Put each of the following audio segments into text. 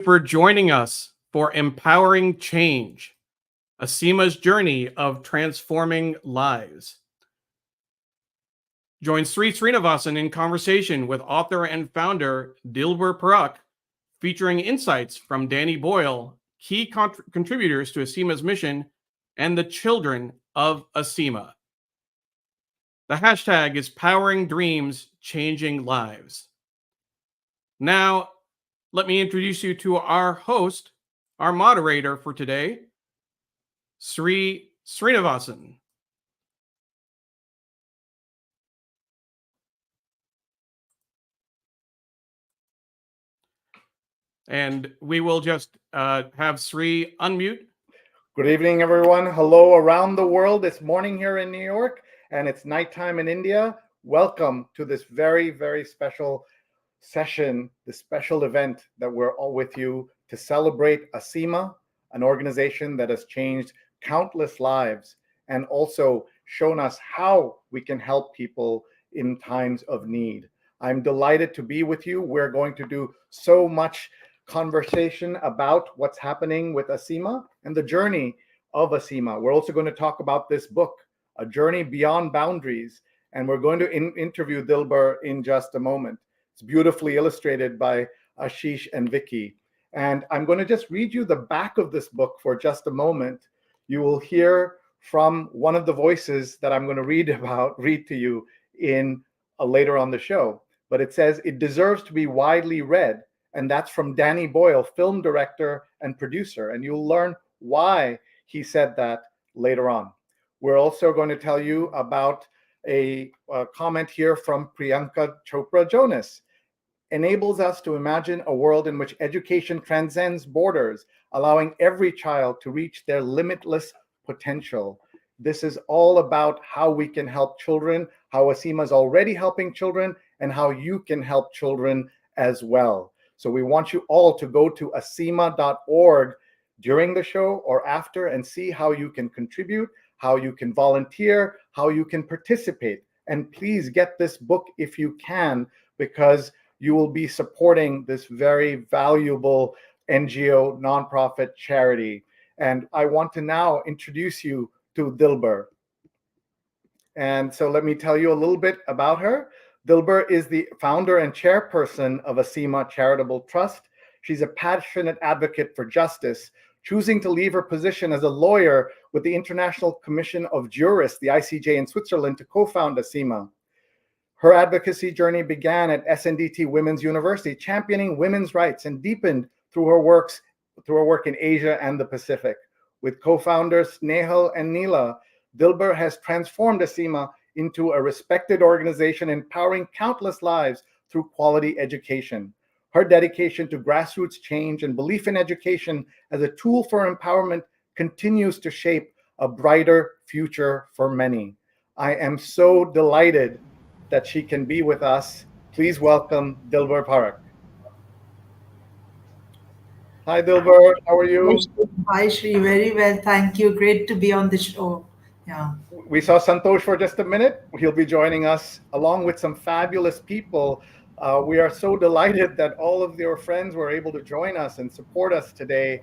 For joining us for Empowering Change, Aseema's journey of transforming lives. Join Sri Srinivasan in conversation with author and founder Dilbur Parakh, featuring insights from Danny Boyle, key contributors to Aseema's mission, and the children of Aseema. The hashtag is Powering Dreams, Changing Lives. Now, let me introduce you to our host, our moderator for today, Sri Srinivasan. And we will just have Sri unmute. Good evening, everyone. Hello around the world. It's morning here in New York, and it's nighttime in India. Welcome to this very, very special session, this special event that we're all with you to celebrate Aseema, an organization that has changed countless lives and also shown us how we can help people in times of need. I'm delighted to be with you. We're going to do so much conversation about what's happening with Aseema and the journey of Aseema. We're also going to talk about this book, A Journey Beyond Boundaries, and we're going to interview Dilbur in just a moment. It's beautifully illustrated by Ashish and Vicky. And I'm going to just read you the back of this book for just a moment. You will hear from one of the voices that I'm going to read to you in later on the show. But it says, it deserves to be widely read. And that's from Danny Boyle, film director and producer. And you'll learn why he said that later on. We're also going to tell you about a comment here from Priyanka Chopra Jonas. Enables us to imagine a world in which education transcends borders, allowing every child to reach their limitless potential. This is all about how we can help children, how Aseema is already helping children, and how you can help children as well. So we want you all to go to aseema.org during the show or after and see how you can contribute, how you can volunteer, how you can participate. And please get this book if you can, because you will be supporting this very valuable NGO, nonprofit charity. And I want to now introduce you to Dilbur. And so let me tell you a little bit about her. Dilbur is the founder and chairperson of Aseema Charitable Trust. She's a passionate advocate for justice, choosing to leave her position as a lawyer with the International Commission of Jurists, the ICJ in Switzerland, to co-found Aseema. Her advocacy journey began at SNDT Women's University, championing women's rights, and deepened through her work in Asia and the Pacific. With co-founders Snehal and Neela, Dilbur has transformed Aseema into a respected organization empowering countless lives through quality education. Her dedication to grassroots change and belief in education as a tool for empowerment continues to shape a brighter future for many. I am so delighted that she can be with us. Please welcome Dilbur Parakh. Hi Dilbur, how are you? Hi Shri, very well, thank you. Great to be on the show. Yeah. We saw Santosh for just a minute. He'll be joining us along with some fabulous people. We are so delighted that all of your friends were able to join us and support us today.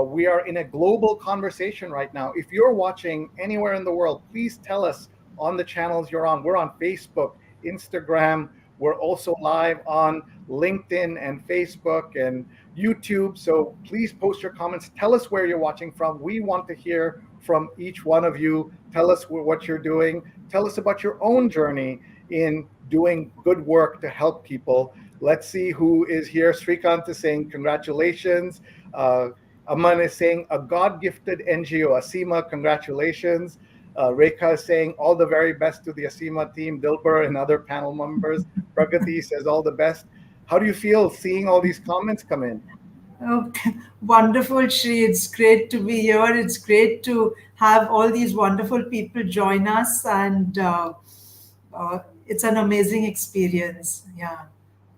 We are in a global conversation right now. If you're watching anywhere in the world, please tell us on the channels you're on. We're on Facebook, Instagram. We're also live on LinkedIn and Facebook and YouTube. So please post your comments. Tell us where you're watching from. We want to hear from each one of you. Tell us what you're doing. Tell us about your own journey in doing good work to help people. Let's see who is here. Srikant is saying congratulations. Aman is saying a God-gifted NGO. Aseema, congratulations. Rekha is saying all the very best to the Aseema team, Dilbur and other panel members. Pragati says all the best. How do you feel seeing all these comments come in? Okay. Wonderful, Shri. It's great to be here. It's great to have all these wonderful people join us, and it's an amazing experience. Yeah.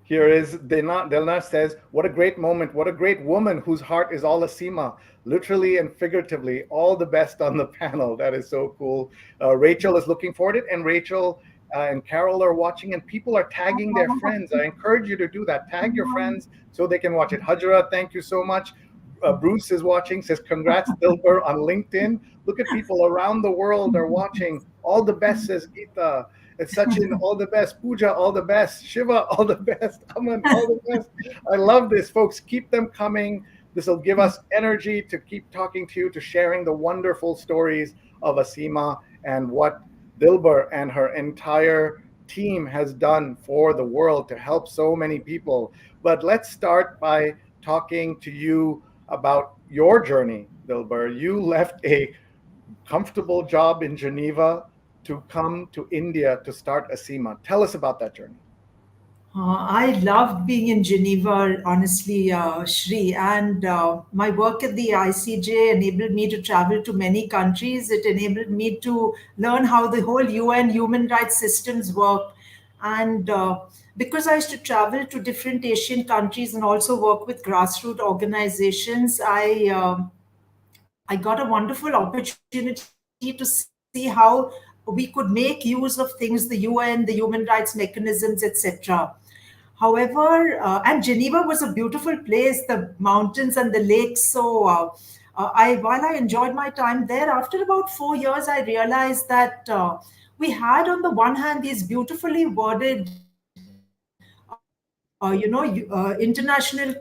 Here is Delna says, what a great moment. What a great woman whose heart is all Aseema, literally and figuratively. All the best on the panel. That is so cool. Rachel is looking forward to it. And Rachel and Carol are watching, and people are tagging their friends. I encourage you to do that. Tag your friends so they can watch it. Hajra, thank you so much. Bruce is watching, says, congrats, Dilbur, on LinkedIn. Look at people around the world are watching. All the best, says Geeta. It's Sachin, all the best. Pooja, all the best. Shiva, all the best. Aman, all the best. I love this, folks. Keep them coming. This will give us energy to keep talking to you, to sharing the wonderful stories of Aseema and what Dilbur and her entire team has done for the world to help so many people. But let's start by talking to you about your journey, Dilbur. You left a comfortable job in Geneva to come to India to start Aseema. Tell us about that journey. I loved being in Geneva, honestly, Shri, and my work at the ICJ enabled me to travel to many countries. It enabled me to learn how the whole UN human rights systems work. And because I used to travel to different Asian countries and also work with grassroots organizations, I got a wonderful opportunity to see how we could make use of things, the UN, the human rights mechanisms, etc. However, and Geneva was a beautiful place, the mountains and the lakes. So, while I enjoyed my time there, after about 4 years, I realized that we had, on the one hand, these beautifully worded, international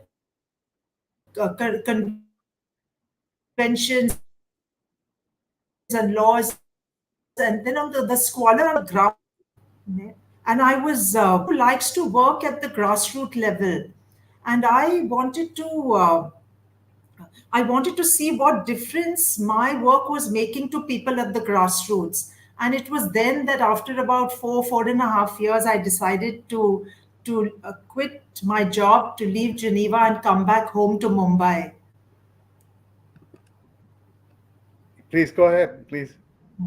conventions and laws, and then on the squalor on the ground. And I was who likes to work at the grassroots level, and I wanted to see what difference my work was making to people at the grassroots. And it was then that after about 4.5 years, I decided to quit my job, to leave Geneva and come back home to Mumbai. Please go ahead, please.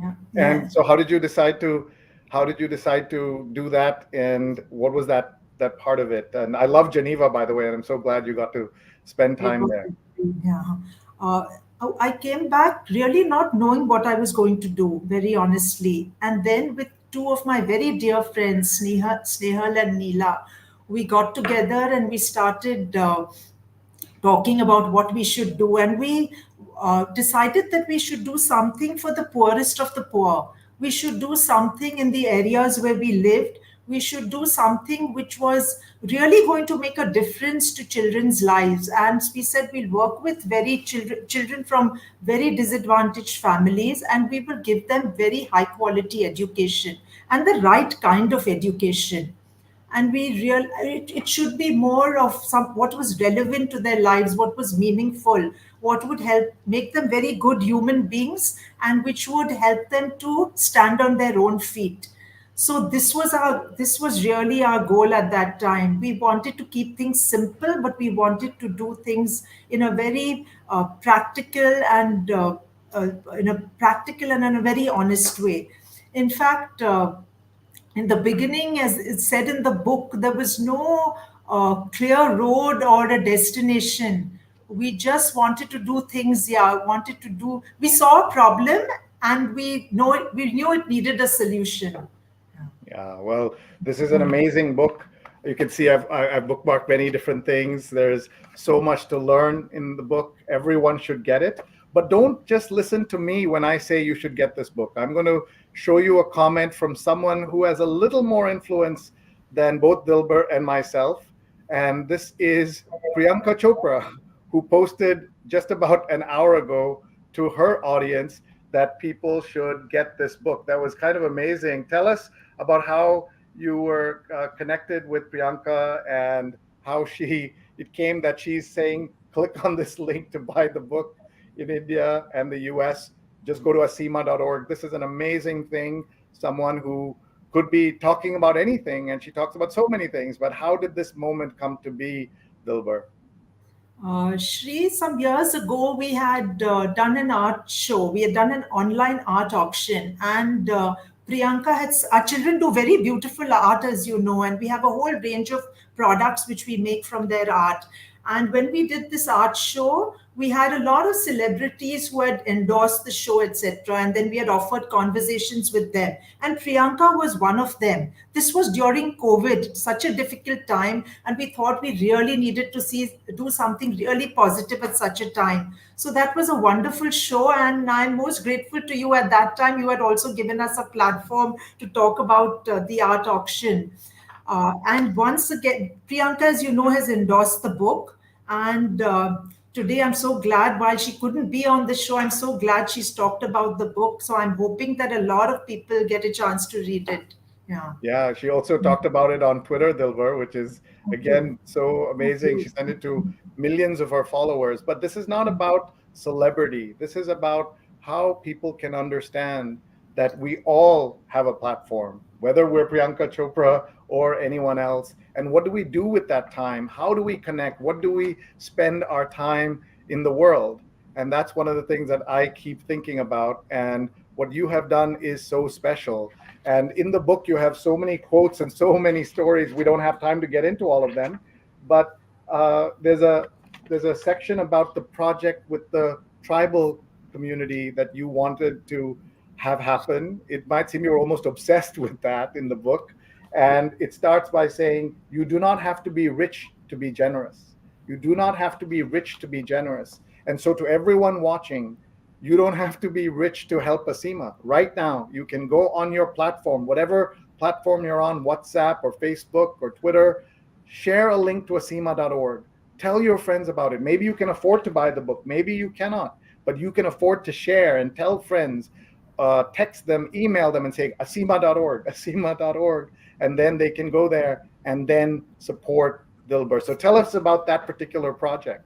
Yeah. And so how did you decide to do that, and what was that part of it? And I love Geneva, by the way, and I'm so glad you got to spend time there. Yeah. Uh, I came back really not knowing what I was going to do, very honestly. And then with two of my very dear friends, Snehal and Neela, we got together and we started talking about what we should do. And we decided that we should do something for the poorest of the poor. We should do something in the areas where we lived. We should do something which was really going to make a difference to children's lives. And we said we'll work with children from very disadvantaged families, and we will give them very high quality education and the right kind of education. And it should be more of some what was relevant to their lives, what was meaningful, what would help make them very good human beings, and which would help them to stand on their own feet. So this was really our goal at that time. We wanted to keep things simple, but we wanted to do things in a very practical and in a very honest way. In fact, in the beginning, as it's said in the book, there was no clear road or a destination. We just wanted to do things. Yeah, wanted to do. We saw a problem, and we knew it needed a solution. Yeah, well, this is an amazing book. You can see I've bookmarked many different things. There's so much to learn in the book. Everyone should get it. But don't just listen to me when I say you should get this book. I'm going to show you a comment from someone who has a little more influence than both Dilbur and myself. And this is Priyanka Chopra, who posted just about an hour ago to her audience that people should get this book. That was kind of amazing. Tell us about how you were connected with Priyanka and how it came that she's saying, click on this link to buy the book in India and the US. Just go to aseema.org. This is an amazing thing. Someone who could be talking about anything, and she talks about so many things, but how did this moment come to be, Dilbur? Shri, some years ago, we had done an art show. We had done an online art auction, and Priyanka our children do very beautiful art, as you know, and we have a whole range of products which we make from their art. And when we did this art show, we had a lot of celebrities who had endorsed the show, etc. And then we had offered conversations with them. And Priyanka was one of them. This was during COVID, such a difficult time. And we thought we really needed to do something really positive at such a time. So that was a wonderful show. And I'm most grateful to you. At that time, you had also given us a platform to talk about the art auction. And once again, Priyanka, as you know, has endorsed the book. And today I'm so glad, while she couldn't be on the show, I'm so glad she's talked about the book. So I'm hoping that a lot of people get a chance to read it. Yeah. Yeah, she also talked about it on Twitter, Dilbur, which is, again, so amazing. She sent it to millions of her followers. But this is not about celebrity. This is about how people can understand that we all have a platform, whether we're Priyanka Chopra or anyone else. And what do we do with that time? How do we connect? What do we spend our time in the world? And that's one of the things that I keep thinking about. And what you have done is so special. And in the book, you have so many quotes and so many stories. We don't have time to get into all of them. But there's a section about the project with the tribal community that you wanted to have happen. It might seem you're almost obsessed with that in the book. And it starts by saying, you do not have to be rich to be generous. You do not have to be rich to be generous. And so to everyone watching, you don't have to be rich to help Aseema. Right now, you can go on your platform, whatever platform you're on, WhatsApp or Facebook or Twitter, share a link to aseema.org. Tell your friends about it. Maybe you can afford to buy the book. Maybe you cannot, but you can afford to share and tell friends, text them, email them and say, aseema.org, aseema.org. And then they can go there and then support Dilbur. So tell us about that particular project.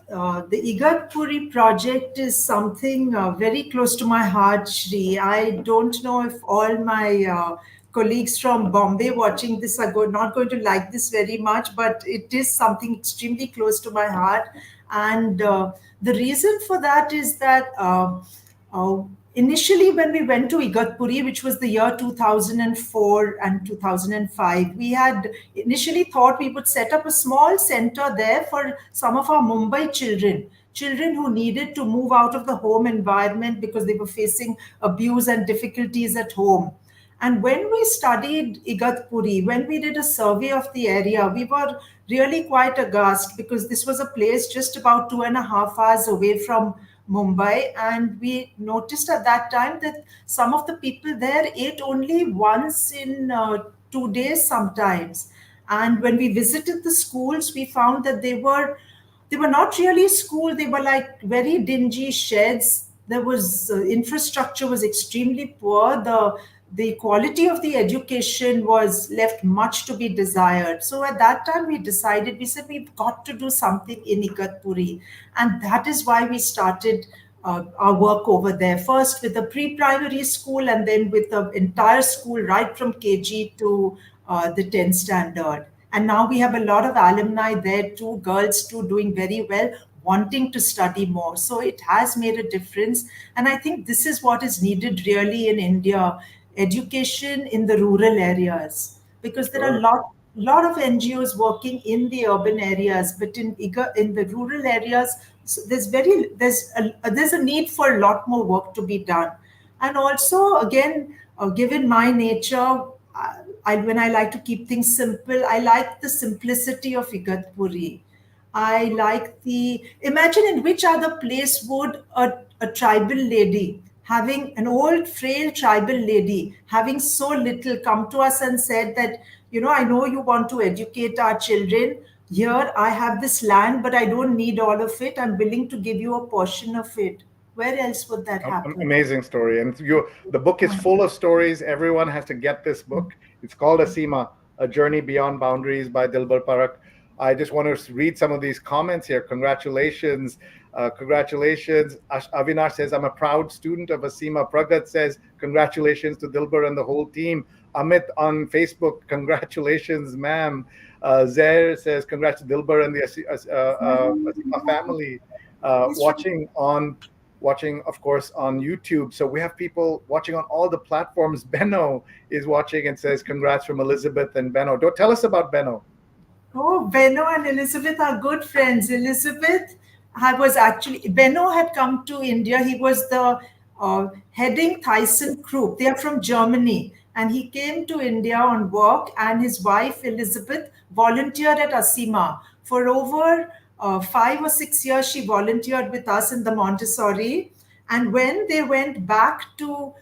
The Igatpuri project is something very close to my heart, Shri. I don't know if all my colleagues from Bombay watching this are not going to like this very much, but it is something extremely close to my heart. And the reason for that is that initially, when we went to Igatpuri, which was the year 2004 and 2005, we had initially thought we would set up a small center there for some of our Mumbai children who needed to move out of the home environment because they were facing abuse and difficulties at home. And when we studied Igatpuri, when we did a survey of the area, we were really quite aghast because this was a place just about 2.5 hours away from Mumbai. And we noticed at that time that some of the people there ate only once in 2 days sometimes. And when we visited the schools, we found that they were not really school. They were like very dingy sheds. There was infrastructure was extremely poor. The quality of the education was left much to be desired. So at that time, we said, we've got to do something in Igatpuri. And that is why we started our work over there. First with the pre-primary school and then with the entire school right from KG to the 10th standard. And now we have a lot of alumni there too, girls too, doing very well, wanting to study more. So it has made a difference. And I think this is what is needed really in India, education in the rural areas, because there are a lot of NGOs working in the urban areas, but in the rural areas, so there's a need for a lot more work to be done. And also, again, given my nature, when I like to keep things simple, I like the simplicity of Igatpuri. I like imagine in which other place would a tribal lady, having an old frail tribal lady, having so little, come to us and said that, I know you want to educate our children. Here, I have this land, but I don't need all of it. I'm willing to give you a portion of it. Where else would that happen? Amazing story. And the book is full of stories. Everyone has to get this book. It's called Aseema, A Journey Beyond Boundaries by Dilbur Parakh. I just want to read some of these comments here. Congratulations. Congratulations. Avinash says, I'm a proud student of Aseema. Pragat says, congratulations to Dilbur and the whole team. Amit on Facebook, congratulations, ma'am. Zair says, congrats to Dilbur and the Aseema family. Watching, of course, on YouTube. So we have people watching on all the platforms. Benno is watching and says, congrats from Elizabeth and Benno. Don't tell us about Benno. Oh, Benno and Elizabeth are good friends. Elizabeth Benno had come to India. He was the heading Thyssen Group. They are from Germany. And he came to India on work, and his wife, Elizabeth, volunteered at Aseema. For over 5 or 6 years, she volunteered with us in the Montessori. And when they went back to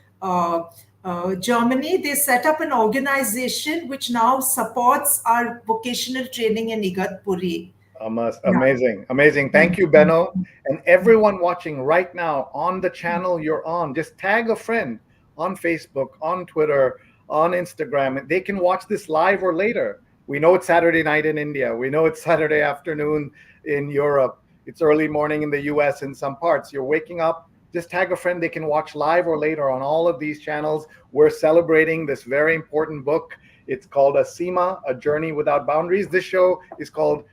Germany, they set up an organization which now supports our vocational training in Igatpuri. Yeah. Amazing, amazing. Thank you, Benno. And everyone watching right now on the channel you're on, just tag a friend on Facebook, on Twitter, on Instagram. They can watch this live or later. We know it's Saturday night in India. We know it's Saturday afternoon in Europe. It's early morning in the US in some parts. You're waking up, just tag a friend. They can watch live or later on all of these channels. We're celebrating this very important book. It's called Aseema, A Journey Without Boundaries. This show is called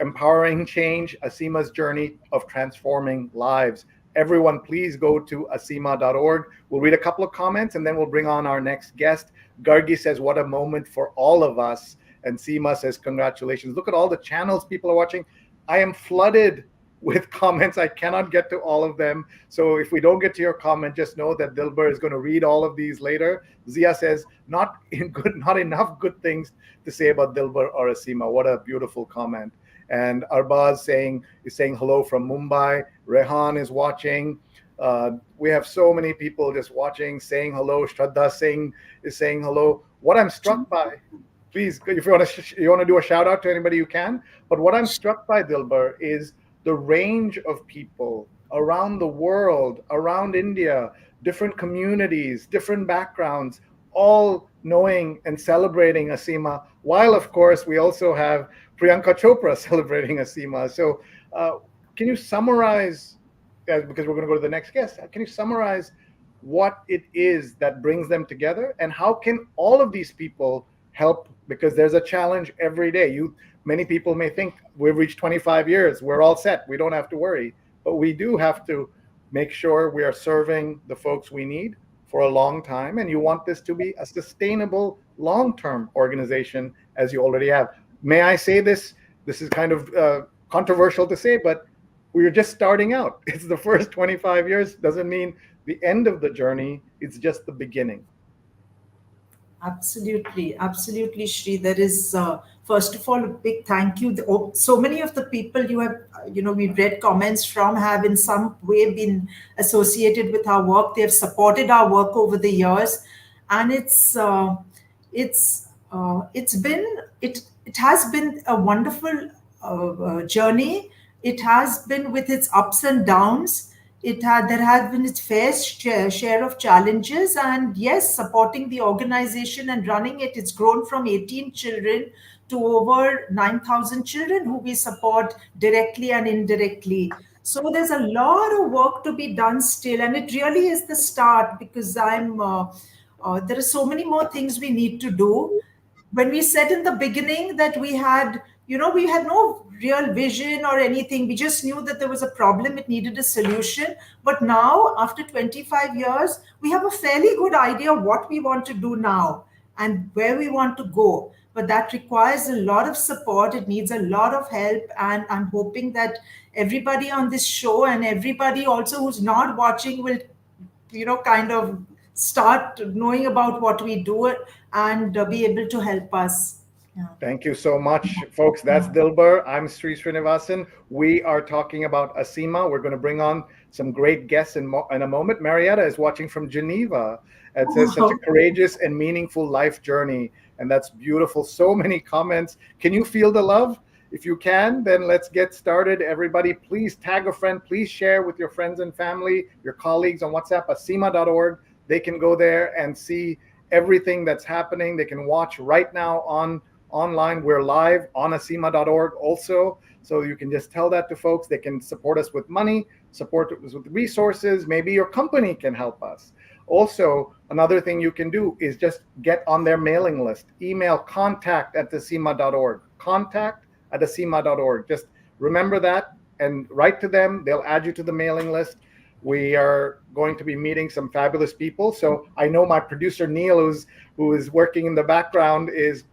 Empowering Change, Aseema's Journey of Transforming Lives. Everyone, please go to aseema.org. We'll read a couple of comments and then we'll bring on our next guest. Gargi says, what a moment for all of us. And Seema says, congratulations. Look at all the channels people are watching. I am flooded with comments. I cannot get to all of them. So if we don't get to your comment, just know that Dilbur is going to read all of these later. Zia says, not enough good things to say about Dilbur or Aseema. What a beautiful comment. And Arbaz is saying hello from Mumbai. Rehan is watching. We have so many people just watching, saying hello. Shraddha Singh is saying hello. What I'm struck by, please, if you want to do a shout out to anybody, you can. But what I'm struck by, Dilbur, is the range of people around the world, around India, different communities, different backgrounds, all knowing and celebrating Aseema, while of course we also have Priyanka Chopra celebrating Aseema. So can you summarize, because we're going to go to the next guest, can you summarize what it is that brings them together and how can all of these people help? Because there's a challenge every day. Many people may think we've reached 25 years, we're all set, we don't have to worry, but we do have to make sure we are serving the folks we need for a long time, and you want this to be a sustainable long-term organization, as you already have. May I say this is kind of controversial to say, but we're just starting out. It's the first 25 years, doesn't mean the end of the journey, it's just the beginning. Absolutely, absolutely, Shri. There is, first of all, a big thank you. So many of the people you have, we've read comments from have in some way been associated with our work. They have supported our work over the years, and it has been a wonderful journey. It has been with its ups and downs. There has been its fair share of challenges, and yes, supporting the organization and running it, it's grown from 18 children to over 9,000 children who we support directly and indirectly. So there's a lot of work to be done still, and it really is the start, because there are so many more things we need to do. When we said in the beginning that we had no real vision or anything, we just knew that there was a problem, it needed a solution. But now, after 25 years, we have a fairly good idea of what we want to do now and where we want to go. But that requires a lot of support, it needs a lot of help, and I'm hoping that everybody on this show and everybody also who's not watching will kind of start knowing about what we do and be able to help us. Yeah. Thank you so much, folks. That's Dilbur. I'm Sri Srinivasan. We are talking about Aseema. We're going to bring on some great guests in a moment. Marietta is watching from Geneva. It says such a courageous and meaningful life journey. And that's beautiful. So many comments. Can you feel the love? If you can, then let's get started. Everybody, please tag a friend. Please share with your friends and family, your colleagues on WhatsApp, aseema.org. They can go there and see everything that's happening. They can watch right now online. We're live on aseema.org also. So you can just tell that to folks. They can support us with money, support us with resources. Maybe your company can help us. Also, another thing you can do is just get on their mailing list. Email contact@aseema.org. Contact@aseema.org. Just remember that and write to them. They'll add you to the mailing list. We are going to be meeting some fabulous people. So I know my producer, Neil, who is working in the background, is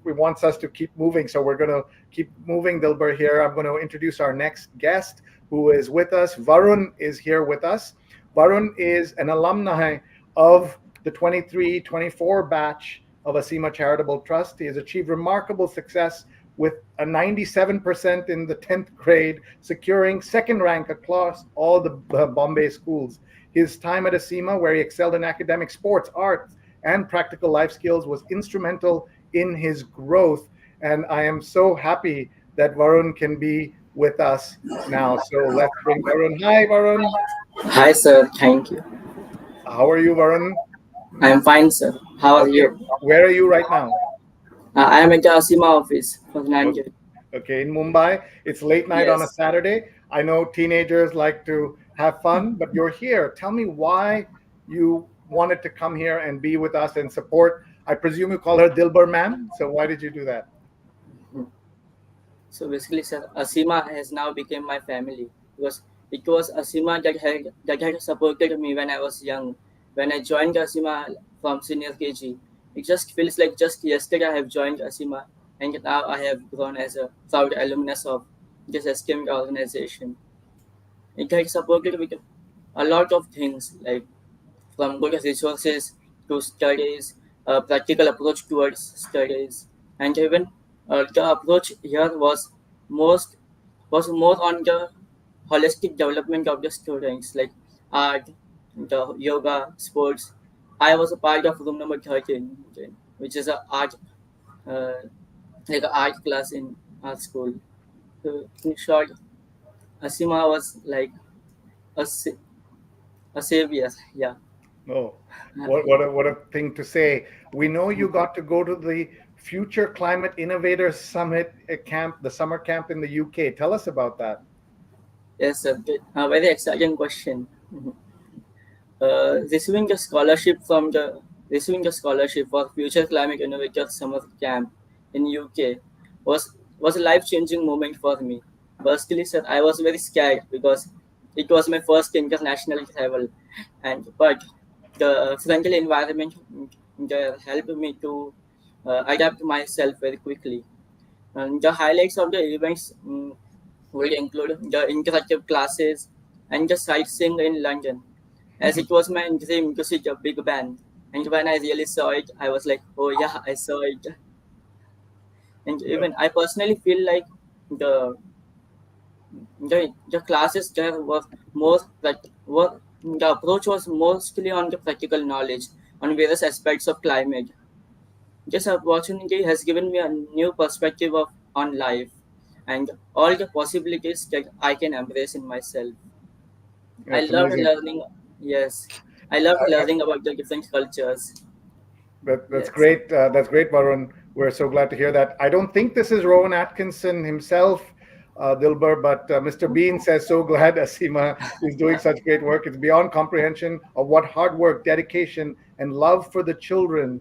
wants us to keep moving, so we're going to keep moving, Dilbur. Here, I'm going to introduce our next guest who is with us. Varun is here with us. Varun is an alumni of the 23-24 batch of Aseema Charitable Trust. He has achieved remarkable success with a 97% in the 10th grade, securing second rank across all the Bombay schools. His time at Aseema, where he excelled in academic, sports, arts, and practical life skills, was instrumental in his growth. And I am so happy that Varun can be with us now. So let's bring Varun. Hi, Varun. Hi, sir. Thank you. How are you, Varun? I'm fine, sir. How are you? Where are you right now? I am at the Aseema office for Nanjing. Okay, in Mumbai. It's late night on a Yes. Saturday. I know teenagers like to have fun, but you're here. Tell me why you wanted to come here and be with us and support. I presume you call her Dilbur ma'am. So why did you do that? So basically, sir, Aseema has now become my family because it was Aseema that had supported me when I was young. When I joined Aseema from senior KG, it just feels like just yesterday I have joined Aseema, and now I have grown as a proud alumnus of this esteemed organization. It has supported with a lot of things like from good resources to studies, practical approach towards studies, and even the approach here most was more on the holistic development of the students, like art, the yoga, sports. I was a part of room number 13, okay, which is a art, uh, like an art class in our school. So in short, Asima was like a, sa- a savior. Yeah. Oh, what a thing to say. We know you got to go to the Future Climate Innovators Summit camp, the summer camp in the UK. Tell us about that. Yes, sir. A very exciting question. Mhm. Receiving the scholarship for Future Climate Innovators Summer Camp in UK was a life changing moment for me. Firstly, sir, I was very scared because it was my first international travel, and but the friendly environment helped me to adapt myself very quickly. And the highlights of the events will include the interactive classes and the sightseeing in London, as it was my dream to see the Big Bang. And when I really saw it, I was like, oh yeah, I saw it. And even I personally feel like the the classes there were were the approach was mostly on the practical knowledge on various aspects of climate. This opportunity has given me a new perspective on life and all the possibilities that I can embrace in myself. I That's loved amazing. learning. Yes, I loved learning about the different cultures. That's Yes. great. That's great, Varun. We're so glad to hear that. I don't think this is Rowan Atkinson himself, Dilbur, but Mr. Bean says, so glad Aseema is doing such great work. It's beyond comprehension of what hard work, dedication, and love for the children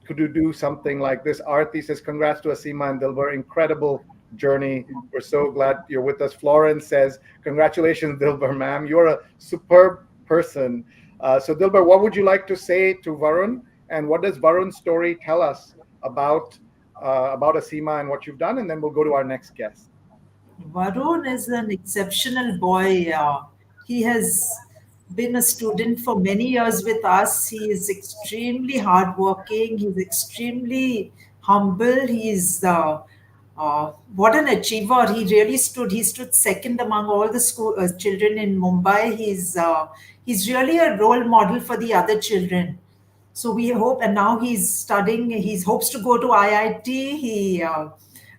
could you do something like this. Aarti says, congrats to Aseema and Dilbur. Incredible journey. We're so glad you're with us. Florence says, congratulations, Dilbur, ma'am. You're a superb person. So, Dilbur, what would you like to say to Varun? And what does Varun's story tell us about Aseema and what you've done? And then we'll go to our next guest. Varun is an exceptional boy. He has been a student for many years with us. He is extremely hardworking. He's extremely humble. What an achiever. He really stood. He stood second among all the school children in Mumbai. He's really a role model for the other children. So we hope, and now he's studying. He hopes to go to IIT.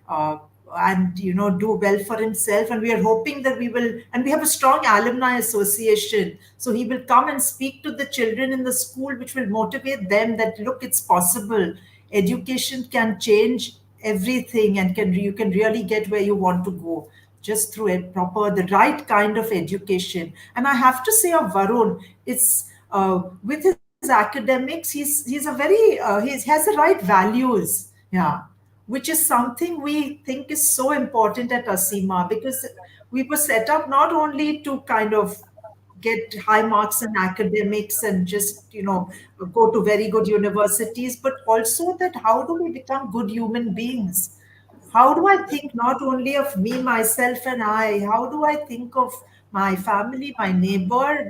Uh, and do well for himself. And we are hoping that we will. And we have a strong alumni association. So he will come and speak to the children in the school, which will motivate them that look, it's possible. Education can change everything, and you can really get where you want to go just through the right kind of education. And I have to say of Varun, it's with his academics, he's a very he has the right values, yeah, which is something we think is so important at Aseema, because we were set up not only to kind of get high marks in academics and just go to very good universities, but also that how do we become good human beings? How do I think not only of me, myself, and I? How do I think of my family, my neighbor,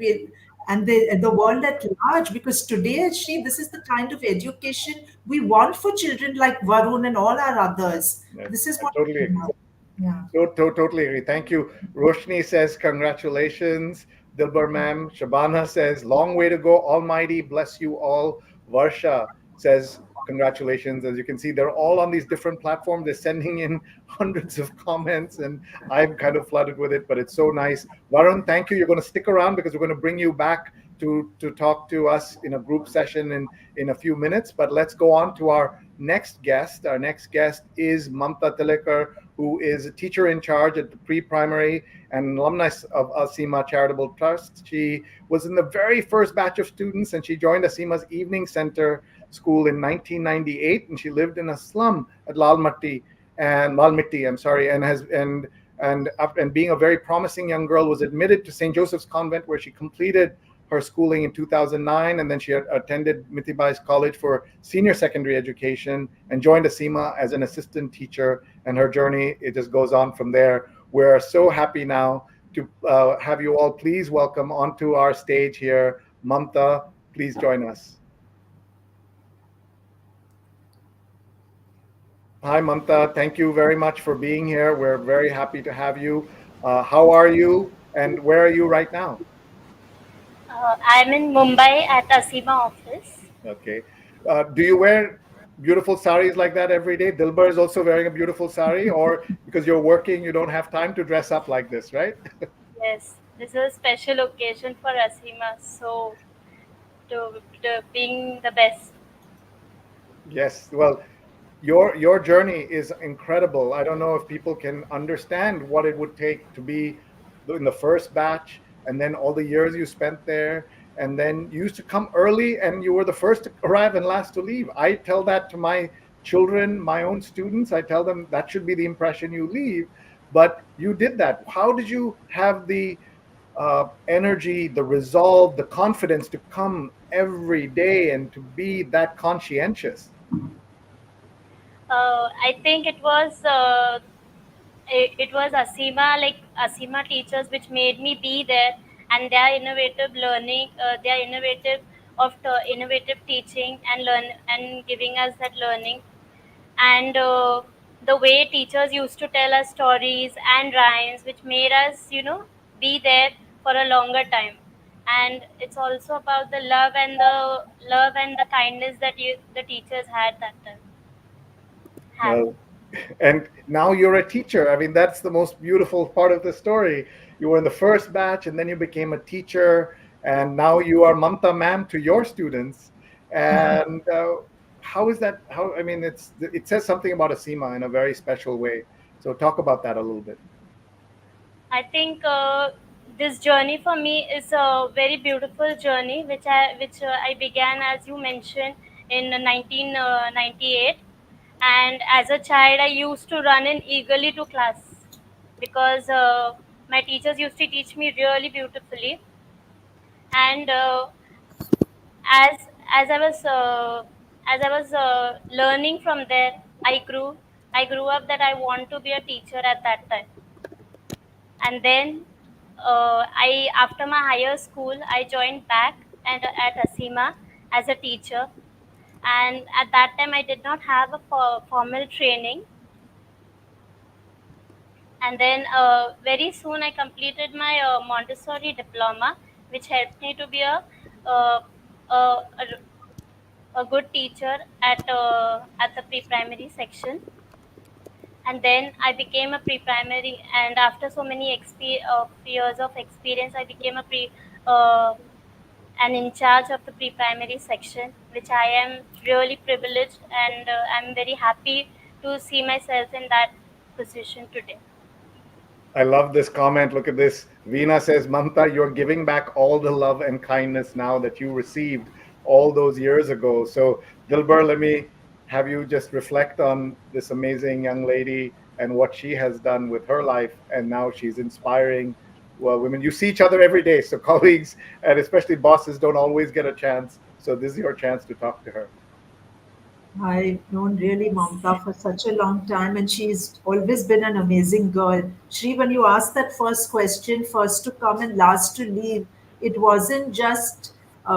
and the world at large? Because today, actually, this is the kind of education we want for children like Varun and all our others. Yes, This is I what totally we agree. want. Yeah. Totally agree. Thank you. Roshni says, congratulations. Dilbar ma'am. Shabana says, long way to go. Almighty bless you all. Varsha says, congratulations. As you can see, they're all on these different platforms. They're sending in hundreds of comments, and I'm kind of flooded with it, but it's so nice. Varun, thank you. You're going to stick around because we're going to bring you back to talk to us in a group session in a few minutes. But let's go on to our next guest. Our next guest is Mamta Tilekar, who is a teacher in charge at the pre-primary and alumnus of Aseema Charitable Trust. She was in the very first batch of students, and she joined Aseema's Evening Center School in 1998, and she lived in a slum at Lalmitti, I'm sorry, and being a very promising young girl, was admitted to St. Joseph's Convent, where she completed her schooling in 2009, and then she attended Mithibai College for senior secondary education and joined Aseema as an assistant teacher. And her journey, it just goes on from there. We're so happy now to have you all please welcome onto our stage here, Mamta. Please join us. Hi, Mamta. Thank you very much for being here. We're very happy to have you. How are you, and where are you right now? I'm in Mumbai at Aseema office. Okay. Do you wear beautiful saris like that every day? Dilbar is also wearing a beautiful sari, or because you're working, you don't have time to dress up like this, right? Yes, this is a special occasion for Aseema, so to being the best. Yes. Well, your journey is incredible. I don't know if people can understand what it would take to be in the first batch, and then all the years you spent there, and then you used to come early and you were the first to arrive and last to leave. I tell that to my children, my own students. I tell them that should be the impression you leave, but you did that. How did you have the energy, the resolve, the confidence to come every day and to be that conscientious? I think it was Aseema, like Aseema teachers, which made me be there, and their innovative learning, their innovative teaching and learn and giving us that learning, and the way teachers used to tell us stories and rhymes, which made us be there for a longer time. And it's also about the love and the kindness that the teachers had that time have. Well, and now you're a teacher. I mean, that's the most beautiful part of the story. You were in the first batch, and then you became a teacher, and now you are Mamta ma'am to your students. And how is that? How, I mean, it says something about Aseema in a very special way. So talk about that a little bit. I think this journey for me is a very beautiful journey, which I began, as you mentioned, in 1998. And as a child, I used to run in eagerly to class because my teachers used to teach me really beautifully. And as as I was learning from there, I grew up that I want to be a teacher at that time. And then I after my higher school, I joined back and at Aseema as a teacher. And at that time, I did not have a formal training. And then very soon, I completed my Montessori diploma, which helped me to be uh, a, a good teacher at the pre-primary section. And then I became a pre-primary, and after so many years of experience, I became uh, an in charge of the pre-primary section, which I am really privileged, and I'm very happy to see myself in that position today. I love this comment. Look at this. Veena says, Mamta, you're giving back all the love and kindness now that you received all those years ago. So, Dilbar, let me have you just reflect on this amazing young lady and what she has done with her life. And now she's inspiring well, women, you see each other every day. So colleagues and especially bosses don't always get a chance. So this is your chance to talk to her. I've known really Mamta for such a long time, and she's always been an amazing girl. Shri, when you asked that first question, first to come and last to leave, it wasn't just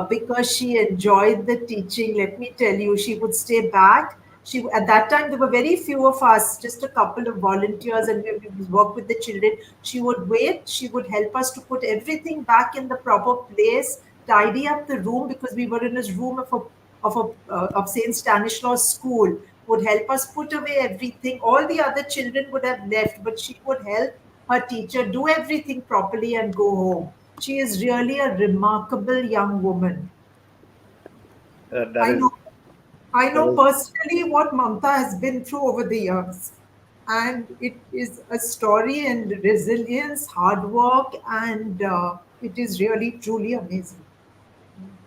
because she enjoyed the teaching. Let me tell you, she would stay back. She at that time there were very few of us, just a couple of volunteers, and we would work with the children. She would wait. She would help us to put everything back in the proper place, tidy up the room because we were in a room of Saint Stanislaus School, would help us put away everything. All the other children would have left, but she would help her teacher do everything properly and go home. She is really a remarkable young woman. That I is know, I that know is personally what Mamta has been through over the years. And it is a story and resilience, hard work, and it is really, truly amazing.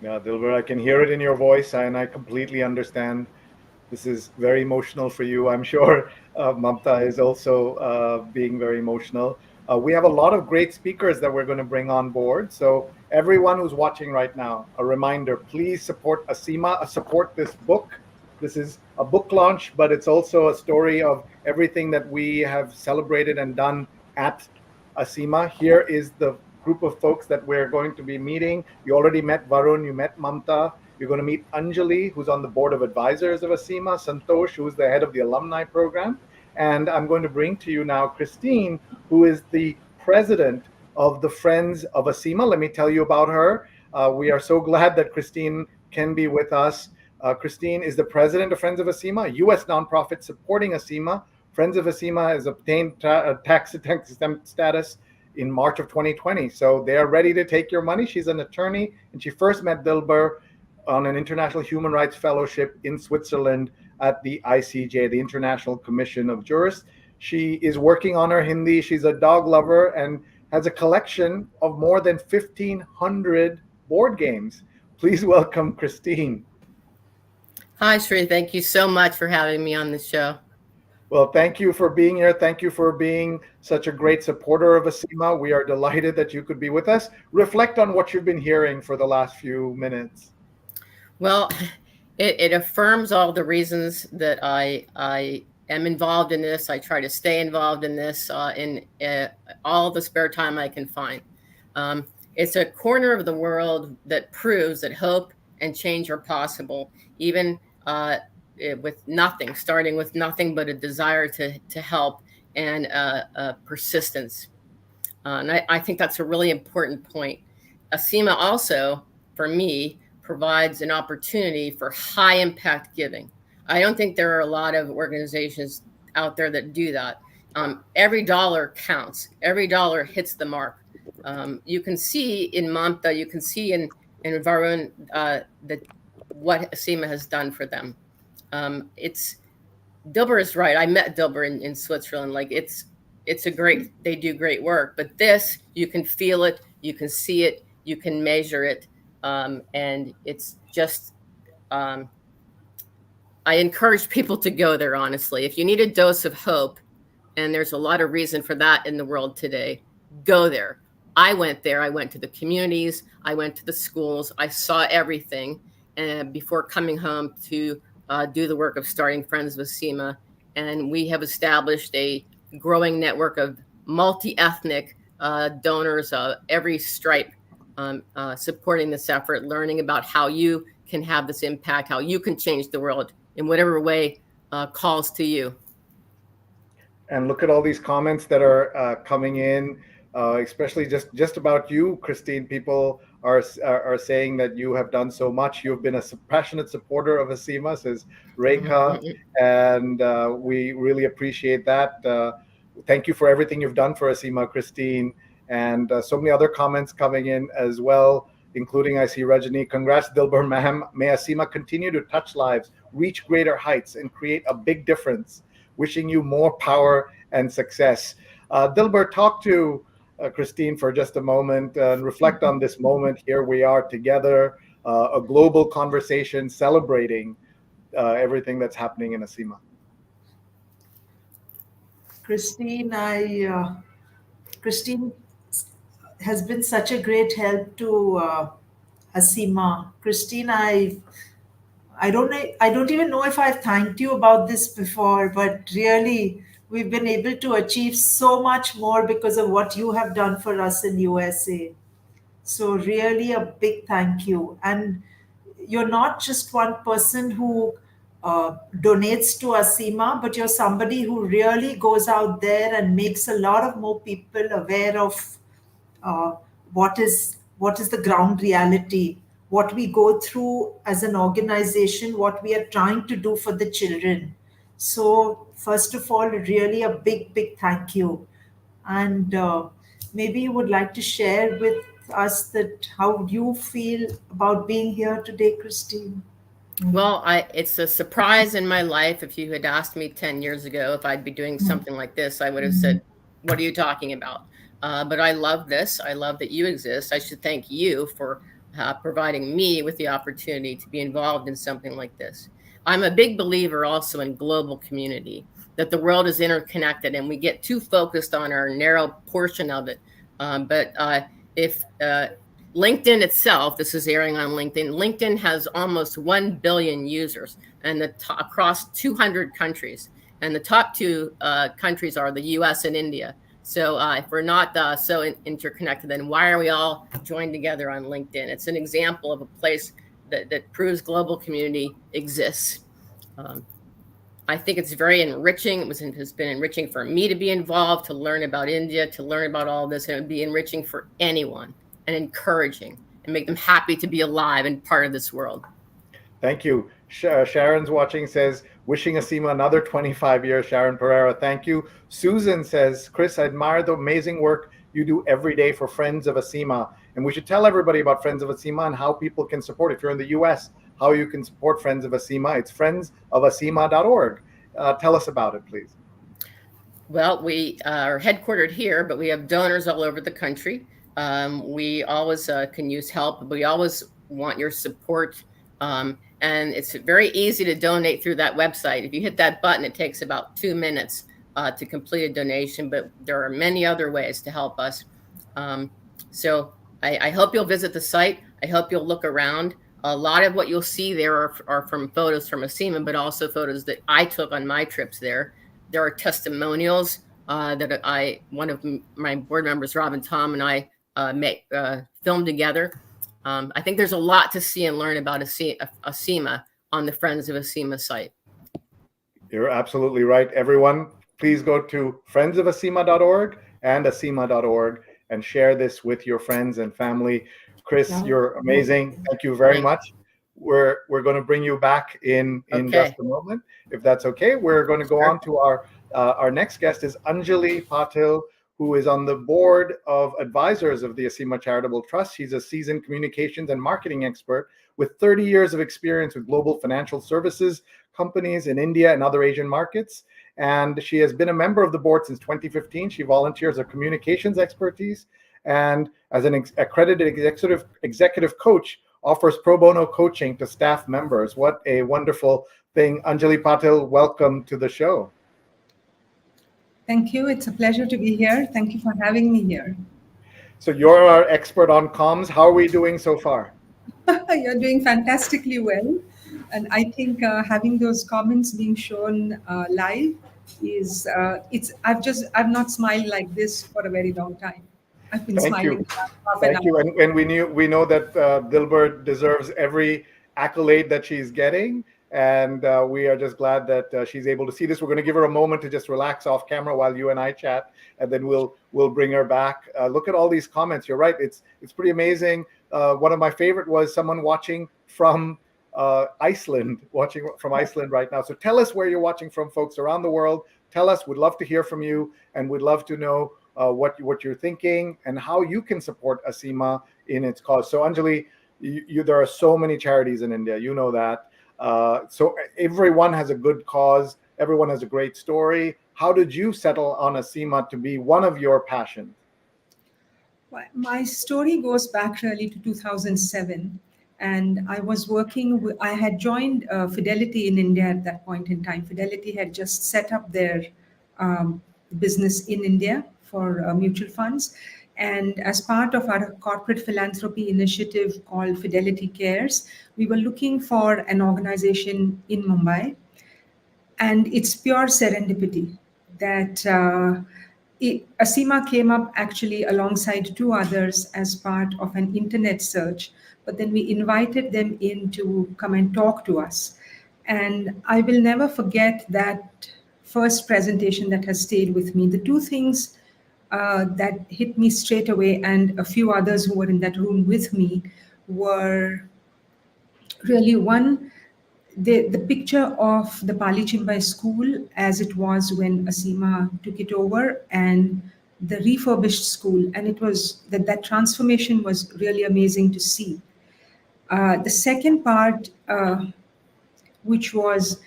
Yeah, Dilbur, I can hear it in your voice, and I completely understand. This is very emotional for you. I'm sure Mamta is also being very emotional. We have a lot of great speakers that we're going to bring on board. So everyone who's watching right now, a reminder, please support Aseema, support this book. This is a book launch, but it's also a story of everything that we have celebrated and done at Aseema. Here is the group of folks that we're going to be meeting. You already met Varun, you met Mamta. You're going to meet Anjali, who's on the board of advisors of Aseema, Santosh, who's the head of the alumni program. And I'm going to bring to you now Christine, who is the president of the Friends of Aseema. Let me tell you about her. We are so glad that Christine can be with us. Christine is the president of Friends of Aseema, a U.S. nonprofit supporting Aseema. Friends of Aseema has obtained tax exempt status in March of 2020. So they are ready to take your money. She's an attorney, and she first met Dilbur on an International Human Rights Fellowship in Switzerland at the ICJ, the International Commission of Jurists. She is working on her Hindi. She's a dog lover and has a collection of more than 1,500 board games. Please welcome Christine. Hi, Shri. Thank you so much for having me on the show. Well, thank you for being here. Thank you for being such a great supporter of Aseema. We are delighted that you could be with us. Reflect on what you've been hearing for the last few minutes. Well, it affirms all the reasons that I am involved in this. I try to stay involved in this in all the spare time I can find. It's a corner of the world that proves that hope and change are possible, even with nothing, starting with nothing but a desire to help and persistence. And I think that's a really important point. Aseema also, for me, provides an opportunity for high impact giving. I don't think there are a lot of organizations out there that do that. Every dollar counts. Every dollar hits the mark. You can see in Mamta, you can see in Varun that what Aseema has done for them. Dilbur is right. I met Dilbur in Switzerland. Like it's a great, they do great work, but this, you can feel it, you can see it, you can measure it. And it's just, I encourage people to go there, honestly. If you need a dose of hope, and there's a lot of reason for that in the world today, go there. I went there. I went to the communities. I went to the schools. I saw everything before coming home to do the work of starting Friends with Aseema. And we have established a growing network of multi-ethnic donors of every stripe supporting this effort, learning about how you can have this impact, how you can change the world in whatever way calls to you. And look at all these comments that are coming in, especially just about you, Christine. People are saying that you have done so much. You've been a passionate supporter of Aseema, says Rekha, and we really appreciate that. Thank you for everything you've done for Aseema, Christine. And so many other comments coming in as well, including I see Rajani. Congrats, Dilbur ma'am. May Aseema continue to touch lives, reach greater heights, and create a big difference. Wishing you more power and success. Dilbur, talk to Christine for just a moment and reflect on this moment. Here we are together, a global conversation celebrating everything that's happening in Aseema. Christine, Christine, has been such a great help to Aseema. Christine, I don't know, I don't even know if I've thanked you about this before, but really we've been able to achieve so much more because of what you have done for us in USA. So really a big thank you. And you're not just one person who donates to Aseema, but you're somebody who really goes out there and makes a lot of more people aware of uh, what is the ground reality, what we go through as an organization, what we are trying to do for the children. So first of all, really a big thank you. And maybe you would like to share with us that how you feel about being here today, Christine. Well, it's a surprise in my life. If you had asked me 10 years ago if I'd be doing something like this, I would have said, what are you talking about? But I love this. I love that you exist. I should thank you for providing me with the opportunity to be involved in something like this. I'm a big believer also in global community, that the world is interconnected and we get too focused on our narrow portion of it. But if LinkedIn itself, this is airing on LinkedIn. LinkedIn has almost 1 billion users and across 200 countries. And the top two countries are the US and India. So if we're not so interconnected, then why are we all joined together on LinkedIn? It's an example of a place that proves global community exists. I think it's very enriching. It's been enriching for me to be involved, to learn about India, to learn about all this, and it would be enriching for anyone and encouraging and make them happy to be alive and part of this world. Thank you. Sharon's watching, says, wishing Aseema another 25 years. Sharon Pereira, thank you. Susan says, Chris, I admire the amazing work you do every day for Friends of Aseema. And we should tell everybody about Friends of Aseema and how people can support. If you're in the US, how you can support Friends of Aseema. It's friendsofaseema.org. Tell us about it, please. Well, we are headquartered here, but we have donors all over the country. We always can use help. We always want your support. And it's very easy to donate through that website. If you hit that button, it takes about 2 minutes to complete a donation, but there are many other ways to help us. So I hope you'll visit the site. I hope you'll look around. A lot of what you'll see there are from photos from Aseema, but also photos that I took on my trips there. There are testimonials that one of my board members, Robin Tom, and I filmed together. I think there's a lot to see and learn about Aseema on the Friends of Aseema site. You're absolutely right. Everyone, please go to friendsofaseema.org and aseema.org and share this with your friends and family. Chris, you're amazing. Thank you very much. We're going to bring you back in just a moment, if that's okay. We're going to go on to our next guest is Anjali Patil, who is on the board of advisors of the Aseema Charitable Trust. She's a seasoned communications and marketing expert with 30 years of experience with global financial services companies in India and other Asian markets. And she has been a member of the board since 2015. She volunteers her communications expertise and as an accredited executive coach, offers pro bono coaching to staff members. What a wonderful thing. Anjali Patil, welcome to the show. Thank you. It's a pleasure to be here. Thank you for having me here. So you're our expert on comms. How are we doing so far? You're doing fantastically well. And I think having those comments being shown live is, I've not smiled like this for a very long time. I've been smiling. Thank you. And we know that Dilbur deserves every accolade that she's getting. And we are just glad that she's able to see this. We're going to give her a moment to just relax off camera while you and I chat, and then we'll bring her back. Look at all these comments. You're right. It's pretty amazing. One of my favorite was someone watching from Iceland right now. So tell us where you're watching from, folks around the world. Tell us. We'd love to hear from you, and we'd love to know what you're thinking and how you can support Aseema in its cause. So Anjali, there are so many charities in India. You know that. So everyone has a good cause. Everyone has a great story. How did you settle on Aseema to be one of your passions? Well, my story goes back really to 2007. And I was I had joined Fidelity in India at that point in time. Fidelity had just set up their business in India for mutual funds. And as part of our corporate philanthropy initiative called Fidelity Cares, we were looking for an organization in Mumbai. And it's pure serendipity that Aseema came up actually alongside two others as part of an internet search, but then we invited them in to come and talk to us. And I will never forget that first presentation that has stayed with me. The two things that hit me straight away, and a few others who were in that room with me, were really one, the picture of the Pali Chimbai school as it was when Aseema took it over, and the refurbished school. And it was that transformation was really amazing to see. The second part, which was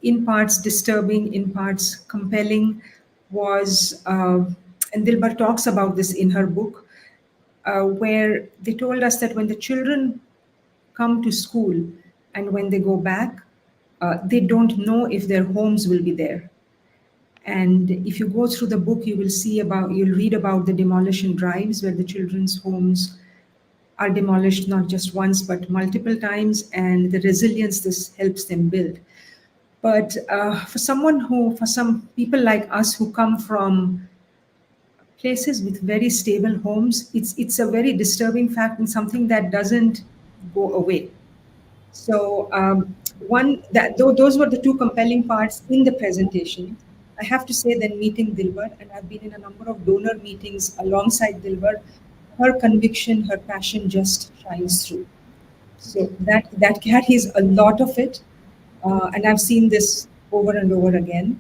in parts disturbing, in parts compelling, was, and Dilbar talks about this in her book, where they told us that when the children come to school and when they go back, they don't know if their homes will be there. And if you go through the book, you'll read about the demolition drives where the children's homes are demolished not just once but multiple times, and the resilience this helps them build. But for some people like us who come from places with very stable homes, it's a very disturbing fact and something that doesn't go away. So those were the two compelling parts in the presentation. I have to say, then meeting Dilbar, and I've been in a number of donor meetings alongside Dilbar, her conviction, her passion just shines through. So that carries a lot of it, and I've seen this over and over again.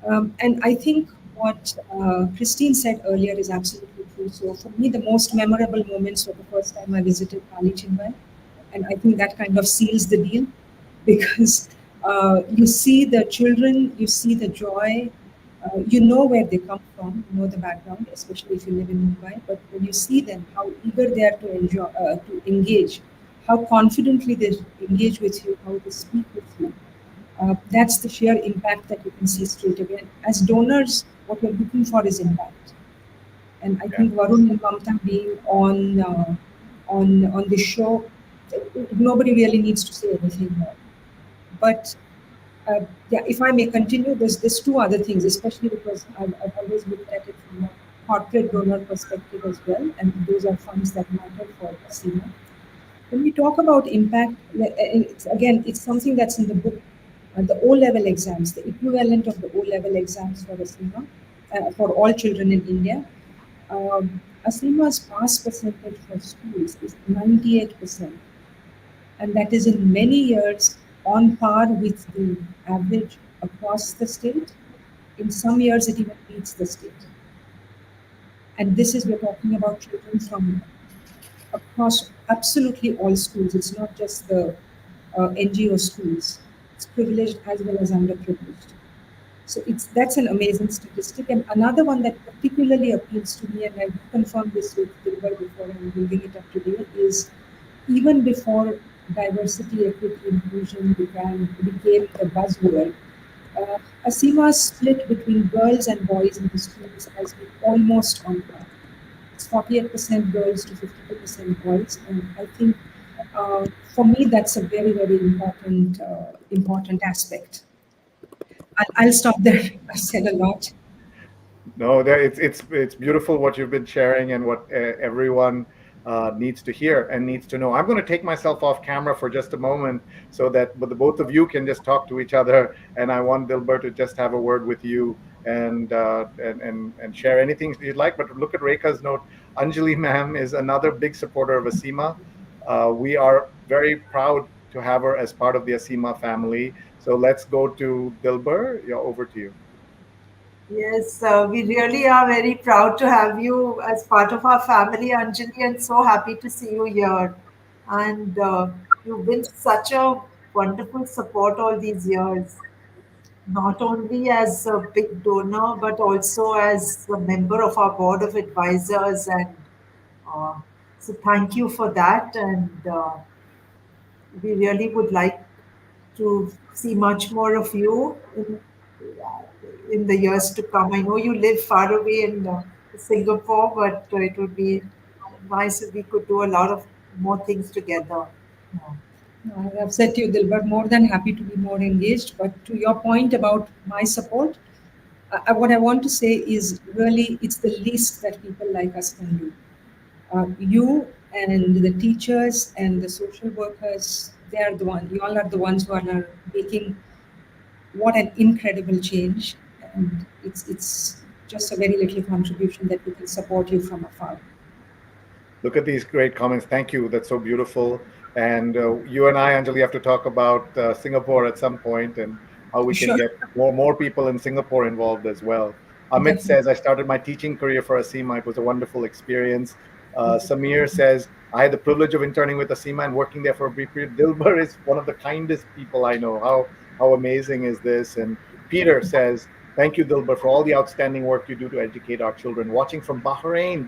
And I think what Christine said earlier is absolutely true. So for me, the most memorable moments were the first time I visited Pali Chimbai. And I think that kind of seals the deal, because you see the children, you see the joy, you know where they come from, you know the background, especially if you live in Mumbai. But when you see them, how eager they are to enjoy, to engage, how confidently they engage with you, how they speak with you. That's the sheer impact that you can see straight away. As donors, what we're looking for is impact. And I think Varun and Mamta being on the show, nobody really needs to say anything more. But yeah, if I may continue, there's two other things, especially because I've always looked at it from a corporate donor perspective as well, and those are funds that matter for Aseema. When we talk about impact, it's something that's in the book. The O-level exams, the equivalent of the O-level exams for Aseema, for all children in India. Aseema's pass percentage for schools is 98%. And that is in many years on par with the average across the state. In some years, it even beats the state. And this is, we're talking about children from across absolutely all schools. It's not just the NGO schools. It's privileged as well as underprivileged. So that's an amazing statistic. And another one that particularly appeals to me, and I've confirmed this with Dilbar before I'm building it up today, is even before diversity, equity, inclusion became the buzzword, Aseema's split between girls and boys in the schools has been almost on par. It's 48% girls to 52% boys, and I think for me that's a very, very important aspect. I'll stop there. I said a lot. No, it's beautiful what you've been sharing and what everyone needs to hear and needs to know. I'm going to take myself off camera for just a moment so that the both of you can just talk to each other. And I want Dilbar to just have a word with you and share anything you'd like. But look at Rekha's note. Anjali ma'am is another big supporter of Aseema. We are very proud to have her as part of the Aseema family. So let's go to Dilbar. Yeah, over to you. Yes, we really are very proud to have you as part of our family, Anjali, and so happy to see you here. And you've been such a wonderful support all these years, not only as a big donor, but also as a member of our board of advisors. And uh, so thank you for that. And we really would like to see much more of you in the years to come. I know you live far away in Singapore, but it would be nice if we could do a lot of more things together. Yeah. I've said to you, Dilbur, more than happy to be more engaged. But to your point about my support, what I want to say is really it's the least that people like us can do. You and the teachers and the social workers, they are the ones, you all are the ones who are making what an incredible change. And it's just a very little contribution that we can support you from afar. Look at these great comments. Thank you. That's so beautiful. And you and I, Anjali, have to talk about Singapore at some point and how we can Sure. get more people in Singapore involved as well. Amit Definitely. says, I started my teaching career for Aseema. It was a wonderful experience. Samir says, I had the privilege of interning with Aseema and working there for a brief period. Dilbur is one of the kindest people I know. How amazing is this? And Peter says, thank you, Dilbur, for all the outstanding work you do to educate our children. Watching from Bahrain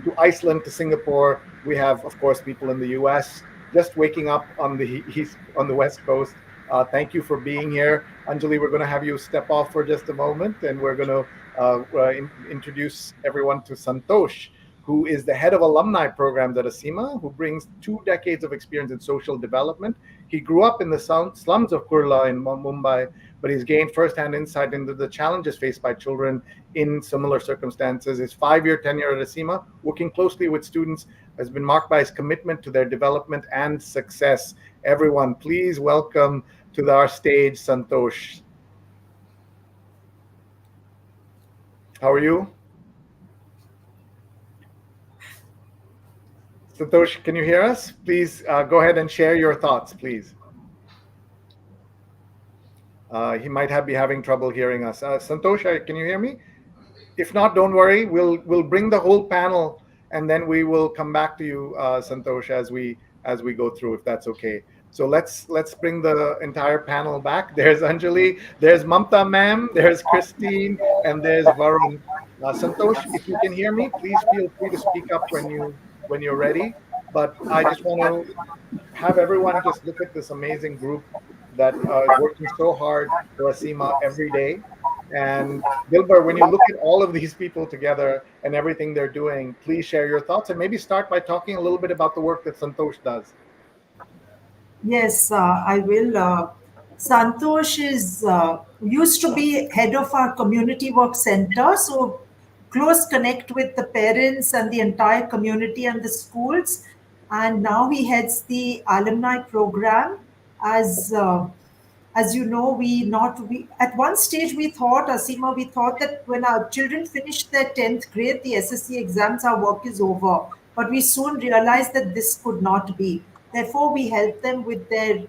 to Iceland to Singapore. We have, of course, people in the U.S. just waking up on the West Coast. Thank you for being here, Anjali. We're going to have you step off for just a moment, and we're going to introduce everyone to Santosh, who is the head of alumni programs at Aseema, who brings 2 decades of experience in social development. He grew up in the slums of Kurla in Mumbai, but he's gained firsthand insight into the challenges faced by children in similar circumstances. His 5-year tenure at Aseema, working closely with students, has been marked by his commitment to their development and success. Everyone, please welcome to our stage Santosh. How are you? Santosh, can you hear us? Please go ahead and share your thoughts, please. He might be having trouble hearing us. Santosh, can you hear me? If not, don't worry. We'll bring the whole panel, and then we will come back to you, Santosh, as we go through, if that's okay. So let's bring the entire panel back. There's Anjali, there's Mamta ma'am, there's Christine, and there's Varun. Santosh, if you can hear me, please feel free to speak up when you're ready. But I just want to have everyone just look at this amazing group that is working so hard for Aseema every day. And Dilbur, when you look at all of these people together and everything they're doing, please share your thoughts and maybe start by talking a little bit about the work that Santosh does. Yes, I will. Santosh is used to be head of our community work center, so close connect with the parents and the entire community and the schools. And now he heads the alumni program as as you know, we at one stage we thought, Aseema, we thought that when our children finish their 10th grade, the SSC exams, our work is over. But we soon realized that this could not be. Therefore, we help them with their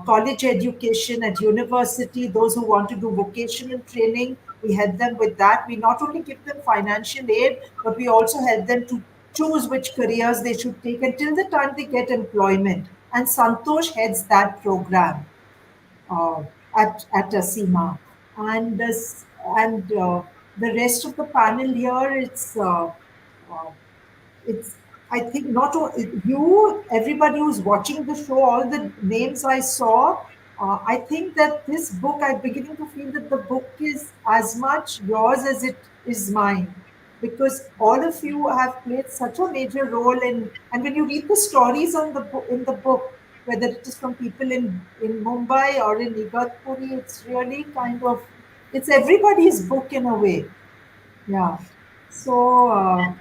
college education at university, those who want to do vocational training, we help them with that. We not only give them financial aid, but we also help them to choose which careers they should take until the time they get employment. And Santosh heads that program uh, at Aseema. And this, and the rest of the panel here, uh, it's I think not you, everybody who's watching the show, all the names I saw. I think that this book, I'm beginning to feel that the book is as much yours as it is mine, because all of you have played such a major role in. And when you read the stories on the book, in the book, whether it is from people in Mumbai or in Igatpuri, it's really kind of, it's everybody's book in a way. Yeah. So.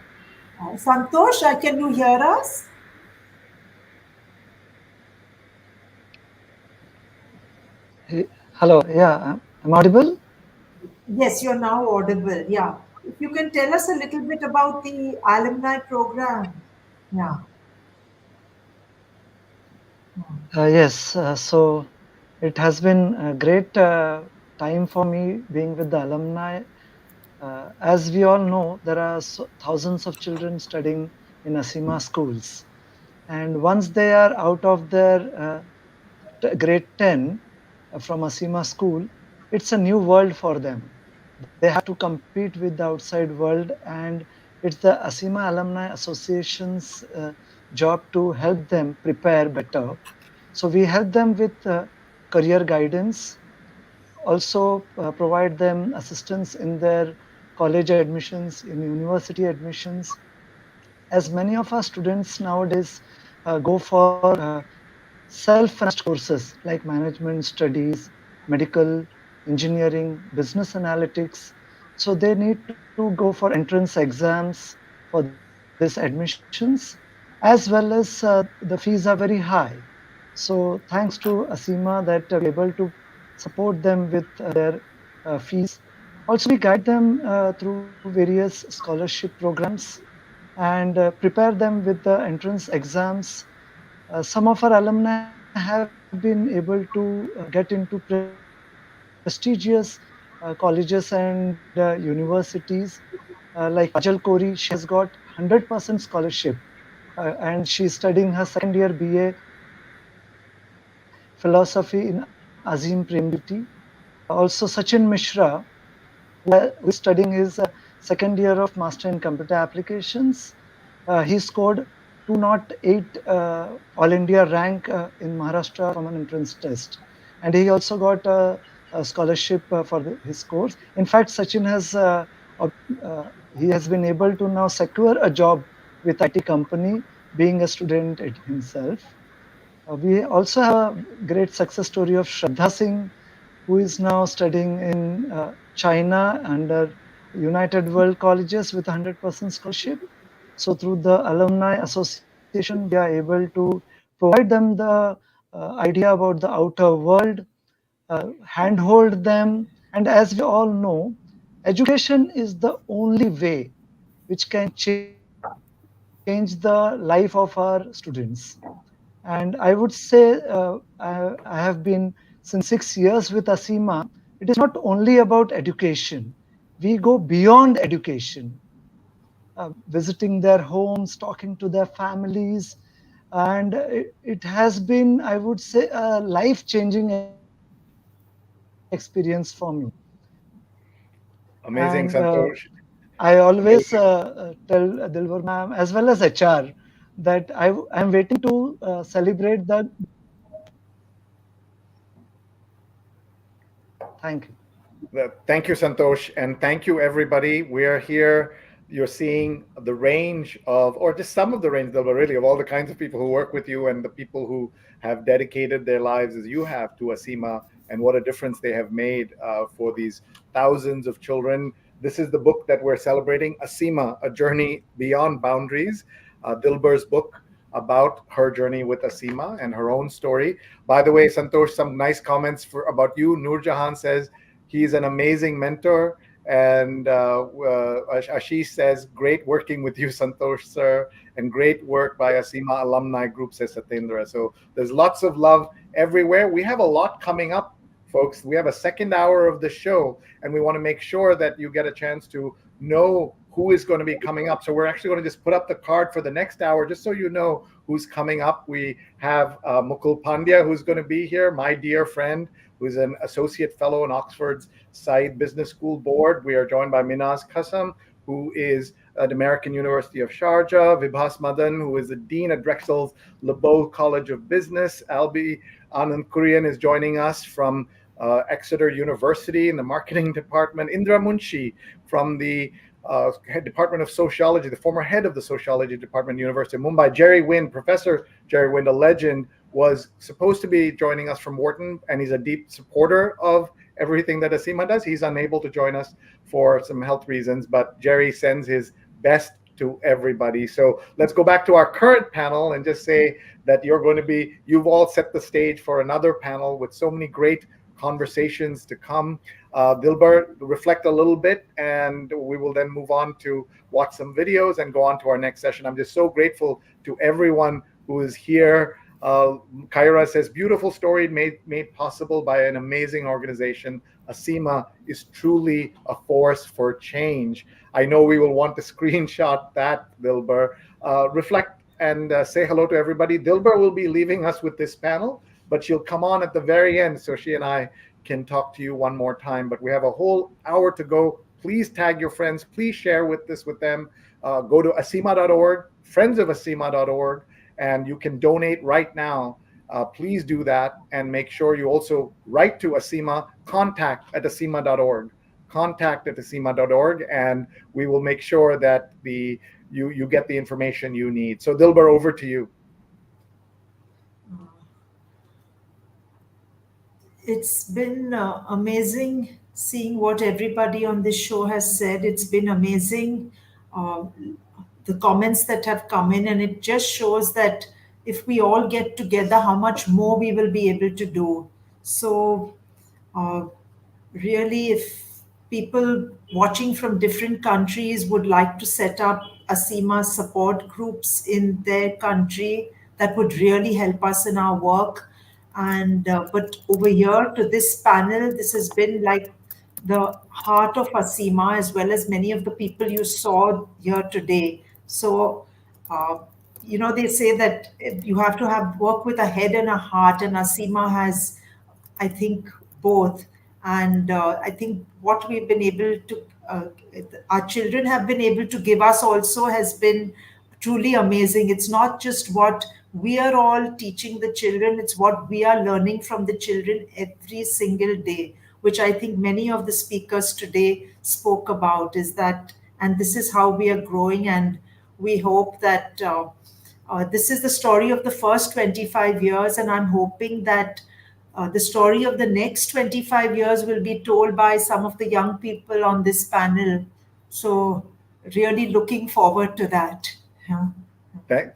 Santosh, can you hear us? Hello, yeah, I'm audible? Yes, you're now audible. Yeah. If you can tell us a little bit about the alumni program. Yeah. Yes, so it has been a great time for me being with the alumni. As we all know, there are thousands of children studying in Aseema schools. And once they are out of their grade 10 from Aseema school, it's a new world for them. They have to compete with the outside world, and it's the Aseema Alumni Association's job to help them prepare better. So we help them with career guidance, also provide them assistance in their college admissions, in university admissions, as many of our students nowadays go for self-financed courses like management studies, medical, engineering, business analytics. So they need to go for entrance exams for this admissions, as well as the fees are very high. So thanks to Aseema that we are able to support them with their fees. Also, we guide them through various scholarship programs and prepare them with the entrance exams. Some of our alumni have been able to get into prestigious colleges and universities, like Kajal Kori. She has got 100% scholarship, and she's studying her second year BA philosophy in Azim Premjyoti. Also, Sachin Mishra, who is studying his second year of Master in Computer Applications. He scored 208 All India rank in Maharashtra from an entrance test. And he also got a scholarship for his course. In fact, Sachin he has been able to now secure a job with IT company, being a student himself. We also have a great success story of Shraddha Singh, who is now studying in China under United World Colleges with 100% scholarship. So through the Alumni Association, we are able to provide them the idea about the outer world, handhold them. And as we all know, education is the only way which can change the life of our students. And I would say I have been since 6 years with Aseema. It is not only about education. We go beyond education, visiting their homes, talking to their families. And it has been, I would say, a life-changing experience for me. And Amazing, Santosh. I always Amazing. tell Dilbur ma'am as well as HR that I'm waiting to celebrate the Thank you. Thank you, Santosh, and thank you, everybody. We're here. You're seeing the range of, or just some of the range, though, really, of all the kinds of people who work with you and the people who have dedicated their lives as you have to Aseema, and what a difference they have made for these thousands of children. This is the book that we're celebrating, Aseema, A Journey Beyond Boundaries, Dilbur's book about her journey with Aseema and her own story. By the way, Santosh, some nice comments about you. Noor Jahan says he's an amazing mentor. And Ashish says, great working with you, Santosh, sir. And great work by Aseema Alumni Group, says Satendra. So there's lots of love everywhere. We have a lot coming up, folks. We have a second hour of the show, and we want to make sure that you get a chance to know who is going to be coming up. So we're actually going to just put up the card for the next hour, just so you know who's coming up. We have Mukul Pandya, who's going to be here, my dear friend, who's an associate fellow in Oxford's Said Business School Board. We are joined by Minaz Qasam, who is at American University of Sharjah, Vibhas Madan, who is the dean at Drexel's LeBeau College of Business. Albi Anand Kurian is joining us from Exeter University in the marketing department. Indra Munshi from the Department of Sociology, the former head of the Sociology Department, University of Mumbai. Jerry Wind, Professor Jerry Wind, a legend, was supposed to be joining us from Wharton, and he's a deep supporter of everything that Aseema does. He's unable to join us for some health reasons, but Jerry sends his best to everybody. So let's go back to our current panel and just say that you've all set the stage for another panel with so many great conversations to come. Dilbur, reflect a little bit, and we will then move on to watch some videos and go on to our next session. I'm just so grateful to everyone who is here. Kyra says, beautiful story made possible by an amazing organization. Aseema is truly a force for change. I know we will want to screenshot that, Dilbur. Reflect and say hello to everybody. Dilbur will be leaving us with this panel, but she'll come on at the very end so she and I can talk to you one more time. But we have a whole hour to go. Please tag your friends. Please share this with them. Go to aseema.org, friendsofAseema.org, and you can donate right now. Please do that, and make sure you also write to Aseema, contact@aseema.org. contact@aseema.org, and we will make sure that you get the information you need. So Dilbur, over to you. It's been amazing seeing what everybody on this show has said. It's been amazing, uh, the comments that have come in, and it just shows that if we all get together, how much more we will be able to do. So, uh, really, if people watching from different countries would like to set up Aseema support groups in their country, that would really help us in our work. And but over here to this panel, this has been like the heart of Aseema, as well as many of the people you saw here today. So, uh, they say that you have to have work with a head and a heart, and Aseema has, I think, both. And I think what we've been able to, our children have been able to give us also has been truly amazing. It's not just what we are all teaching the children, it's what we are learning from the children every single day, which I think many of the speakers today spoke about, is that, and this is how we are growing. And we hope that this is the story of the first 25 years, and I'm hoping that the story of the next 25 years will be told by some of the young people on this panel. So, really looking forward to that. Yeah.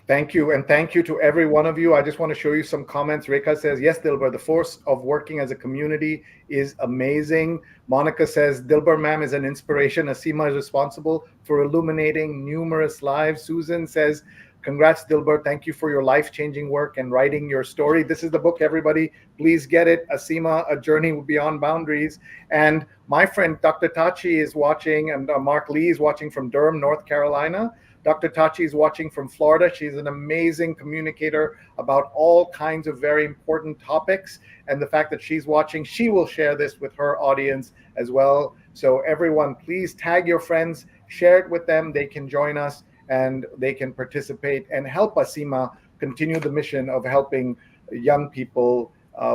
Thank you. And thank you to every one of you. I just want to show you some comments. Rekha says, yes, Dilbur, the force of working as a community is amazing. Monica says, Dilbur ma'am is an inspiration. Aseema is responsible for illuminating numerous lives. Susan says, congrats, Dilbur. Thank you for your life-changing work and writing your story. This is the book, everybody. Please get it. Aseema, A Journey Beyond Boundaries. And my friend, Dr. Tachi, is watching, and Mark Lee is watching from Durham, North Carolina. Dr. Tachi is watching from Florida. She's an amazing communicator about all kinds of very important topics. And the fact that she's watching, she will share this with her audience as well. So everyone, please tag your friends, share it with them. They can join us and they can participate and help Aseema continue the mission of helping young people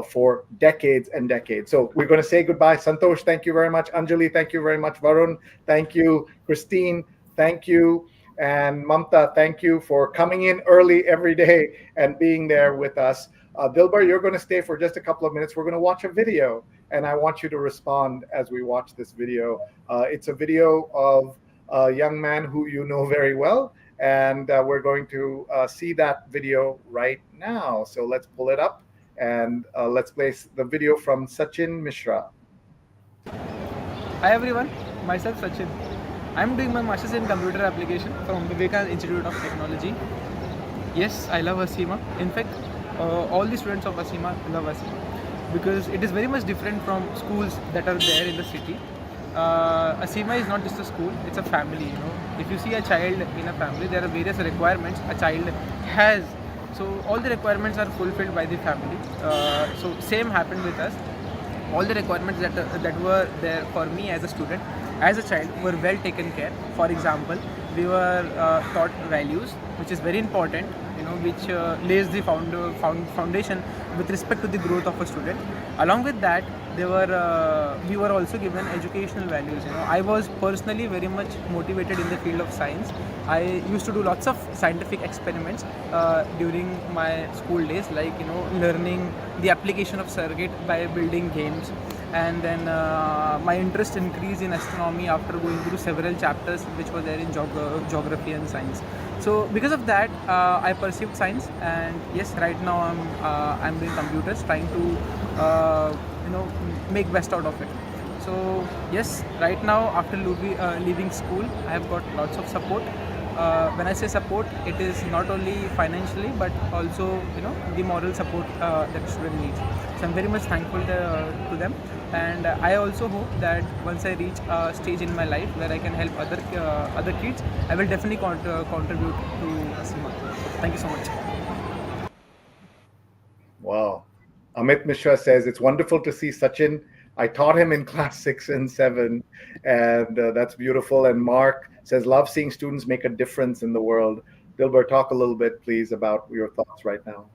for decades and decades. So we're going to say goodbye. Santosh, thank you very much. Anjali, thank you very much. Varun, thank you. Christine, thank you. And Mamta, thank you for coming in early every day and being there with us. Dilbur, you're going to stay for just a couple of minutes. We're going to watch a video, and I want you to respond as we watch this video. It's a video of a young man who you know very well, and we're going to see that video right now. So let's pull it up, and let's play the video from Sachin Mishra. Hi everyone, myself Sachin. I'm doing my Masters in Computer Application from Vivekananda Institute of Technology. Yes, I love Aseema. In fact, all the students of Aseema love Aseema because it is very much different from schools that are there in the city. Aseema is not just a school, it's a family. If you see a child in a family, there are various requirements a child has. So all the requirements are fulfilled by the family. So same happened with us. All the requirements that were there for me as a student, as a child, were well taken care. For example, we were taught values, which is very important, which lays the foundation with respect to the growth of a student. Along with that, we were also given educational values. I was personally very much motivated in the field of science. I used to do lots of scientific experiments during my school days, like learning the application of circuit by building games. And then my interest increased in astronomy after going through several chapters which were there in geography and science. So because of that, I pursued science, and yes, right now I'm doing computers, trying to make best out of it. So yes, right now after leaving school, I have got lots of support. When I say support, it is not only financially but also the moral support that student needs. So I'm very much thankful to them, and I also hope that once I reach a stage in my life where I can help other kids, I will definitely contribute to Aseema. Thank you so much. Wow. Amit Mishra says, it's wonderful to see Sachin. I taught him in class 6 and 7, and that's beautiful. And Mark says, love seeing students make a difference in the world. Dilbur, talk a little bit, please, about your thoughts right now.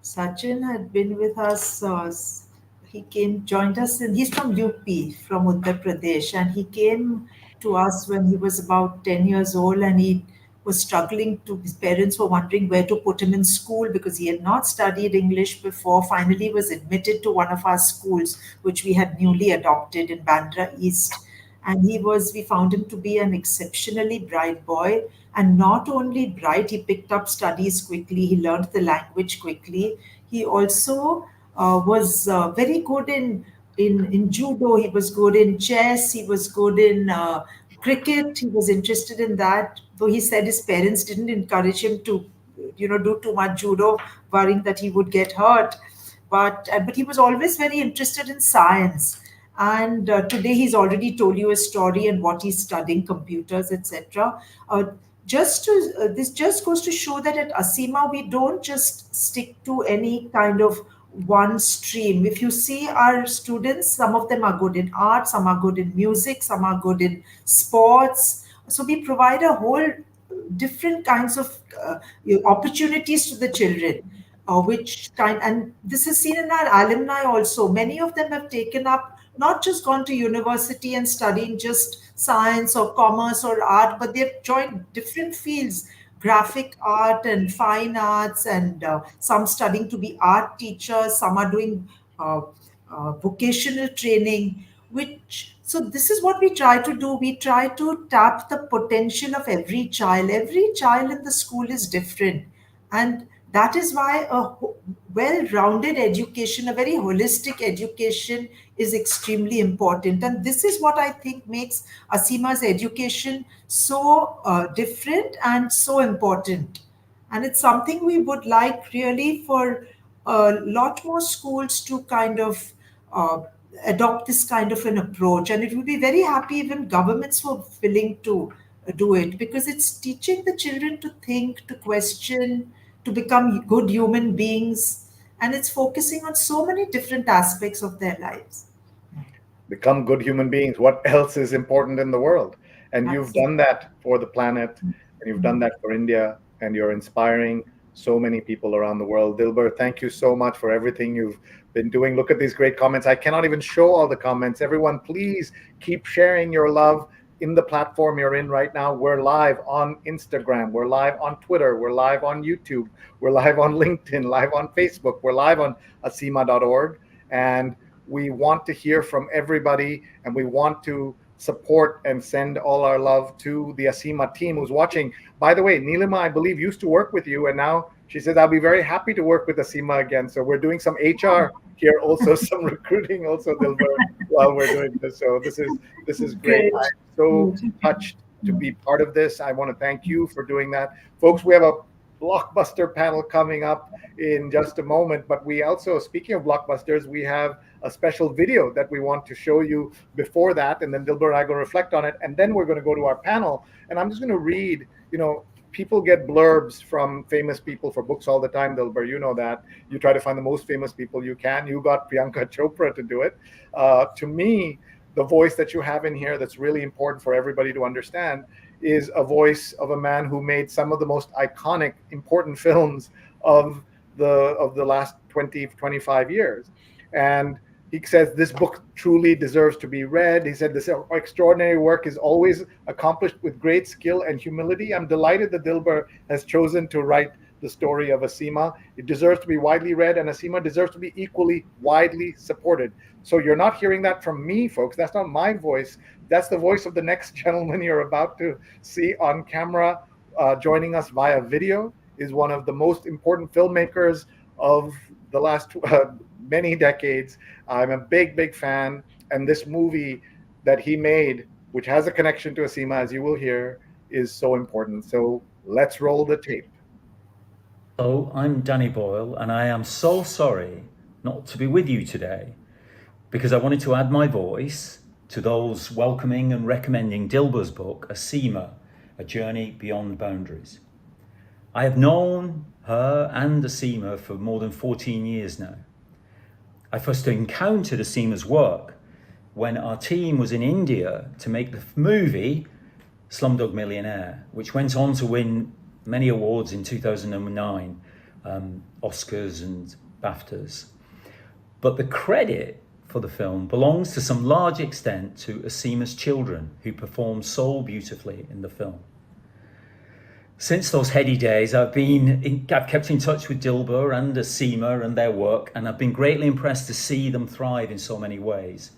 Sachin had been with us. he came, joined us, and he's from UP, from Uttar Pradesh, and he came to us when he was about 10 years old, and he was struggling to, his parents were wondering where to put him in school because he had not studied English before. Finally, he was admitted to one of our schools, which we had newly adopted in Bandra East. And we found him to be an exceptionally bright boy. And not only bright, he picked up studies quickly, he learned the language quickly. He also was very good in judo, he was good in chess, he was good in cricket, he was interested in that, though he said his parents didn't encourage him to do too much judo, worrying that he would get hurt. But he was always very interested in science. And today he's already told you a story and what he's studying, computers, etc. This just goes to show that at Aseema we don't just stick to any kind of one stream. If you see our students, some of them are good in art, some are good in music, some are good in sports. So we provide a whole different kinds of opportunities to the children. And this is seen in our alumni also. Many of them have taken up, not just gone to university and studying just science or commerce or art, but they've joined different fields, graphic art and fine arts, and some studying to be art teachers, some are doing vocational training, so this is what we try to do. We try to tap the potential of every child. Every child in the school is different. And that is why a well-rounded education, a very holistic education is extremely important. And this is what I think makes Aseema's education so different and so important. And it's something we would like really for a lot more schools to kind of adopt this kind of an approach. And it would be very happy even governments were willing to do it, because it's teaching the children to think, to question, to become good human beings. And it's focusing on so many different aspects of their lives. Become good human beings. What else is important in the world? And you've done that for the planet, and you've done that for India, and you're inspiring so many people around the world. Dilbur, thank you so much for everything you've been doing. Look at these great comments. I cannot even show all the comments. Everyone, please keep sharing your love in the platform you're in right now. We're live on Instagram. We're live on Twitter. We're live on YouTube. We're live on LinkedIn, live on Facebook. We're live on aseema.org. And we want to hear from everybody, and we want to support and send all our love to the Aseema team who's watching. By the way, Neelima, I believe, used to work with you, and now she says, I'll be very happy to work with Aseema again. So we're doing some HR here, also some recruiting also, Dilbur, while we're doing this. So this is great. I'm so touched to be part of this. I want to thank you for doing that. Folks, we have a blockbuster panel coming up in just a moment, but we also, speaking of blockbusters, we have a special video that we want to show you before that, and then Dilbur and I go reflect on it, and then we're going to go to our panel. And I'm just going to read, people get blurbs from famous people for books all the time, Dilbur, you know that. You try to find the most famous people you can. You got Priyanka Chopra to do it. To me, the voice that you have in here that's really important for everybody to understand is a voice of a man who made some of the most iconic, important films of the last 20, 25 years. And he says this book truly deserves to be read. He said this extraordinary work is always accomplished with great skill and humility. I'm delighted that Dilbur has chosen to write the story of Aseema. It deserves to be widely read, and Aseema deserves to be equally widely supported. So you're not hearing that from me, folks. That's not my voice. That's the voice of the next gentleman you're about to see on camera. Joining us via video is one of the most important filmmakers of the last many decades. I'm a big fan, and this movie that he made, which has a connection to Aseema, as you will hear, is so important. So let's roll the tape. Hello, I'm Danny Boyle, and I am so sorry not to be with you today, because I wanted to add my voice to those welcoming and recommending Dilbur's book, Aseema, A Journey Beyond Boundaries. I have known her and Aseema for more than 14 years now. I first encountered Aseema's work when our team was in India to make the movie Slumdog Millionaire, which went on to win many awards in 2009, Oscars and BAFTAs. But the credit for the film belongs to some large extent to Aseema's children, who perform so beautifully in the film. Since those heady days, I've kept in touch with Dilbur and Aseema and their work, and I've been greatly impressed to see them thrive in so many ways.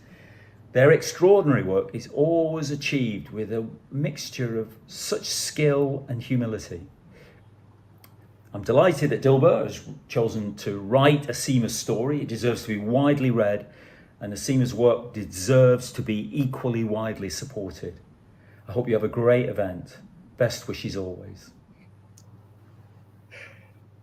Their extraordinary work is always achieved with a mixture of such skill and humility. I'm delighted that Dilbur has chosen to write Aseema's story. It deserves to be widely read, and Aseema's work deserves to be equally widely supported. I hope you have a great event. Best wishes always.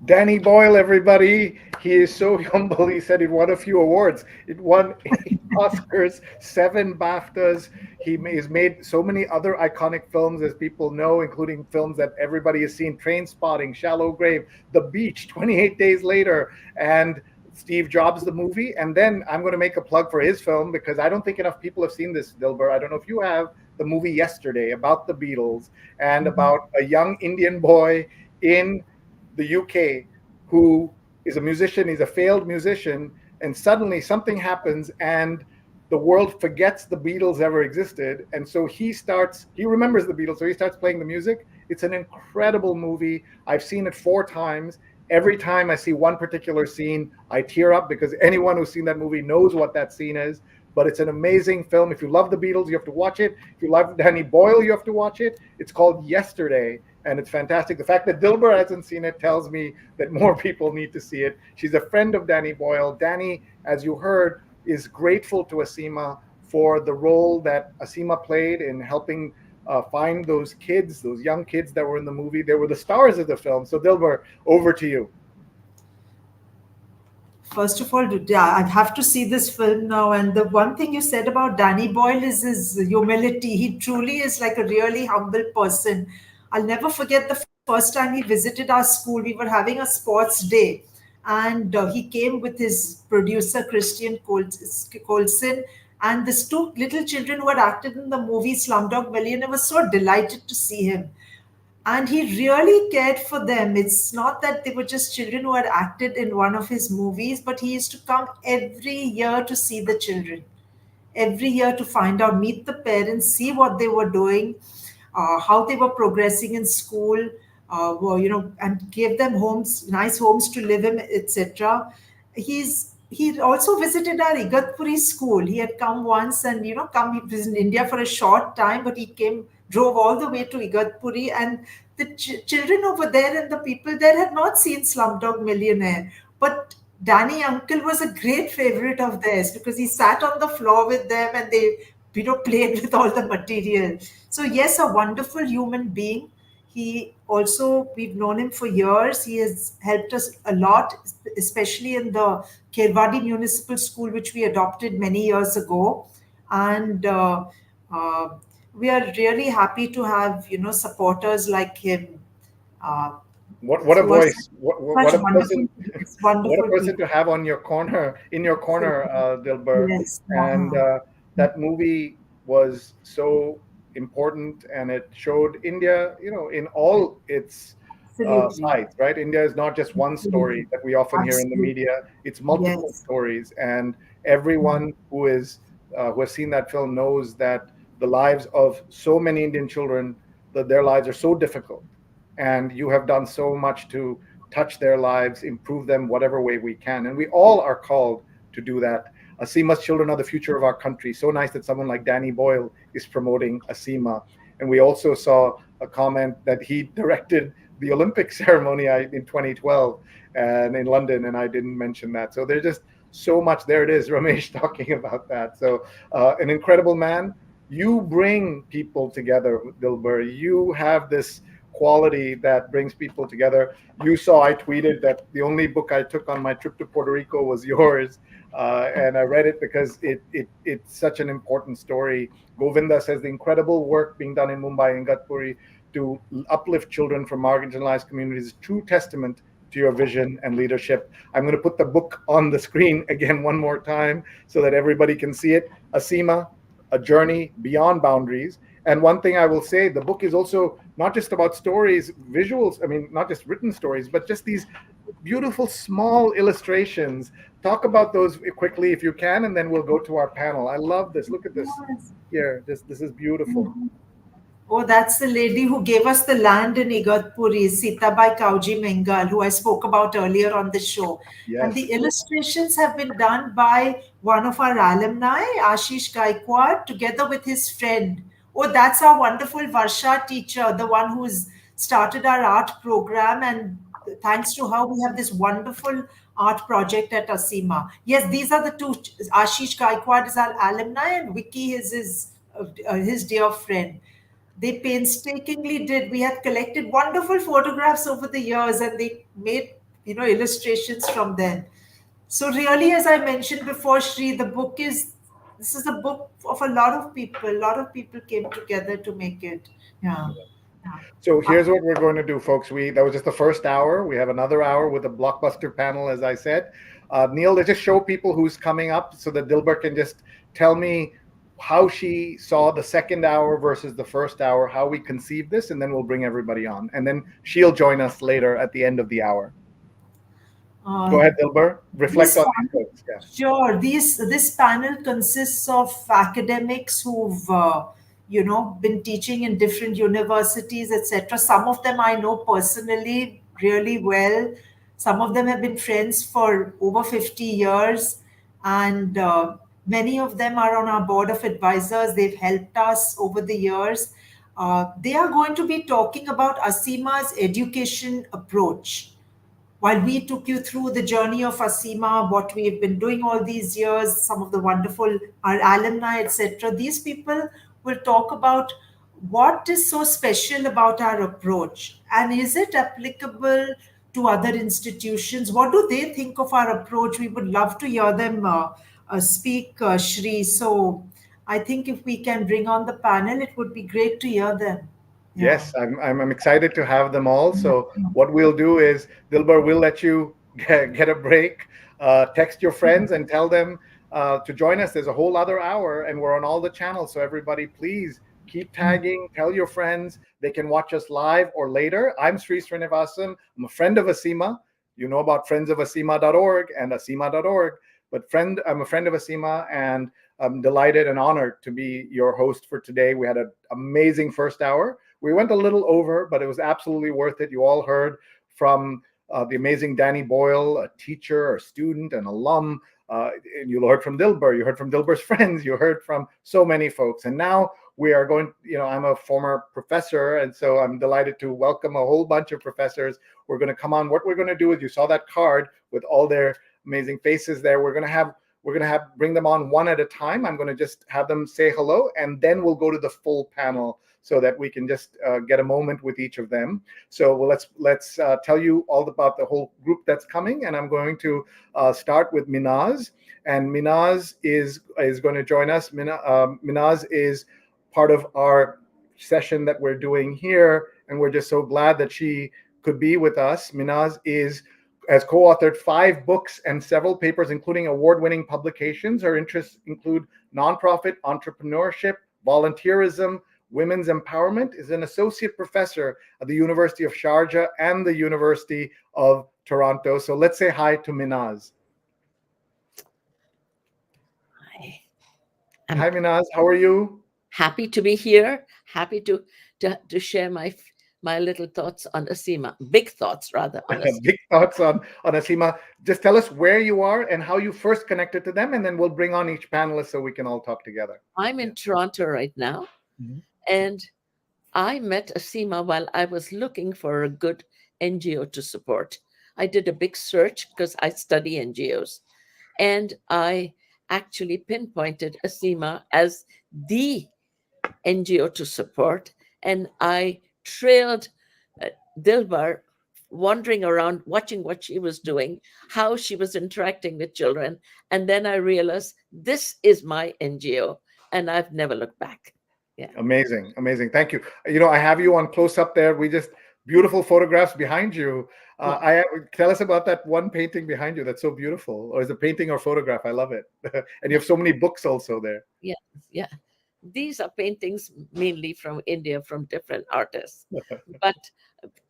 Danny Boyle, everybody. He is so humble. He said he won a few awards. It won 8 Oscars, 7 BAFTAs. He has made so many other iconic films, as people know, including films that everybody has seen: Trainspotting, Shallow Grave, The Beach, 28 Days Later, and Steve Jobs, the movie. And then I'm going to make a plug for his film, because I don't think enough people have seen this, Dilbur. I don't know if you have. The movie Yesterday, about the Beatles and about a young Indian boy in the UK who is a musician. He's a failed musician, and suddenly something happens and the world forgets the Beatles ever existed. And so he remembers the Beatles, so he starts playing the music. It's an incredible movie. I've seen it 4 times. Every time I see one particular scene, I tear up, because anyone who's seen that movie knows what that scene is. But it's an amazing film. If you love the Beatles, you have to watch it. If you love Danny Boyle, you have to watch it. It's called Yesterday, and it's fantastic. The fact that Dilbur hasn't seen it tells me that more people need to see it. She's a friend of Danny Boyle. Danny, as you heard, is grateful to Aseema for the role that Aseema played in helping find those kids, those young kids that were in the movie. They were the stars of the film. So Dilbur, over to you. First of all, I'd have to see this film now. And the one thing you said about Danny Boyle is his humility. He truly is like a really humble person. I'll never forget the first time he visited our school. We were having a sports day, and he came with his producer, Christian Colson, and these 2 little children who had acted in the movie Slumdog Millionaire were so delighted to see him. And he really cared for them. It's not that they were just children who had acted in one of his movies, but he used to come every year to see the children, every year to find out, meet the parents, see what they were doing, how they were progressing in school, and gave them homes, nice homes to live in, etc. He also visited our Igatpuri school. He had come once, and he was in India for a short time, but he drove all the way to Igatpuri, and the children over there and the people there had not seen Slumdog Millionaire. But Danny uncle was a great favorite of theirs, because he sat on the floor with them and they played with all the material. So yes, a wonderful human being. We've known him for years. He has helped us a lot, especially in the Kherwadi Municipal School, which we adopted many years ago. And we are really happy to have, supporters like him. What a voice! What a person! Wonderful What a person to have in your corner, Dilbur. Yes. And that movie was so important, and it showed India, in all its sides, right? India is not just one story that we often hear in the media. It's multiple stories, and everyone who has seen that film knows that the lives of so many Indian children, that their lives are so difficult, and you have done so much to touch their lives, improve them whatever way we can, and we all are called to do that. Aseema's children are the future of our country. So nice that someone like Danny Boyle is promoting Aseema. And we also saw a comment that he directed the Olympic ceremony in 2012 and in London, and I didn't mention that. So there's just so much. There it is, Ramesh talking about that. So an incredible man. You bring people together, Dilbur. You have this quality that brings people together. You saw I tweeted that the only book I took on my trip to Puerto Rico was yours. And I read it because it's such an important story. Govinda says the incredible work being done in Mumbai and Igatpuri to uplift children from marginalized communities is a true testament to your vision and leadership. I'm going to put the book on the screen again one more time so that everybody can see it. Aseema, A Journey Beyond Boundaries. And one thing I will say, the book is also not just about stories, visuals, not just written stories, but just these beautiful small illustrations. Talk about those quickly if you can, and then we'll go to our panel. I love this. Look at this here. This is beautiful. Oh, that's the lady who gave us the land in Igatpuri, Sitabai Kauji Mengal, who I spoke about earlier on the show. And Yes. the illustrations have been done by one of our alumni, Ashish Gaikwad, together with his friend. Oh, that's our wonderful Varsha teacher, the one who's started our art program. And thanks to her, we have this wonderful art project at Aseema. Yes, these are the two. Ashish Gaikwad is our alumni, and Vicky is his dear friend. They painstakingly did. We had collected wonderful photographs over the years, and they made illustrations from them. So really, as I mentioned before, Shri, this is a book of a lot of people. A lot of people came together to make it. Yeah. So here's what we're going to do, folks. That was just the first hour. We have another hour with a blockbuster panel, as I said. Neil, let's just show people who's coming up so that Dilbur can just tell me how she saw the second hour versus the first hour, how we conceived this, and then we'll bring everybody on. And then she'll join us later at the end of the hour. Go ahead, Dilbur. Reflect on these folks. Yeah. Sure. This panel consists of academics who've been teaching in different universities, etc. Some of them I know personally really well. Some of them have been friends for over 50 years, and many of them are on our board of advisors. They've helped us over the years. They are going to be talking about Aseema's education approach. While we took you through the journey of Aseema, what we've been doing all these years, some of the wonderful, our alumni, etc., these people will talk about what is so special about our approach, and is it applicable to other institutions? What do they think of our approach? We would love to hear them speak, Shri. So I think if we can bring on the panel, it would be great to hear them. Yeah. Yes, I'm excited to have them all. So what we'll do is, Dilbur, we'll let you get a break, text your friends and tell them to join us. There's a whole other hour and we're on all the channels. So everybody, please keep tagging, tell your friends. They can watch us live or later. I'm Sri Srinivasan. I'm a friend of Aseema. You know about friendsofasema.org and aseema.org. But I'm a friend of Aseema, and I'm delighted and honored to be your host for today. We had an amazing first hour. We went a little over, but it was absolutely worth it. You all heard from the amazing Danny Boyle, a teacher, a student, an alum. And you heard from Dilbur. You heard from Dilbur's friends. You heard from so many folks. And now we are going, I'm a former professor, and so I'm delighted to welcome a whole bunch of professors. We're going to come on. What we're going to do is, you saw that card with all their amazing faces there. We're going to bring them on one at a time. I'm going to just have them say hello, and then we'll go to the full panel so that we can just get a moment with each of them. So let's tell you all about the whole group that's coming, and I'm going to start with Minaz, and Minaz is going to join us. Minaz is part of our session that we're doing here, and we're just so glad that she could be with us. Minaz has co-authored 5 books and several papers, including award-winning publications. Her interests include nonprofit entrepreneurship, volunteerism, women's empowerment. Is an associate professor at the University of Sharjah and the University of Toronto. So let's say hi to Minaz. Hi, Minaz. How are you? Happy to be here. Happy to share my little thoughts on Aseema. Big thoughts, rather. On Aseema. Big thoughts on Aseema. Just tell us where you are and how you first connected to them, and then we'll bring on each panelist so we can all talk together. I'm in Toronto right now, and I met Aseema while I was looking for a good NGO to support. I did a big search because I study NGOs, and I actually pinpointed Aseema as the NGO to support, and I trailed Dilbur, wandering around, watching what she was doing, how she was interacting with children. And then I realized this is my NGO, and I've never looked back. Yeah. Amazing. Amazing. Thank you. I have you on close up there. Beautiful photographs behind you. Tell us about that one painting behind you that's so beautiful. Or is it a painting or photograph? I love it. And you have so many books also there. Yeah. Yeah. These are paintings mainly from India, from different artists. But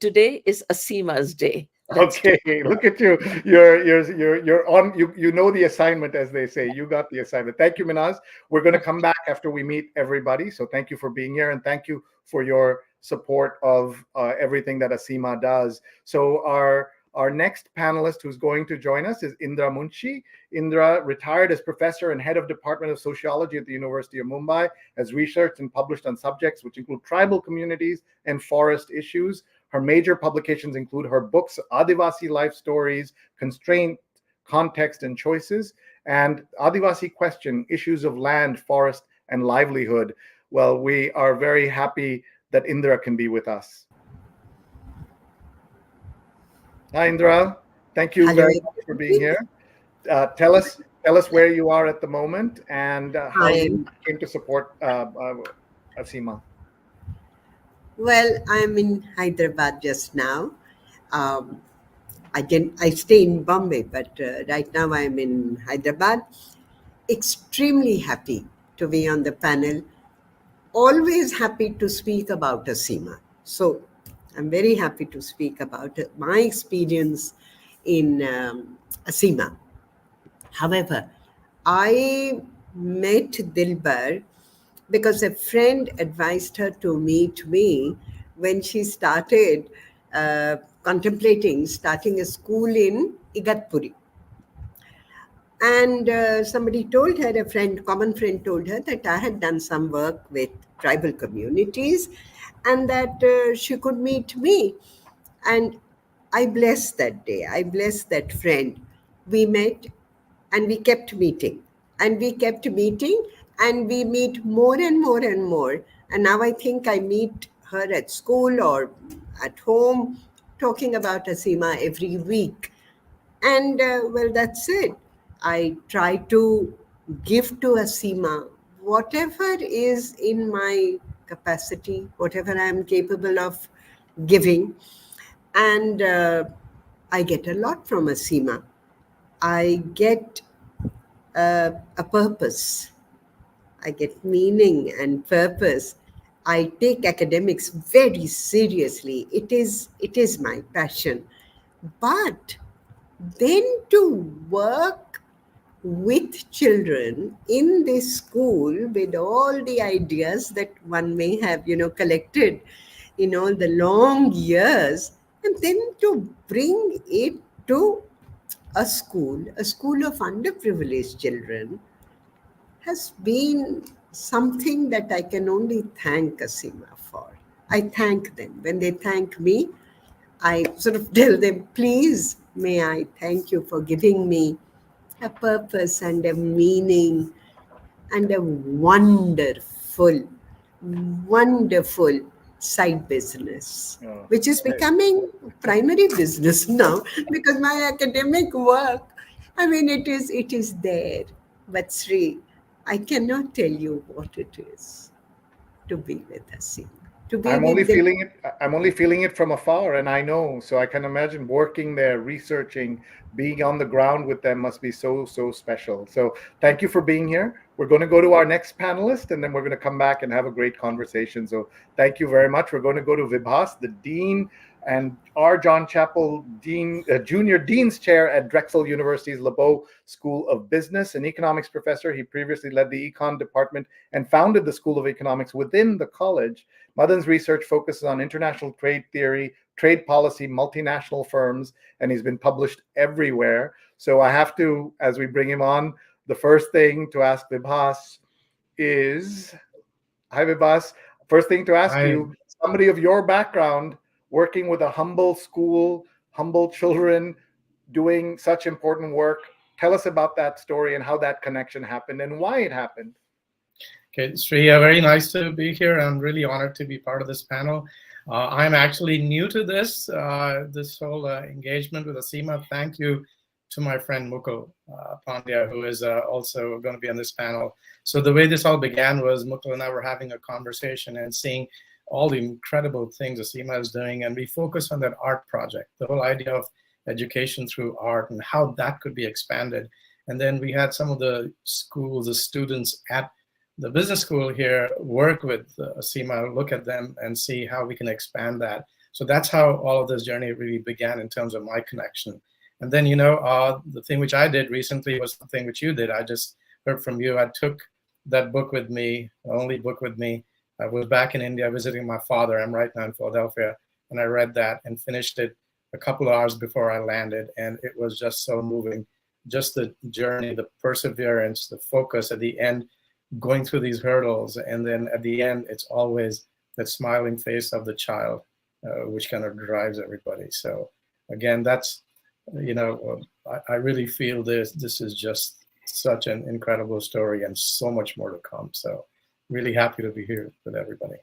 today is Aseema's day. Okay, look at you. You're on. You know the assignment, as they say. You got the assignment. Thank you, Minaz. We're going to come back after we meet everybody. So thank you for being here, and thank you for your support of everything that Aseema does. So our next panelist who's going to join us is Indra Munshi. Indra retired as professor and head of Department of Sociology at the University of Mumbai, has researched and published on subjects which include tribal communities and forest issues. Her major publications include her books, Adivasi Life Stories, Constraint, Context, and Choices, and Adivasi Question, Issues of Land, Forest, and Livelihood. Well, we are very happy that Indra can be with us. Hi, Indra. Thank you very much for being here. Tell us where you are at the moment and how you came to support Aseema. Well, I'm in Hyderabad just now. I stay in Bombay, but right now I'm in Hyderabad. Extremely happy to be on the panel. Always happy to speak about Aseema. So I'm very happy to speak about my experience in Aseema. However, I met Dilbur because a friend advised her to meet me when she started contemplating starting a school in Igatpuri. And somebody told her, common friend told her that I had done some work with tribal communities and that she could meet me. And I blessed that day. I blessed that friend. We met and we kept meeting. And we kept meeting and we meet more and more and more. And now I think I meet her at school or at home, talking about Aseema every week. And well, that's it. I try to give to Aseema whatever is in my capacity, whatever I am capable of giving. And I get a lot from Aseema. I get a purpose. I get meaning and purpose. I take academics very seriously. It is my passion. But then to work with children in this school with all the ideas that one may have, collected in all the long years, and then to bring it to a school of underprivileged children has been something that I can only thank Aseema for. I thank them. When they thank me, I sort of tell them, please, may I thank you for giving me a purpose and a meaning and a wonderful side business, which is becoming primary business now because my academic work, it is there. But Sri, I cannot tell you what it is to be with Aseema. I'm only feeling it from afar, and I know. So I can imagine working there, researching, being on the ground with them must be so special. So thank you for being here. We're going to go to our next panelist, and then we're going to come back and have a great conversation. So thank you very much. We're going to go to Vibhas, the Dean and R. John Chappell Junior Dean's Chair at Drexel University's LeBeau School of Business, an economics professor. He previously led the econ department and founded the School of Economics within the college. Madan's research focuses on international trade theory, trade policy, multinational firms, and he's been published everywhere. So I have to, as we bring him on, the first thing to ask Vibhas is, hi Vibhas, first thing to ask you, somebody of your background, working with a humble school, humble children, doing such important work. Tell us about that story and how that connection happened and why it happened. Okay, Sri, very nice to be here. I'm really honored to be part of this panel. I'm actually new to this whole engagement with Aseema. Thank you to my friend Mukul Pandya, who is also going to be on this panel. So the way this all began was Mukul and I were having a conversation and seeing all the incredible things Aseema is doing, and we focused on that art project, the whole idea of education through art and how that could be expanded. And then we had some of the schools, the students at the business school here work with Aseema, look at them and see how we can expand that. So that's how all of this journey really began in terms of my connection. And then, the thing which I did recently was the thing which you did. I just heard from you. I took that book with me, the only book with me. I was back in India visiting my father. I'm right now in Philadelphia. And I read that and finished it a couple of hours before I landed. And it was just so moving. Just the journey, the perseverance, the focus at the end, going through these hurdles. And then at the end, it's always that smiling face of the child, which kind of drives everybody. So again, that's, I really feel this is just such an incredible story and so much more to come. So really happy to be here with everybody.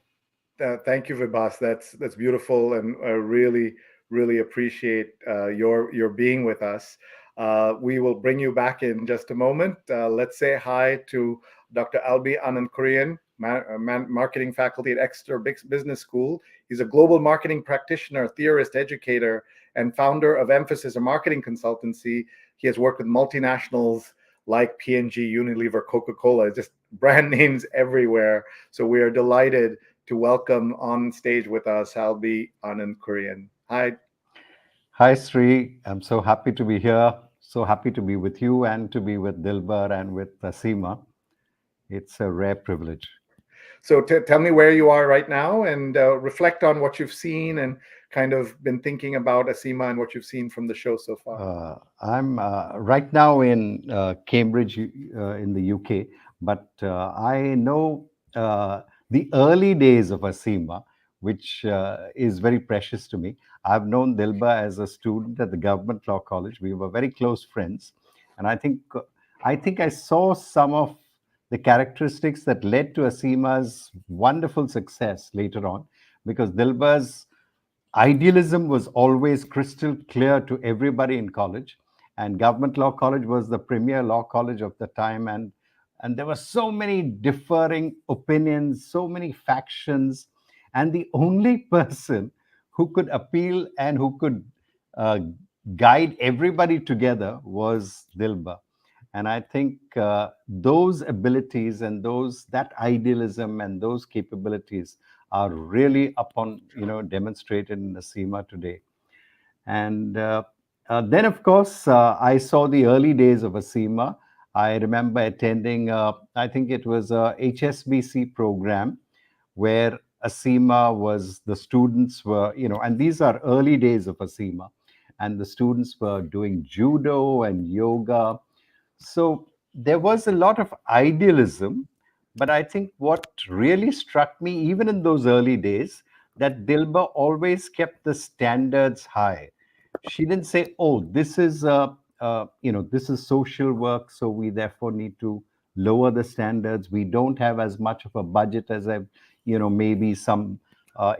Thank you, Vibhas. That's beautiful, and I really appreciate your being with us. We will bring you back in just a moment. Let's say hi to Dr. Albi Anand-Kurian, marketing faculty at Exeter Business School. He's a global marketing practitioner, theorist, educator, and founder of Emphasis, a marketing consultancy. He has worked with multinationals like P&G, Unilever, Coca-Cola, just brand names everywhere. So we are delighted to welcome on stage with us Albi Anand-Kurian. Hi. Hi, Sri. I'm so happy to be here. So happy to be with you and to be with Dilbur and with Aseema. It's a rare privilege. So tell me where you are right now, and reflect on what you've seen and kind of been thinking about Aseema and what you've seen from the show so far. I'm right now in Cambridge in the UK, but I know the early days of Aseema, which is very precious to me. I've known Dilbur as a student at the Government Law College. We were very close friends, and I think I saw some of the characteristics that led to Aseema's wonderful success later on, because Dilbur's idealism was always crystal clear to everybody in college, and Government Law College was the premier law college of the time, and there were so many differing opinions, so many factions, and the only person who could appeal and who could guide everybody together was Dilbur. And I think those abilities and that idealism and those capabilities are really demonstrated in Aseema today. And then, of course, I saw the early days of Aseema. I remember attending, I think it was a HSBC program where Aseema was, the students were, and these are early days of Aseema, and the students were doing judo and yoga. So there was a lot of idealism, but I think what really struck me, even in those early days, that Dilbur always kept the standards high. She didn't say, "Oh, this is this is social work, so we therefore need to lower the standards. We don't have as much of a budget as maybe some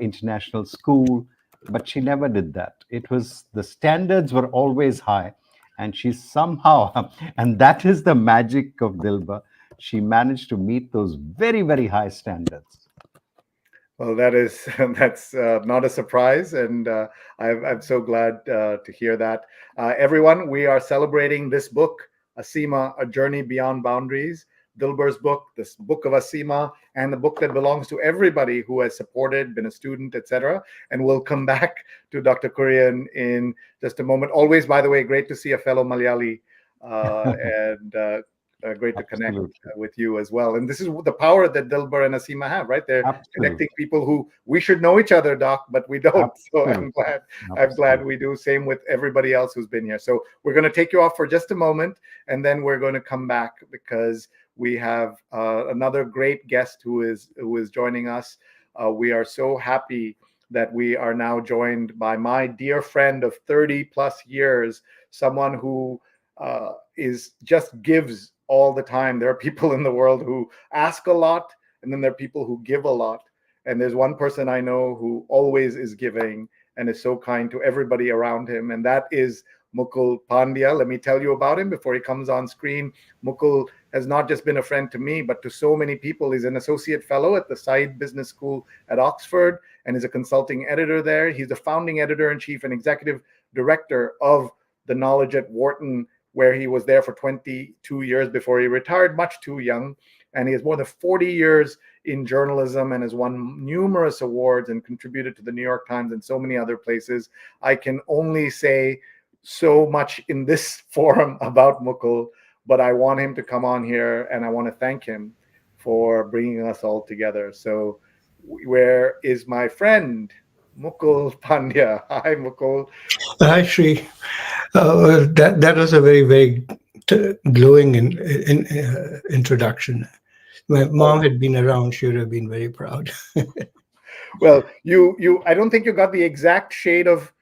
international school." But she never did that. It was, the standards were always high. And she somehow, and that is the magic of Dilbur, she managed to meet those very, very high standards. Well, that's not a surprise, and I'm so glad to hear that. Everyone, we are celebrating this book, Aseema, A Journey Beyond Boundaries. Dilbur's book, this book of Aseema, and the book that belongs to everybody who has supported, been a student, etc. And we'll come back to Dr. Kurian in just a moment. Always, by the way, great to see a fellow Malayali, and great to connect with you as well. And this is the power that Dilbur and Aseema have, right? They're connecting people who we should know each other, Doc, but we don't. Absolutely. So I'm glad we do. Same with everybody else who's been here. So we're going to take you off for just a moment, and then we're going to come back because we have another great guest who is joining us. We are so happy that we are now joined by my dear friend of 30 plus years, someone who just gives all the time. There are people in the world who ask a lot, and then there are people who give a lot. And there's one person I know who always is giving and is so kind to everybody around him, and that is Mukul Pandya. Let me tell you about him before he comes on screen. Mukul has not just been a friend to me, but to so many people. He's an associate fellow at the Said Business School at Oxford and is a consulting editor there. He's the founding editor-in-chief and executive director of the Knowledge at Wharton, where he was there for 22 years before he retired, much too young. And he has more than 40 years in journalism and has won numerous awards and contributed to the New York Times and so many other places. I can only say so much in this forum about Mukul, but I want him to come on here, and I want to thank him for bringing us all together. So where is my friend Mukul Pandya? Hi, Mukul. Hi, Shri. That was a very glowing introduction. My mom had been around; she would have been very proud. Well, I don't think you got the exact shade of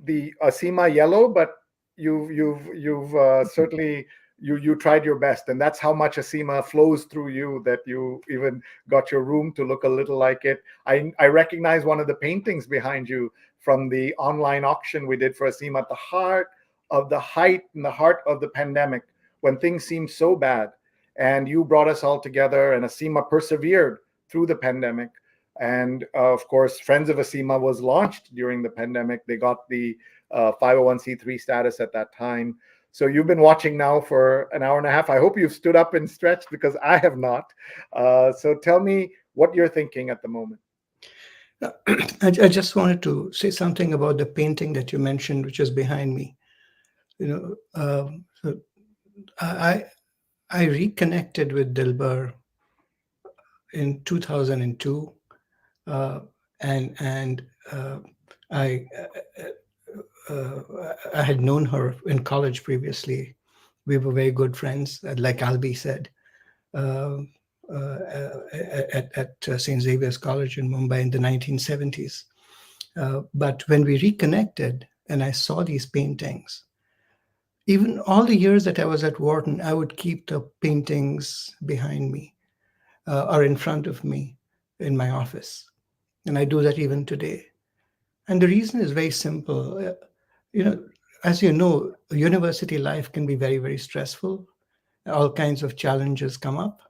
the Aseema yellow, but you've certainly you tried your best, and that's how much Aseema flows through you that you even got your room to look a little like it. I recognize one of the paintings behind you from the online auction we did for Aseema at the heart of the height and the heart of the pandemic, when things seemed so bad, and you brought us all together, and Aseema persevered through the pandemic. And of course, Friends of Aseema was launched during the pandemic. They got the 501c3 status at that time. So you've been watching now for an hour and a half. I hope you've stood up and stretched, because I have not. So tell me what you're thinking at the moment. I just wanted to say something about the painting that you mentioned, which is behind me. So I reconnected with Dilbur in 2002, and I had known her in college previously. We were very good friends, like Albi said, at St. Xavier's College in Mumbai in the 1970s. But when we reconnected and I saw these paintings, even all the years that I was at Wharton, I would keep the paintings behind me or in front of me in my office. And I do that even today. And the reason is very simple. As you know, university life can be very stressful. All kinds of challenges come up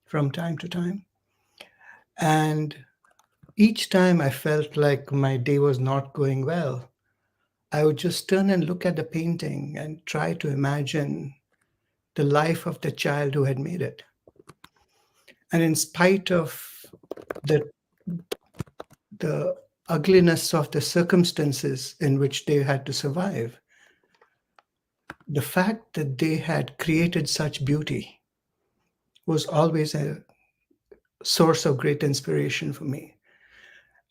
from time to time. And each time I felt like my day was not going well, I would just turn and look at the painting and try to imagine the life of the child who had made it. And in spite of the ugliness of the circumstances in which they had to survive, the fact that they had created such beauty was always a source of great inspiration for me.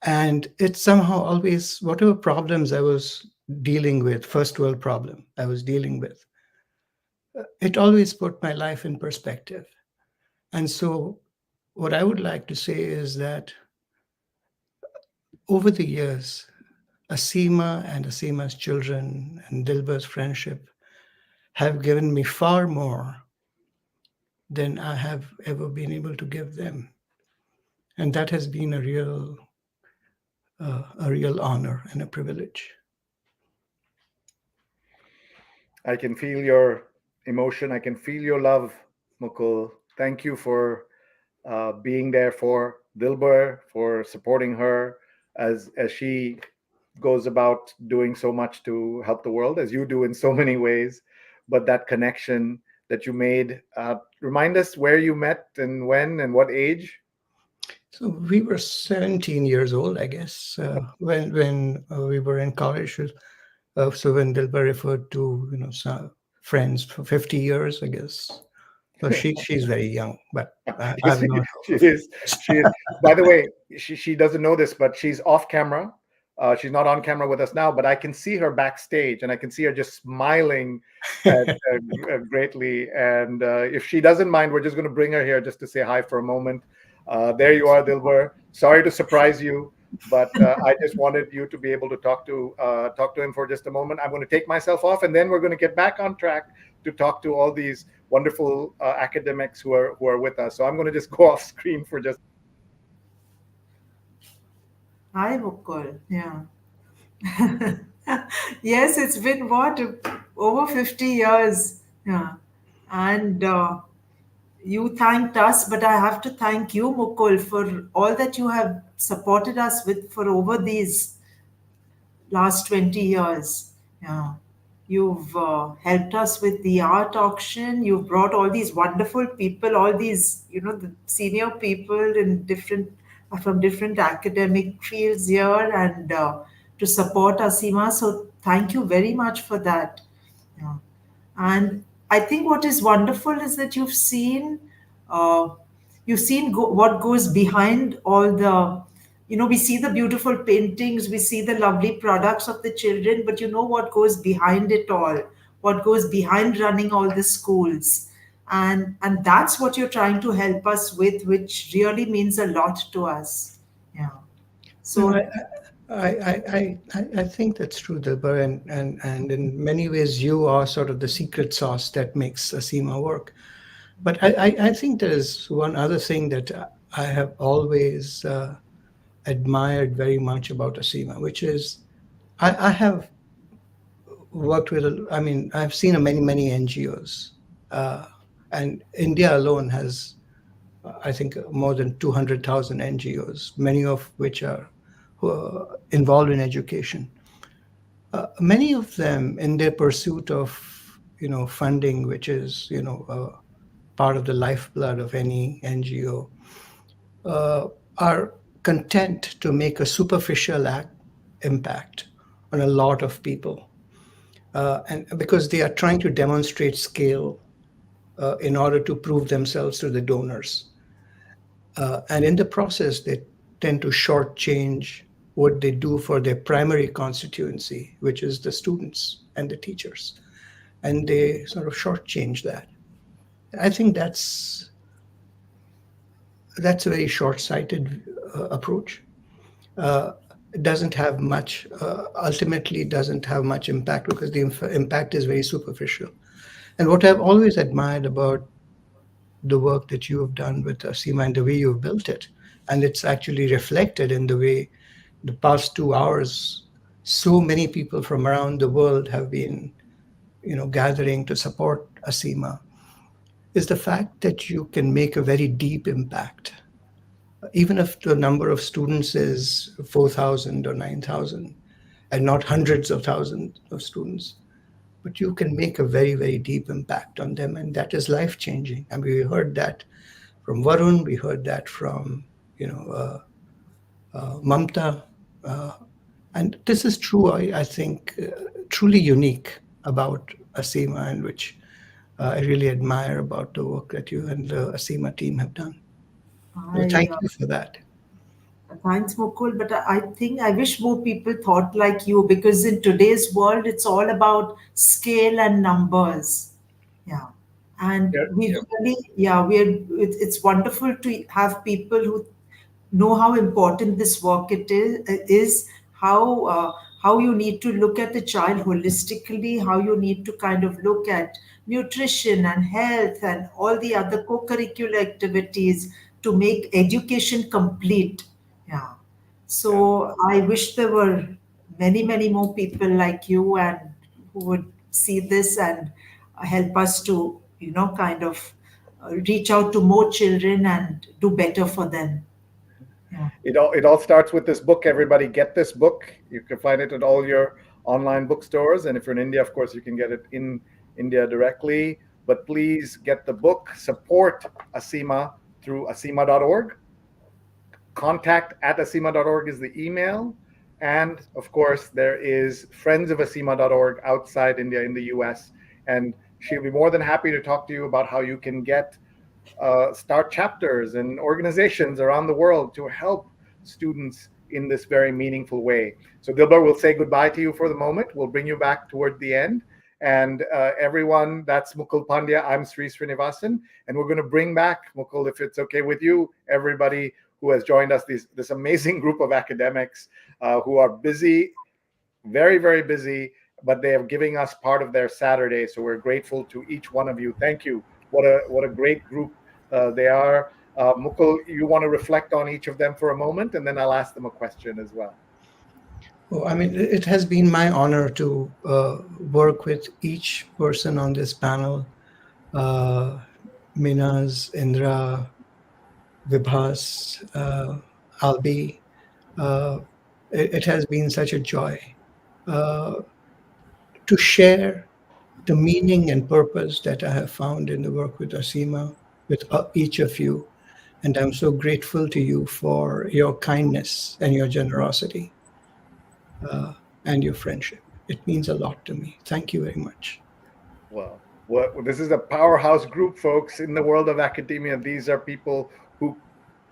And it somehow always, whatever problems I was dealing with, first world problem I was dealing with, it always put my life in perspective. And so what I would like to say is that over the years, Aseema and Aseema's children and Dilbur's friendship have given me far more than I have ever been able to give them. And that has been a real honor and a privilege. I can feel your emotion. I can feel your love, Mukul. Thank you for being there for Dilbur, for supporting her as she goes about doing so much to help the world, as you do in so many ways. But that connection that you made, remind us where you met and when and what age. So we were 17 years old, I guess, when we were in college. So when Dilbur referred to some friends for 50 years, I guess. So she's very young, but I've known her. She is. By the way, she doesn't know this, but she's off camera. She's not on camera with us now, but I can see her backstage, and I can see her just smiling greatly. And if she doesn't mind, we're just going to bring her here just to say hi for a moment. There you are, Dilbur. Sorry to surprise you, but I just wanted you to be able to talk to him for just a moment. I'm going to take myself off, and then we're going to get back on track to talk to all these wonderful academics who are with us. So I'm going to just go off screen for just. Hi, Mukul. Yeah. Yes, it's been over 50 years. Yeah. And you thanked us, but I have to thank you, Mukul, for all that you have supported us with for over these last 20 years. Yeah. You've helped us with the art auction. You've brought all these wonderful people, all these, the senior people in from different academic fields here, and to support Aseema. So thank you very much for that. Yeah. And I think what is wonderful is that uh, what goes behind all the, we see the beautiful paintings, we see the lovely products of the children, but you know what goes behind it all, what goes behind running all the schools. And that's what you're trying to help us with, which really means a lot to us. Yeah. So No, I think that's true, Dilbur, and in many ways you are sort of the secret sauce that makes Aseema work. But I think there's one other thing that I have always admired very much about Aseema, which is I have worked with, I mean, I've seen many NGOs, and India alone has, I think, more than 200,000 NGOs, many of which are involved in education. Many of them, in their pursuit of, funding, which is, part of the lifeblood of any NGO, are content to make a superficial impact on a lot of people. And because they are trying to demonstrate scale in order to prove themselves to the donors. And in the process, they tend to shortchange what they do for their primary constituency, which is the students and the teachers. And they sort of shortchange that. I think that's a very short-sighted approach. It doesn't have much, ultimately doesn't have much impact because the impact is very superficial. And what I've always admired about the work that you have done with Aseema and the way you've built it, and it's actually reflected in the way the past 2 hours, so many people from around the world have been, gathering to support Aseema, is the fact that you can make a very deep impact. Even if the number of students is 4,000 or 9,000 and not hundreds of thousands of students, but you can make a very, very deep impact on them. And that is life-changing. And we heard that from Varun, we heard that from, Mamta. And this is true, I think, truly unique about Aseema, and which I really admire about the work that you and the Aseema team have done. So thank you for that. Thanks, Mukul. But I think I wish more people thought like you, because in today's world, it's all about scale and numbers. Yeah. And it's wonderful to have people who know how important this work is how you need to look at the child holistically, how you need to kind of look at nutrition and health and all the other co-curricular activities to make education complete. Yeah. So I wish there were many more people like you and who would see this and help us to, kind of reach out to more children and do better for them. Yeah. It all starts with this book. Everybody get this book. You can find it at all your online bookstores. And if you're in India, of course, you can get it in India directly. But please get the book. Support Aseema through aseema.org. contact@aseema.org is the email. And of course, there is friendsofasema.org outside India in the US. And she'll be more than happy to talk to you about how you can start chapters and organizations around the world to help students in this very meaningful way. So Dilbur, we'll say goodbye to you for the moment. We'll bring you back toward the end. And everyone, that's Mukul Pandya. I'm Sri Srinivasan. And we're going to bring back, Mukul, if it's okay with you, everybody who has joined us, this amazing group of academics who are busy, very, very busy, but they are giving us part of their Saturday. So we're grateful to each one of you. Thank you. What a great group they are. Mukul, you want to reflect on each of them for a moment, and then I'll ask them a question as well. Well, I mean, it has been my honor to work with each person on this panel. Minaz, Indra, Vibhas, Albi. It has been such a joy. to share the meaning and purpose that I have found in the work with Aseema, with each of you. And I'm so grateful to you for your kindness and your generosity and your friendship. It means a lot to me. Thank you very much. Well, this is a powerhouse group, folks, in the world of academia. These are people who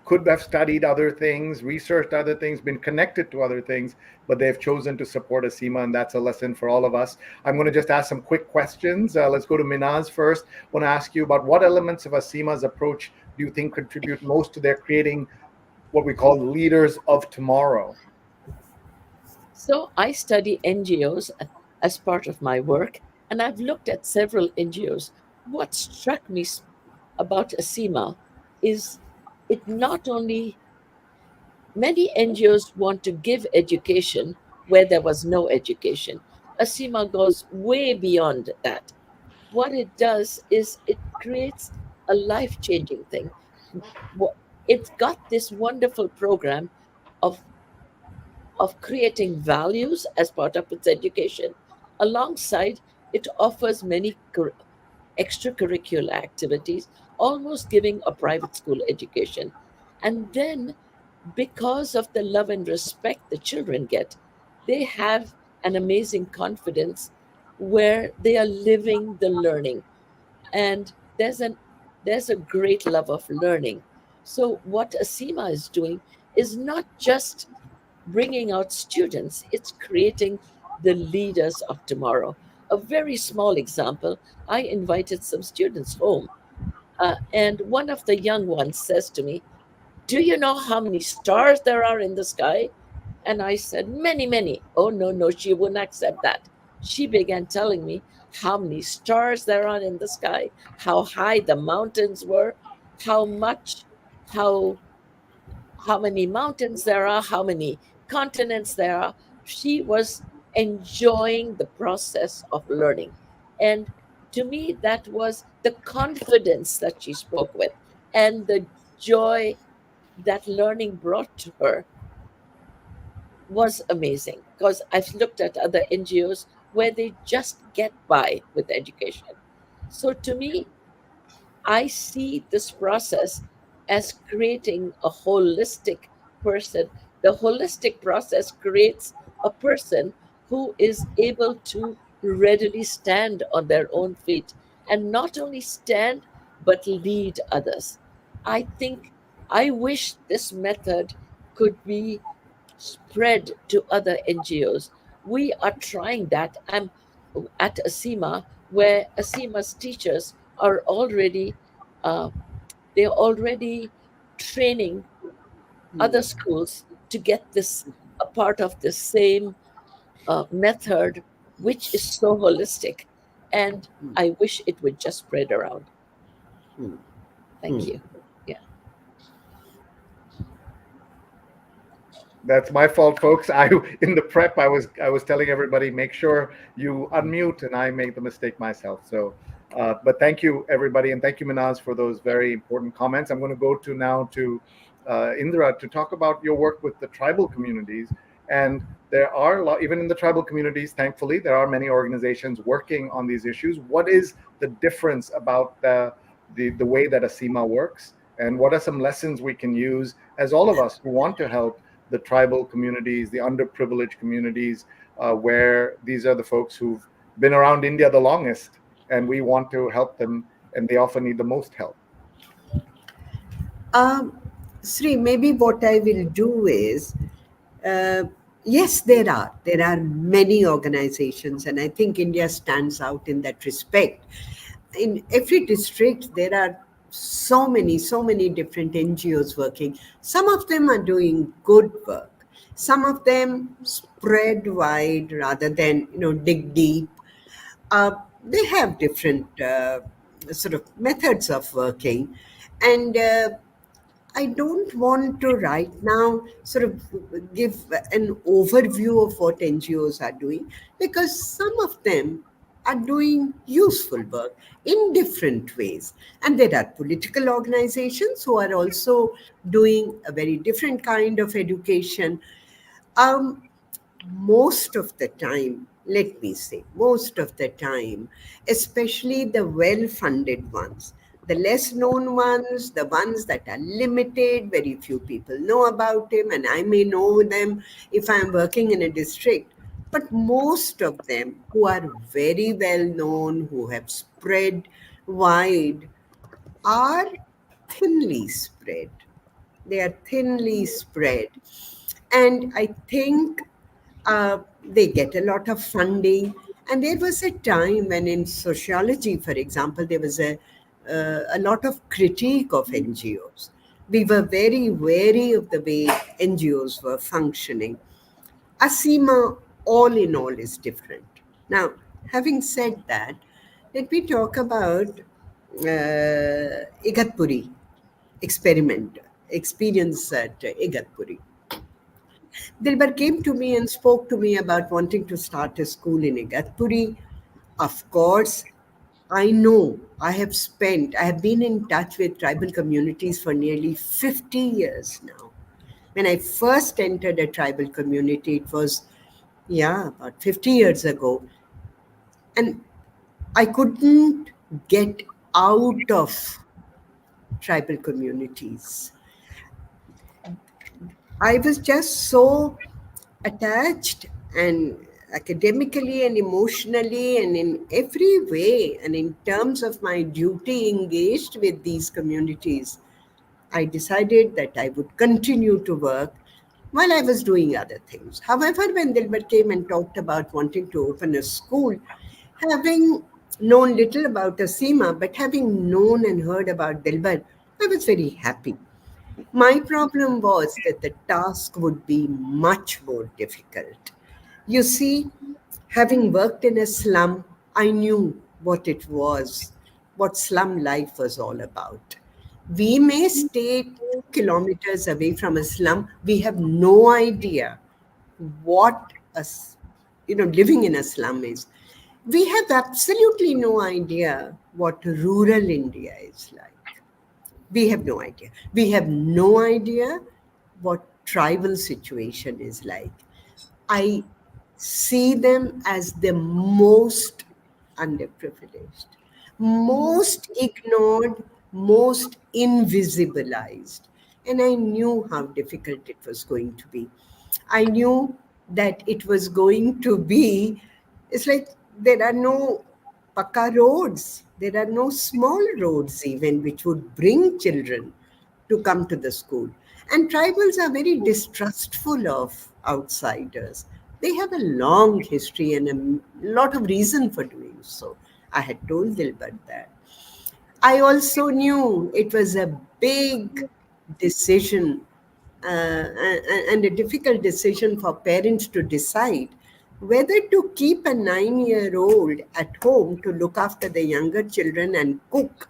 could have studied other things, researched other things, been connected to other things, but they've chosen to support Aseema, and that's a lesson for all of us. I'm going to just ask some quick questions. Let's go to Minaz first. I want to ask you about what elements of Aseema's approach do you think contribute most to their creating what we call leaders of tomorrow? So I study NGOs as part of my work, and I've looked at several NGOs. What struck me about Aseema is it not only many NGOs want to give education where there was no education. Aseema goes way beyond that. What it does is it creates a life-changing thing. It's got this wonderful program of creating values as part of its education. Alongside, it offers many extracurricular activities, almost giving a private school education. And then, because of the love and respect the children get, they have an amazing confidence where they are living the learning. And there's a great love of learning. So what Aseema is doing is not just bringing out students, it's creating the leaders of tomorrow. A very small example, I invited some students home, and one of the young ones says to me, "Do you know how many stars there are in the sky?" And I said, "Many, many." "Oh, no, no, she wouldn't accept that." She began telling me how many stars there are in the sky, how high the mountains were, how much, how many mountains there are, how many continents there are. She was enjoying the process of learning. And to me, that was the confidence that she spoke with and the joy that learning brought to her was amazing, because I've looked at other NGOs where they just get by with education. So to me, I see this process as creating a holistic person. The holistic process creates a person who is able to readily stand on their own feet and not only stand, but lead others. I think, I wish this method could be spread to other NGOs. We are trying that. I'm at Aseema, where Aseema's teachers are already they're already training other schools to get this a part of the same method, which is so holistic. And I wish it would just spread around. Thank you. Yeah. That's my fault, folks. In the prep, I was telling everybody, make sure you unmute, and I made the mistake myself. So, but thank you, everybody, and thank you, Minaz, for those very important comments. I'm going to go to Indra to talk about your work with the tribal communities. And there are even in the tribal communities, thankfully, there are many organizations working on these issues. What is the difference about the way that Aseema works, and what are some lessons we can use as all of us who want to help the tribal communities, the underprivileged communities, where these are the folks who've been around India the longest, and we want to help them, and they often need the most help? Sri, maybe what I will do is, yes, there are many organizations, and I think India stands out in that respect. In every district, there are so many different NGOs working. Some of them are doing good work. Some of them spread wide rather than dig deep. They have different sort of methods of working, and I don't want to right now sort of give an overview of what NGOs are doing, because some of them are doing useful work in different ways. And there are political organizations who are also doing a very different kind of education. Most of the time, let me say, most of the time, especially the well-funded ones, the less known ones, the ones that are limited, very few people know about them, and I may know them if I'm working in a district. But most of them who are very well known, who have spread wide, are thinly spread. They are thinly spread. And I think they get a lot of funding. And there was a time when in sociology, for example, there was a lot of critique of NGOs. We were very wary of the way NGOs were functioning. Aseema, all in all, is different. Now, having said that, let me talk about Igatpuri experience at Igatpuri. Dilbar came to me and spoke to me about wanting to start a school in Igatpuri. Of course, I know I have been in touch with tribal communities for nearly 50 years now. When I first entered a tribal community, it was, about 50 years ago. And I couldn't get out of tribal communities. I was just so attached, and academically and emotionally and in every way, and in terms of my duty engaged with these communities, I decided that I would continue to work while I was doing other things. However, when Dilbur came and talked about wanting to open a school, having known little about Aseema, but having known and heard about Dilbur, I was very happy. My problem was that the task would be much more difficult. You see, having worked in a slum, I knew what it was, what slum life was all about. We may stay 2 kilometers away from a slum. We have no idea what living in a slum is. We have absolutely no idea what rural India is like. We have no idea. We have no idea what tribal situation is like. I see them as the most underprivileged, most ignored, most invisibilized. And I knew how difficult it was going to be. I knew that it was going to be, it's like there are no Pakka roads. There are no small roads even which would bring children to come to the school. And tribals are very distrustful of outsiders. They have a long history and a lot of reason for doing so. I had told Dilbur that. I also knew it was a big decision and a difficult decision for parents to decide whether to keep a 9-year-old at home to look after the younger children and cook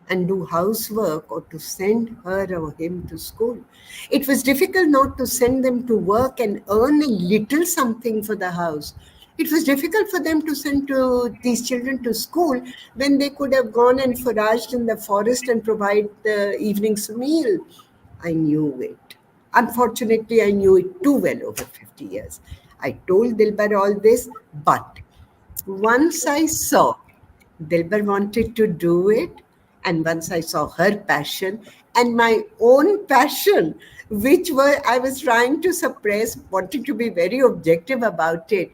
and do housework, or to send her or him to school. It was difficult not to send them to work and earn a little something for the house. It was difficult for them to send these children to school when they could have gone and foraged in the forest and provide the evening's meal. I knew it. Unfortunately, I knew it too well over 50 years. I told Dilbur all this, but once I saw Dilbur wanted to do it, and once I saw her passion and my own passion, which I was trying to suppress, wanting to be very objective about it,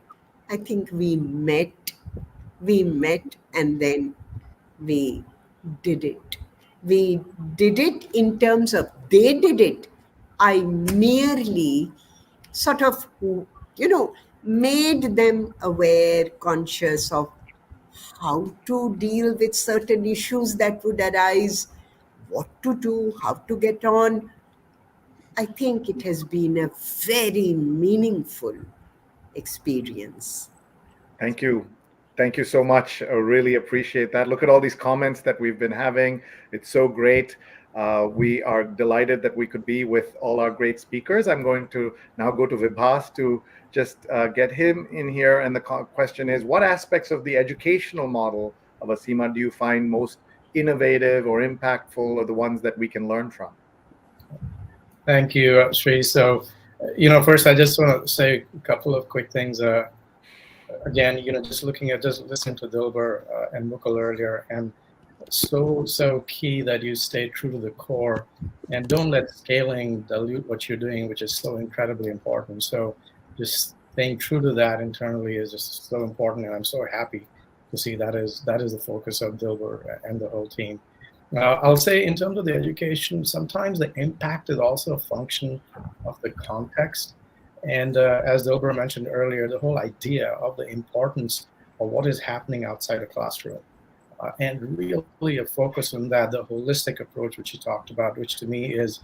I think we met, and then we did it. We did it in terms of they did it. I merely sort of, made them aware, conscious of how to deal with certain issues that would arise, what to do, how to get on. I think it has been a very meaningful experience. Thank you. Thank you so much. I really appreciate that. Look at all these comments that we've been having. It's so great. We are delighted that we could be with all our great speakers. I'm going to now go to Vibhas to just get him in here. And the question is, what aspects of the educational model of Aseema do you find most innovative or impactful, or the ones that we can learn from? Thank you, Sri. So, first I just want to say a couple of quick things. again, just listening to Dilbur and Mukul earlier, and so key that you stay true to the core and don't let scaling dilute what you're doing, which is so incredibly important. So just staying true to that internally is just so important, and I'm so happy to see that is the focus of Dilbur and the whole team. I'll say in terms of the education, sometimes the impact is also a function of the context. And as Dilbur mentioned earlier, the whole idea of the importance of what is happening outside the classroom. And really a focus on that, the holistic approach which you talked about, which to me is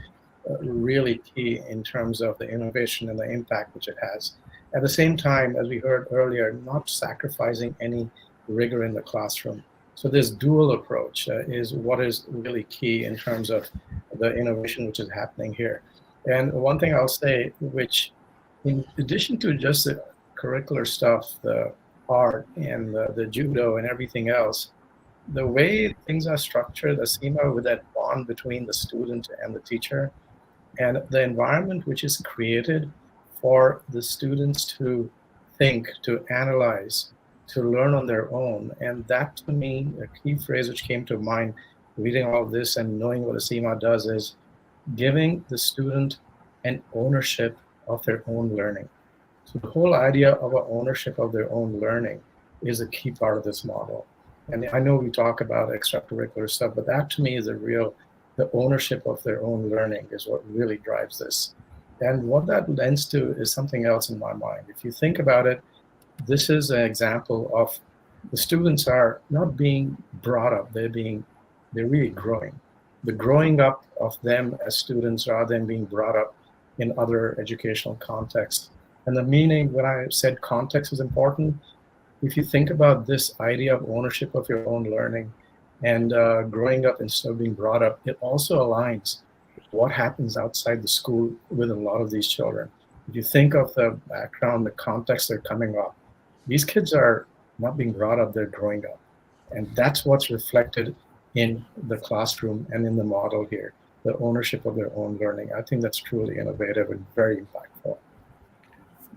really key in terms of the innovation and the impact which it has. At the same time, as we heard earlier, not sacrificing any rigor in the classroom. So this dual approach is what is really key in terms of the innovation which is happening here. And one thing I'll say, which in addition to just the curricular stuff, the art and the judo and everything else, the way things are structured, Aseema, with that bond between the student and the teacher, and the environment which is created for the students to think, to analyze, to learn on their own. And that, to me, a key phrase which came to mind reading all of this and knowing what Aseema does is giving the student an ownership of their own learning. So the whole idea of an ownership of their own learning is a key part of this model. And I know we talk about extracurricular stuff, but that to me is the ownership of their own learning is what really drives this. And what that lends to is something else in my mind. If you think about it, this is an example of the students are not being brought up, they're really growing. The growing up of them as students rather than being brought up in other educational contexts. And the meaning, when I said context is important, if you think about this idea of ownership of your own learning and growing up instead of being brought up, it also aligns with what happens outside the school with a lot of these children. If you think of the background, the context they're coming up, these kids are not being brought up, they're growing up. And that's what's reflected in the classroom and in the model here, the ownership of their own learning. I think that's truly innovative and very impactful.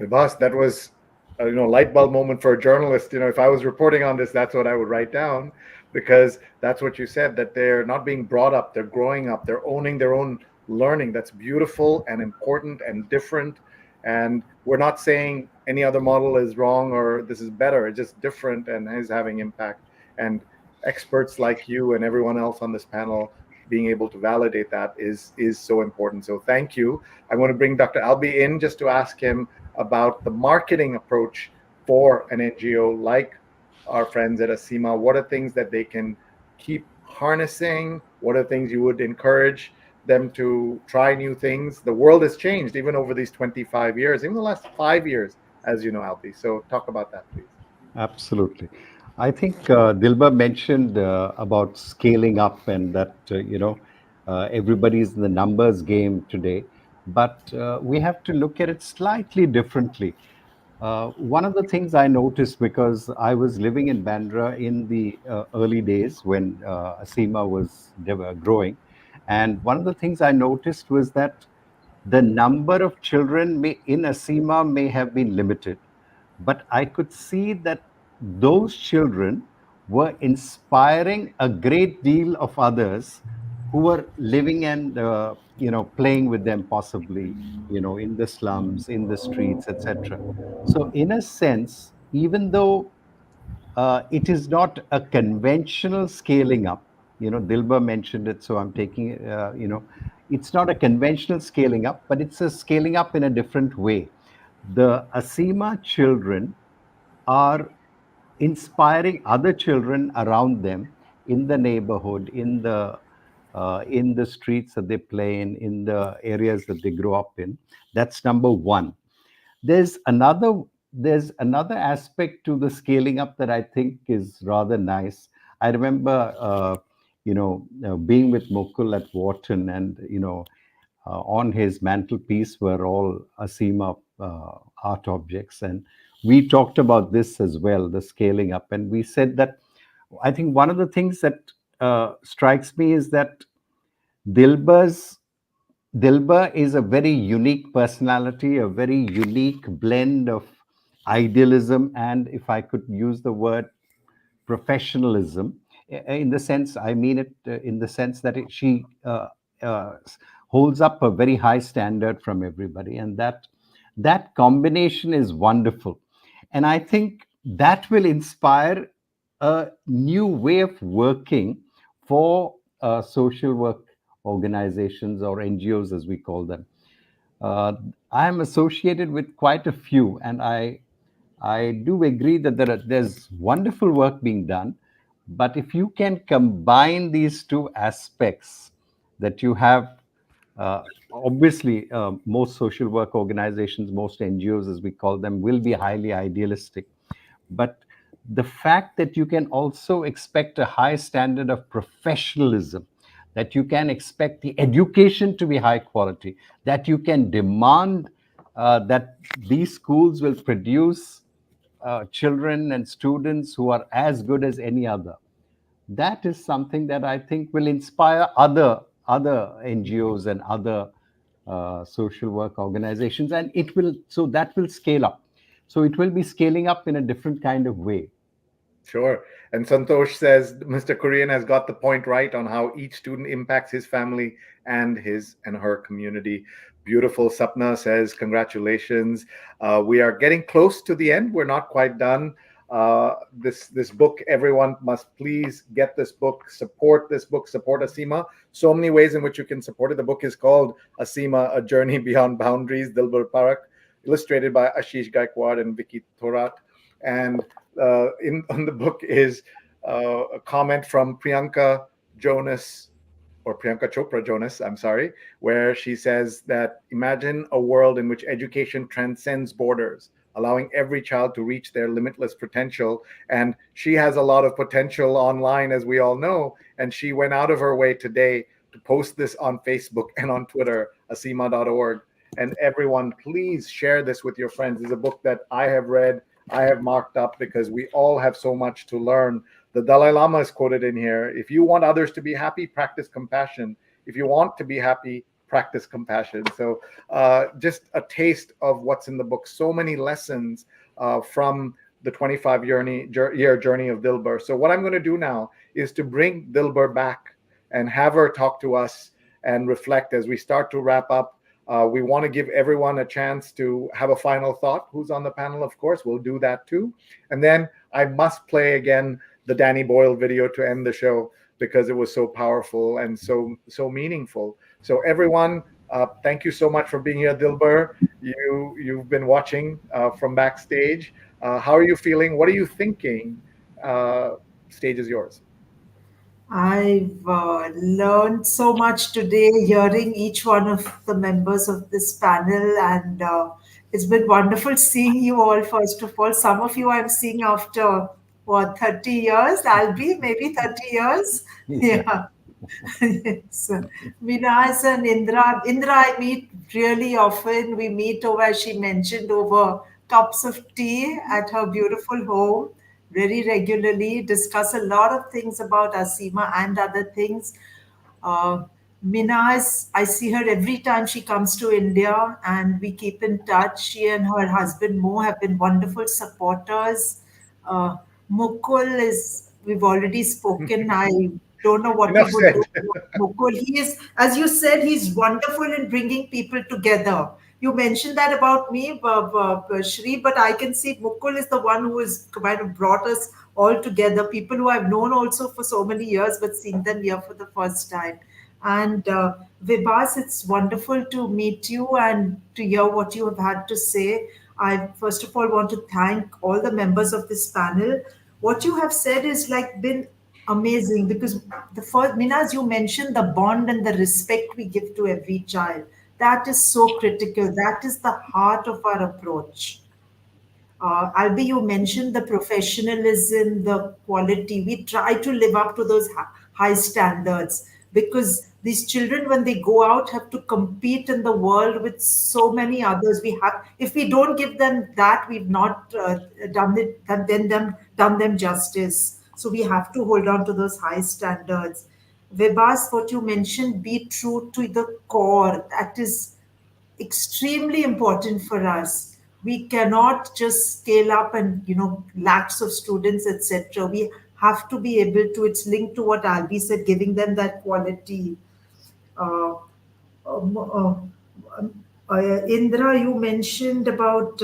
Boss, that was light bulb moment for a journalist. If I was reporting on this, that's what I would write down, because that's what you said, that they're not being brought up, they're growing up, they're owning their own learning. That's beautiful and important and different. And we're not saying any other model is wrong or this is better. It's just different and is having impact. And experts like you and everyone else on this panel being able to validate that is so important. So thank you. I want to bring Dr. Albi in just to ask him about the marketing approach for an NGO like our friends at Aseema. What are things that they can keep harnessing? What are things you would encourage them to try new things? The world has changed even over these 25 years, even the last 5 years, as you know, Albi. So talk about that, please. Absolutely. I think Dilbur mentioned about scaling up and that, everybody's in the numbers game today, but we have to look at it slightly differently. One of the things I noticed, because I was living in Bandra in the early days when Aseema was growing, and one of the things I noticed was that the number of children in Aseema may have been limited, but I could see that those children were inspiring a great deal of others who were living and playing with them, possibly in the slums, in the streets, etc. So in a sense, even though it is not a conventional scaling up, Dilbur mentioned it, so I'm taking it's not a conventional scaling up, but it's a scaling up in a different way. The Aseema children are inspiring other children around them in the neighborhood, in the streets that they play in the areas that they grow up in. That's number one. There's another aspect to the scaling up that I think is rather nice. I remember being with Mukul at Wharton, and on his mantelpiece were all Aseema art objects. And we talked about this as well, the scaling up. And we said that I think one of the things that strikes me is that Dilbur is a very unique personality, a very unique blend of idealism, and if I could use the word professionalism, in the sense, I mean it in the sense that she uh, holds up a very high standard from everybody, and that combination is wonderful. And I think that will inspire a new way of working for social work organizations, or NGOs as we call them. Uh, I am associated with quite a few, and I do agree that there's wonderful work being done. But if you can combine these two aspects, that you have, obviously, most social work organizations, most NGOs, as we call them, will be highly idealistic. But the fact that you can also expect a high standard of professionalism, that you can expect the education to be high quality, that you can demand that these schools will produce children and students who are as good as any other. That is something that I think will inspire other NGOs and other social work organizations, and that will scale up. So it will be scaling up in a different kind of way. Sure. And Santosh says Mr. Korean has got the point right on how each student impacts his family and his and her community. Beautiful. Sapna says, congratulations. We are getting close to the end. We're not quite done. This book, everyone must please get this book, support this book, support Aseema. So many ways in which you can support it. The book is called Aseema, A Journey Beyond Boundaries, Dilbur Parakh, illustrated by Ashish Gaikwad and Vicky Thorat. And on the book is a comment from Priyanka Jonas, or Priyanka Chopra Jonas, I'm sorry, where she says that imagine a world in which education transcends borders, allowing every child to reach their limitless potential. And she has a lot of potential online, as we all know. And she went out of her way today to post this on Facebook and on Twitter, aseema.org. And everyone, please share this with your friends. It's a book that I have read, I have marked up, because we all have so much to learn. The Dalai Lama is quoted in here. If you want others to be happy, practice compassion. If you want to be happy, practice compassion. So just a taste of what's in the book. So many lessons from the 25-year journey of Dilbur. So what I'm going to do now is to bring Dilbur back and have her talk to us and reflect as we start to wrap up. We want to give everyone a chance to have a final thought. Who's on the panel, of course, we'll do that too. And then I must play again the Danny Boyle video to end the show, because it was so powerful and so meaningful. So everyone, thank you so much for being here, Dilbur. You've been watching from backstage. How are you feeling? What are you thinking? Stage is yours. I've learned so much today hearing each one of the members of this panel, and it's been wonderful seeing you all, first of all. Some of you I'm seeing after, 30 years? I'll be maybe 30 years. Yeah. Yes. Vinas and Indra I meet really often. We meet over, as she mentioned, over cups of tea at her beautiful home very regularly, discuss a lot of things about Aseema and other things. Uh, Minaz, I see her every time she comes to India, and we keep in touch. She and her husband Mo have been wonderful supporters. Mukul we've already spoken. I don't know what we would do without Mukul. He is, as you said, he's wonderful in bringing people together. You mentioned that about me, Shri, but I can see Mukul is the one who has kind of brought us all together. People who I've known also for so many years, but seen them here for the first time. And Vibhas, it's wonderful to meet you and to hear what you have had to say. I first of all want to thank all the members of this panel. What you have said is like been amazing, because the first, Minaz, you mentioned the bond and the respect we give to every child. That is so critical. That is the heart of our approach. Albi, you mentioned the professionalism, the quality. We try to live up to those high standards, because these children, when they go out, have to compete in the world with so many others. We have, if we don't give them that, we've not done them justice. So we have to hold on to those high standards. Vibhas, what you mentioned, be true to the core. That is extremely important for us. We cannot just scale up and, lakhs of students, etc. We have to be able to, it's linked to what Albi said, giving them that quality. Uh, um, uh, Indra, you mentioned about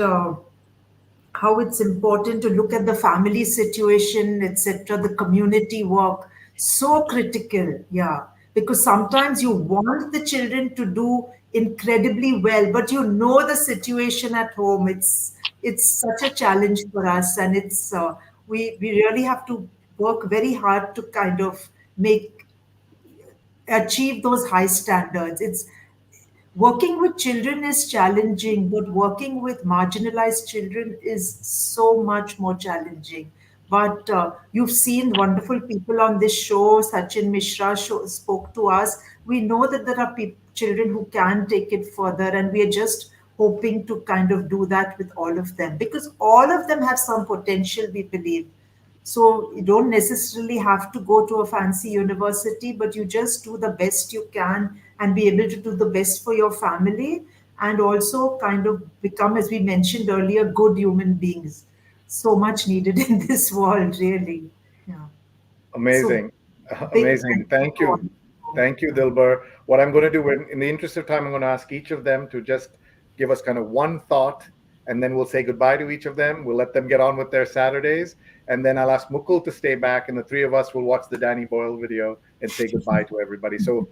how it's important to look at the family situation, etc., the community work. So critical, yeah. Because sometimes you want the children to do incredibly well, but the situation at home. It's such a challenge for us, and it's we really have to work very hard to kind of make achieve those high standards. It's working with children is challenging, but working with marginalized children is so much more challenging. But you've seen wonderful people on this show. Sachin Mishra spoke to us. We know that there are children who can take it further, and we are just hoping to kind of do that with all of them, because all of them have some potential, we believe. So you don't necessarily have to go to a fancy university, but you just do the best you can and be able to do the best for your family, and also kind of become, as we mentioned earlier, good human beings. So much needed in this world, really. Yeah. Amazing. Amazing. Thank you. Thank you, Dilbur. What I'm going to do, in the interest of time, I'm going to ask each of them to just give us kind of one thought, and then we'll say goodbye to each of them. We'll let them get on with their Saturdays. And then I'll ask Mukul to stay back, and the three of us will watch the Danny Boyle video and say goodbye to everybody. So,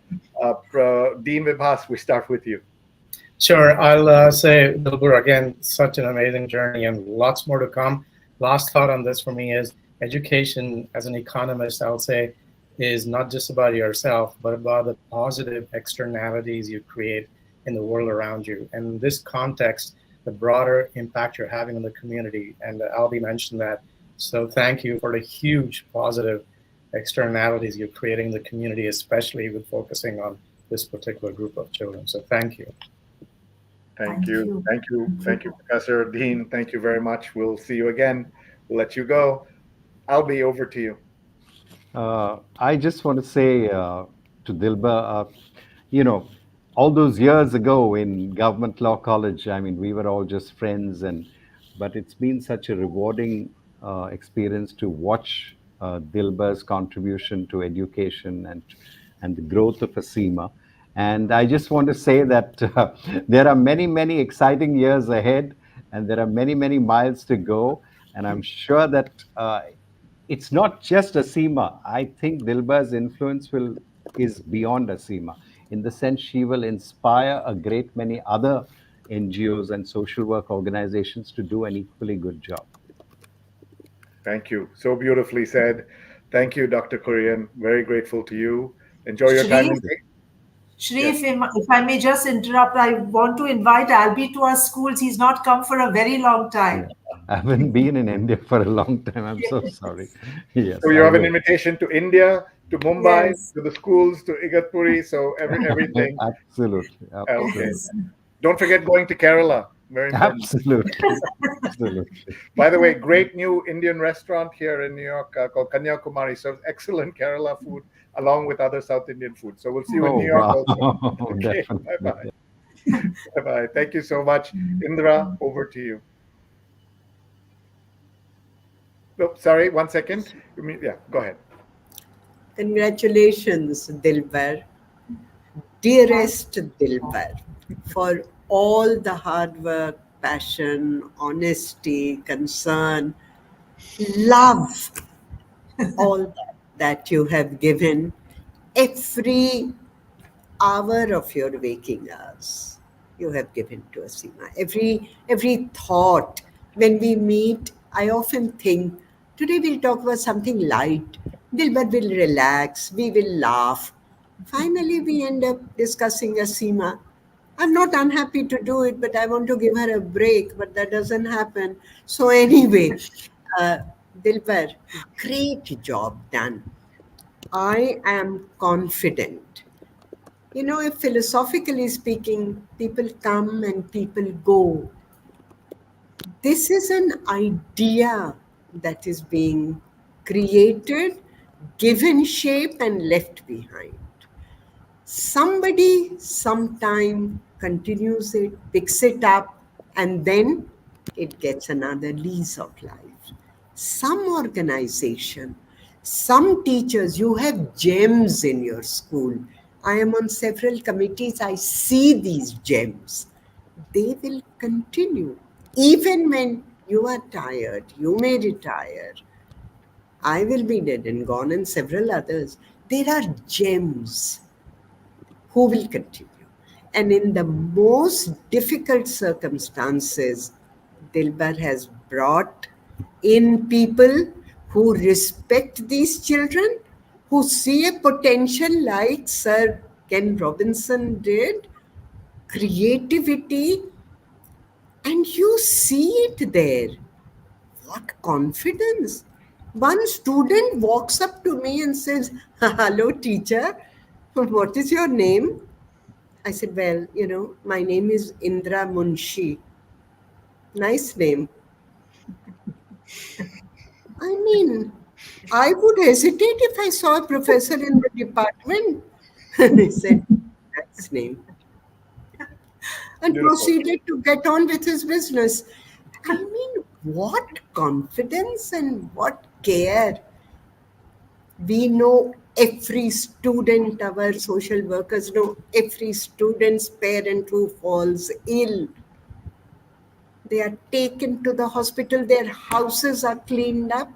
Dean Vibhas, we start with you. Sure. I'll say, Dilbur, again, such an amazing journey and lots more to come. Last thought on this for me is education, as an economist, I'll say, is not just about yourself, but about the positive externalities you create in the world around you. And in this context, the broader impact you're having on the community. And Albi mentioned that. So thank you for the huge positive externalities you're creating in the community, especially with focusing on this particular group of children. So thank you. Thank you. Thank you. Thank you, Professor Dean. Thank you very much. We'll see you again. We'll let you go. Albi, over to you. I just want to say to Dilbur, all those years ago in Government Law College, I mean, we were all just friends, but it's been such a rewarding experience to watch Dilbur's contribution to education and the growth of Aseema. And I just want to say that there are many, many exciting years ahead, and there are many, many miles to go. And I'm sure that it's not just Aseema. I think Dilbur's influence is beyond Aseema, in the sense she will inspire a great many other NGOs and social work organizations to do an equally good job. Thank you. So beautifully said. Thank you, Dr. Kurian. Very grateful to you. Enjoy your time. Shri, if I may just interrupt, I want to invite Albi to our schools. He's not come for a very long time. I haven't been in India for a long time. I'm so sorry. Yes. So you have an invitation to India, to Mumbai, to the schools, to Igatpuri, so everything. Absolutely. Okay. Don't forget going to Kerala. Very important. Absolutely. Absolutely. By the way, great new Indian restaurant here in New York called Kanyakumari serves excellent Kerala food along with other South Indian food. So we'll see you in New York also. Okay. Bye-bye. Bye-bye. Thank you so much. Indra, over to you. Oh, sorry, 1 second. Yeah, go ahead. Congratulations, Dilbur. Dearest Dilbur, for all the hard work, passion, honesty, concern, love, all that you have given every hour of your waking hours. You have given to Aseema. Every thought. When we meet, I often think, today we'll talk about something light. Dilbur will relax. We will laugh. Finally, we end up discussing Aseema. I'm not unhappy to do it, but I want to give her a break, but that doesn't happen. So anyway, Dilbur, great job done. I am confident. If philosophically speaking, people come and people go, this is an idea that is being created, given shape, and left behind. Somebody sometime continues it, picks it up, and then it gets another lease of life. Some organization, some teachers, you have gems in your school. I am on several committees, I see these gems. They will continue. Even when you are tired, you may retire. I will be dead and gone, and several others. There are gems who will continue. And in the most difficult circumstances, Dilbar has brought in people who respect these children, who see a potential like Sir Ken Robinson did, creativity, and you see it there. What confidence! One student walks up to me and says, "Hello, teacher. What is your name?" I said, "Well, my name is Indra Munshi." Nice name. I mean, I would hesitate if I saw a professor in the department. And I said, "Nice name." And Beautiful. proceeded to get on with his business. I mean, what confidence and what care. We know every student, our social workers know every student's parent who falls ill. They are taken to the hospital, their houses are cleaned up,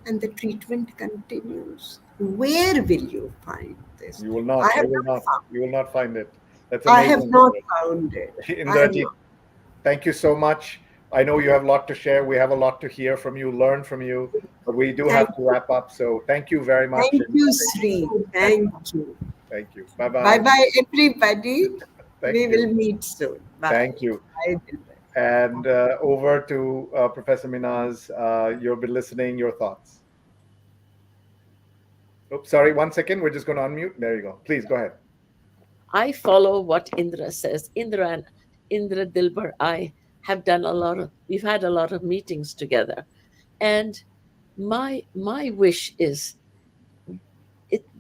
and the treatment continues. Where will you find this? You will not. I have You will not not. found. You will not find it. That's I amazing. have not found it. I have Indraji, not. thank you so much. I know you have a lot to share. We have a lot to hear from you, learn from you, but we do have to wrap up. So thank you very much. Thank you, Sri. Thank you. Thank you. Bye-bye. Bye-bye, everybody. Thank We you. will meet soon. Bye. Thank you. Bye. And over to Professor Minaz. You'll be listening. Your thoughts. Oops, sorry. 1 second. We're just going to unmute. There you go. Please go ahead. I follow what Indra says. Indra Dilbar, I have done we've had a lot of meetings together. And my wish is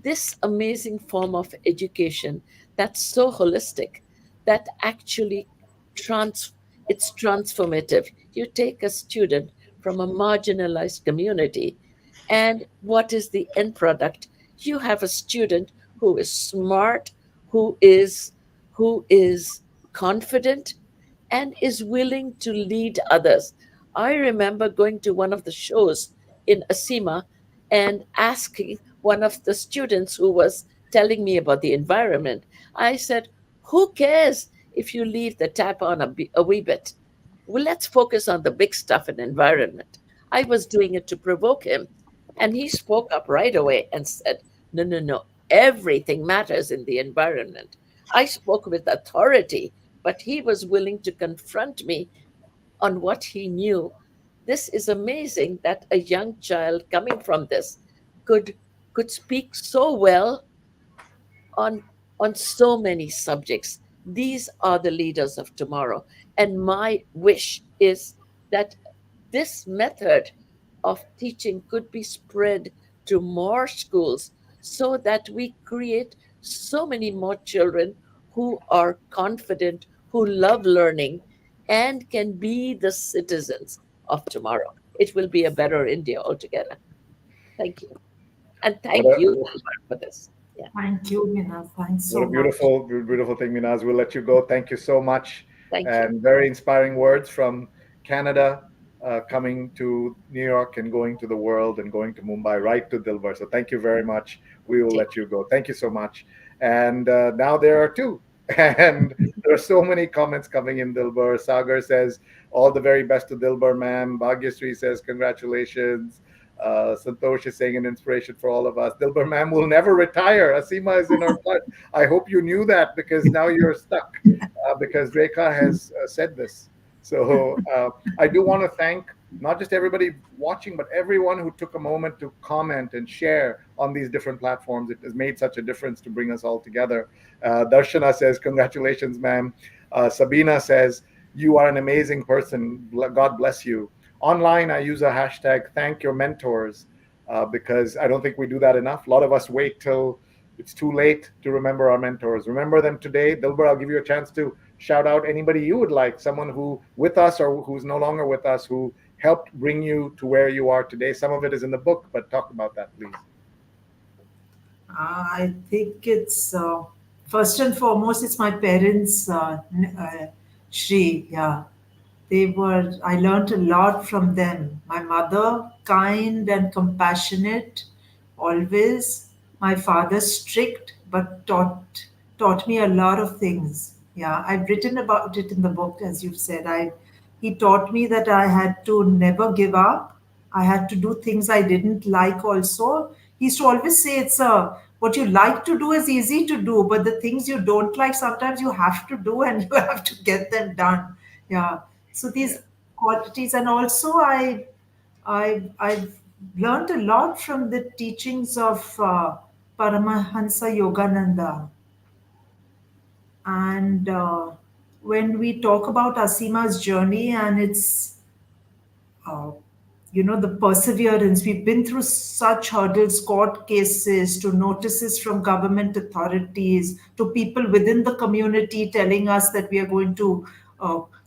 this amazing form of education that's so holistic, that actually it's transformative. You take a student from a marginalized community, and what is the end product? You have a student who is smart, who is confident, and is willing to lead others. I remember going to one of the shows in Aseema and asking one of the students who was telling me about the environment. I said, "Who cares if you leave the tap on a wee bit? Well, let's focus on the big stuff in environment." I was doing it to provoke him. And he spoke up right away and said, "No, no, no. Everything matters in the environment." I spoke with authority, but he was willing to confront me on what he knew. This is amazing that a young child coming from this could speak so well on so many subjects. These are the leaders of tomorrow. And my wish is that this method of teaching could be spread to more schools so that we create so many more children who are confident, who love learning, and can be the citizens of tomorrow. It will be a better India altogether. Thank you. And thank you for this. Yeah. Thank you, Minaz. Thanks so What a beautiful, beautiful thing, Minaz. We'll let you go. Thank you so much. Thank and you. very inspiring words from Canada, coming to New York and going to the world and going to Mumbai, right to Dilbar. So thank you very much. We will let you go. Thank you so much. And now there are two. And there are so many comments coming in, Dilbar. Sagar says, "All the very best to Dilbar, ma'am." Bhagyasri says, "Congratulations." Santosh is saying, "An inspiration for all of us." Dilbar, ma'am will never retire. Aseema is in our blood. I hope you knew that, because now you're stuck, because Rekha has said this. So I do want to thank not just everybody watching, but everyone who took a moment to comment and share on these different platforms. It has made such a difference to bring us all together. Darshana says, "Congratulations, ma'am." Sabina says, "You are an amazing person. God bless you." Online, I use a hashtag, "Thank your mentors," because I don't think we do that enough. A lot of us wait till it's too late to remember our mentors. Remember them today. Dilbur, I'll give you a chance to shout out anybody you would like, someone who with us or who's no longer with us, who helped bring you to where you are today. Some of it is in the book, but talk about that, please. I think it's first and foremost, it's my parents, Shri. Yeah, they were. I learned a lot from them. My mother, kind and compassionate, always. My father, strict but taught me a lot of things. Yeah, I've written about it in the book, as you've said. He taught me that I had to never give up. I had to do things I didn't like also. He used to always say it's a what you like to do is easy to do, but the things you don't like sometimes you have to do and you have to get them done. Yeah. So these qualities, and also I've learned a lot from the teachings of Paramahansa Yogananda. And when we talk about Aseema's journey and its uh, the perseverance. We've been through such hurdles, court cases, to notices from government authorities, to people within the community telling us that we are going to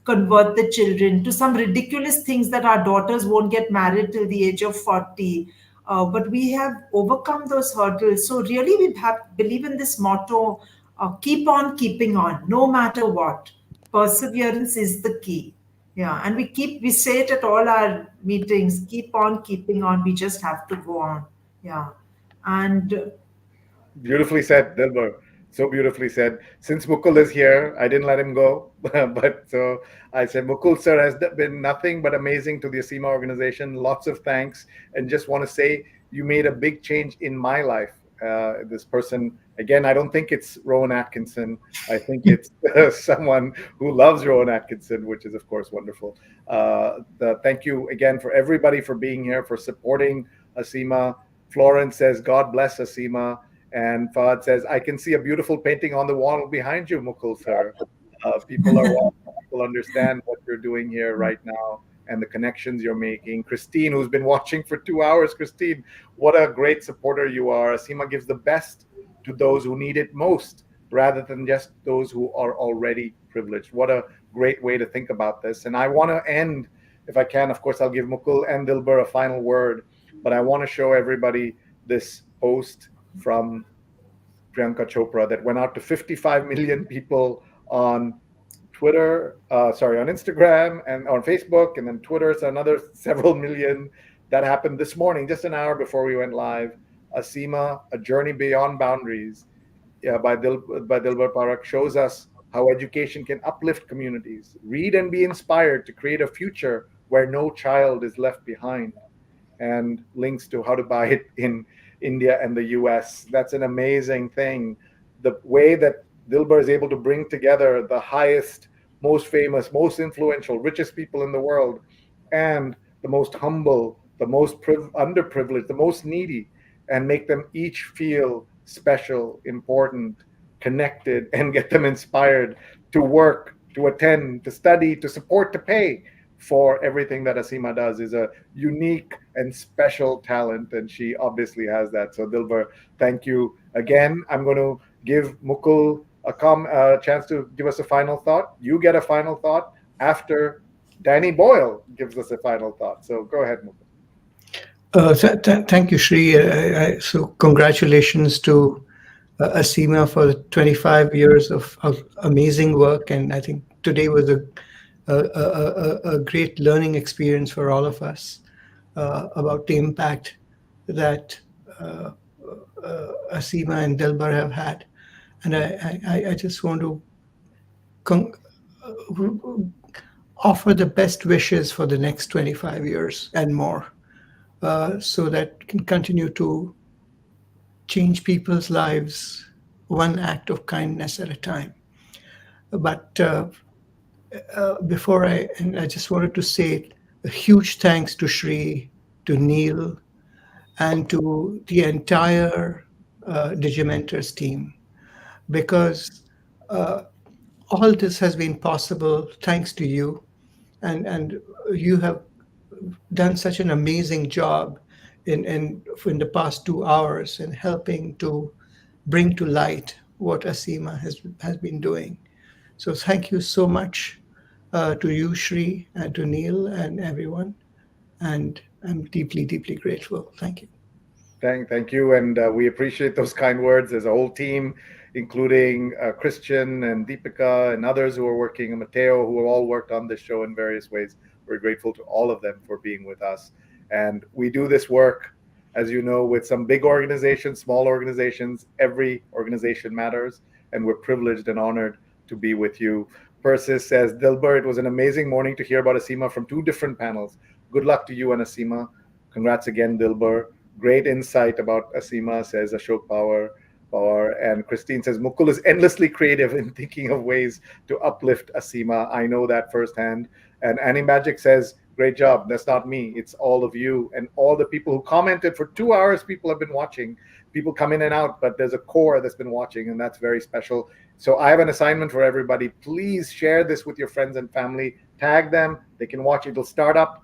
convert the children, to some ridiculous things that our daughters won't get married till the age of 40. But we have overcome those hurdles. So really, believe in this motto: keep on keeping on, no matter what. Perseverance is the key. Yeah, and we say it at all our meetings, keep on keeping on. We just have to go on. Yeah. And Beautifully said, Dilbur. So beautifully said. Since Mukul is here, I didn't let him go, but so I said, Mukul sir has been nothing but amazing to the Aseema organization. Lots of thanks, and just want to say you made a big change in my life. This person, again, I don't think it's Rowan Atkinson. I think it's someone who loves Rowan Atkinson, which is of course wonderful. Thank you again for everybody for being here, for supporting Aseema. Florence says, God bless Aseema. And Fahad says, I can see a beautiful painting on the wall behind you, Mukul sir. People are watching, people understand what you're doing here right now and the connections you're making. Christine, who's been watching for 2 hours, Christine, what a great supporter you are. Aseema gives the best to those who need it most, rather than just those who are already privileged. What a great way to think about this. And I want to end, if I can, of course, I'll give Mukul and Dilbur a final word, but I want to show everybody this post from Priyanka Chopra that went out to 55 million people on Twitter, on Instagram and on Facebook, and then Twitter. So another several million. That happened this morning, just an hour before we went live. Aseema, A Journey Beyond Boundaries, by Dilbur Parakh, shows us how education can uplift communities. Read and be inspired to create a future where no child is left behind. And links to how to buy it in India and the US. That's an amazing thing. The way that Dilbur is able to bring together the highest, most famous, most influential, richest people in the world, and the most humble, the most underprivileged, the most needy, and make them each feel special, important, connected, and get them inspired to work, to attend, to study, to support, to pay for everything that Aseema does. Is a unique and special talent, and she obviously has that. So Dilbur, thank you again. I'm going to give Mukul a chance to give us a final thought. You get a final thought after Danny Boyle gives us a final thought. So go ahead, Mukul. Thank you, Shri. So congratulations to Aseema for 25 years of amazing work, and I think today was a great learning experience for all of us about the impact that Aseema and Dilbur have had. And I just want to offer the best wishes for the next 25 years and more, so that can continue to change people's lives one act of kindness at a time. But before I just wanted to say a huge thanks to Shri, to Neil, and to the entire Digimentors team, because all this has been possible thanks to you, and you have done such an amazing job in the past 2 hours in helping to bring to light what Aseema has been doing. So thank you so much to you, Shri, and to Neil and everyone. And I'm deeply, deeply grateful. Thank you. Thank you, and we appreciate those kind words. There's a whole team, including Christian and Deepika and others who are working, and Matteo, who have all worked on this show in various ways. We're grateful to all of them for being with us. And we do this work, as you know, with some big organizations, small organizations. Every organization matters, and we're privileged and honored to be with you. Persis says, Dilbur, it was an amazing morning to hear about Aseema from 2 different panels. Good luck to you and Aseema. Congrats again, Dilbur. Great insight about Aseema, says Ashok Power. And Christine says, Mukul is endlessly creative in thinking of ways to uplift Aseema. I know that firsthand. And Annie Magic says, great job. That's not me. It's all of you. And all the people who commented for 2 hours, people have been watching. People come in and out, but there's a core that's been watching, and that's very special. So I have an assignment for everybody. Please share this with your friends and family. Tag them. They can watch it. It'll start up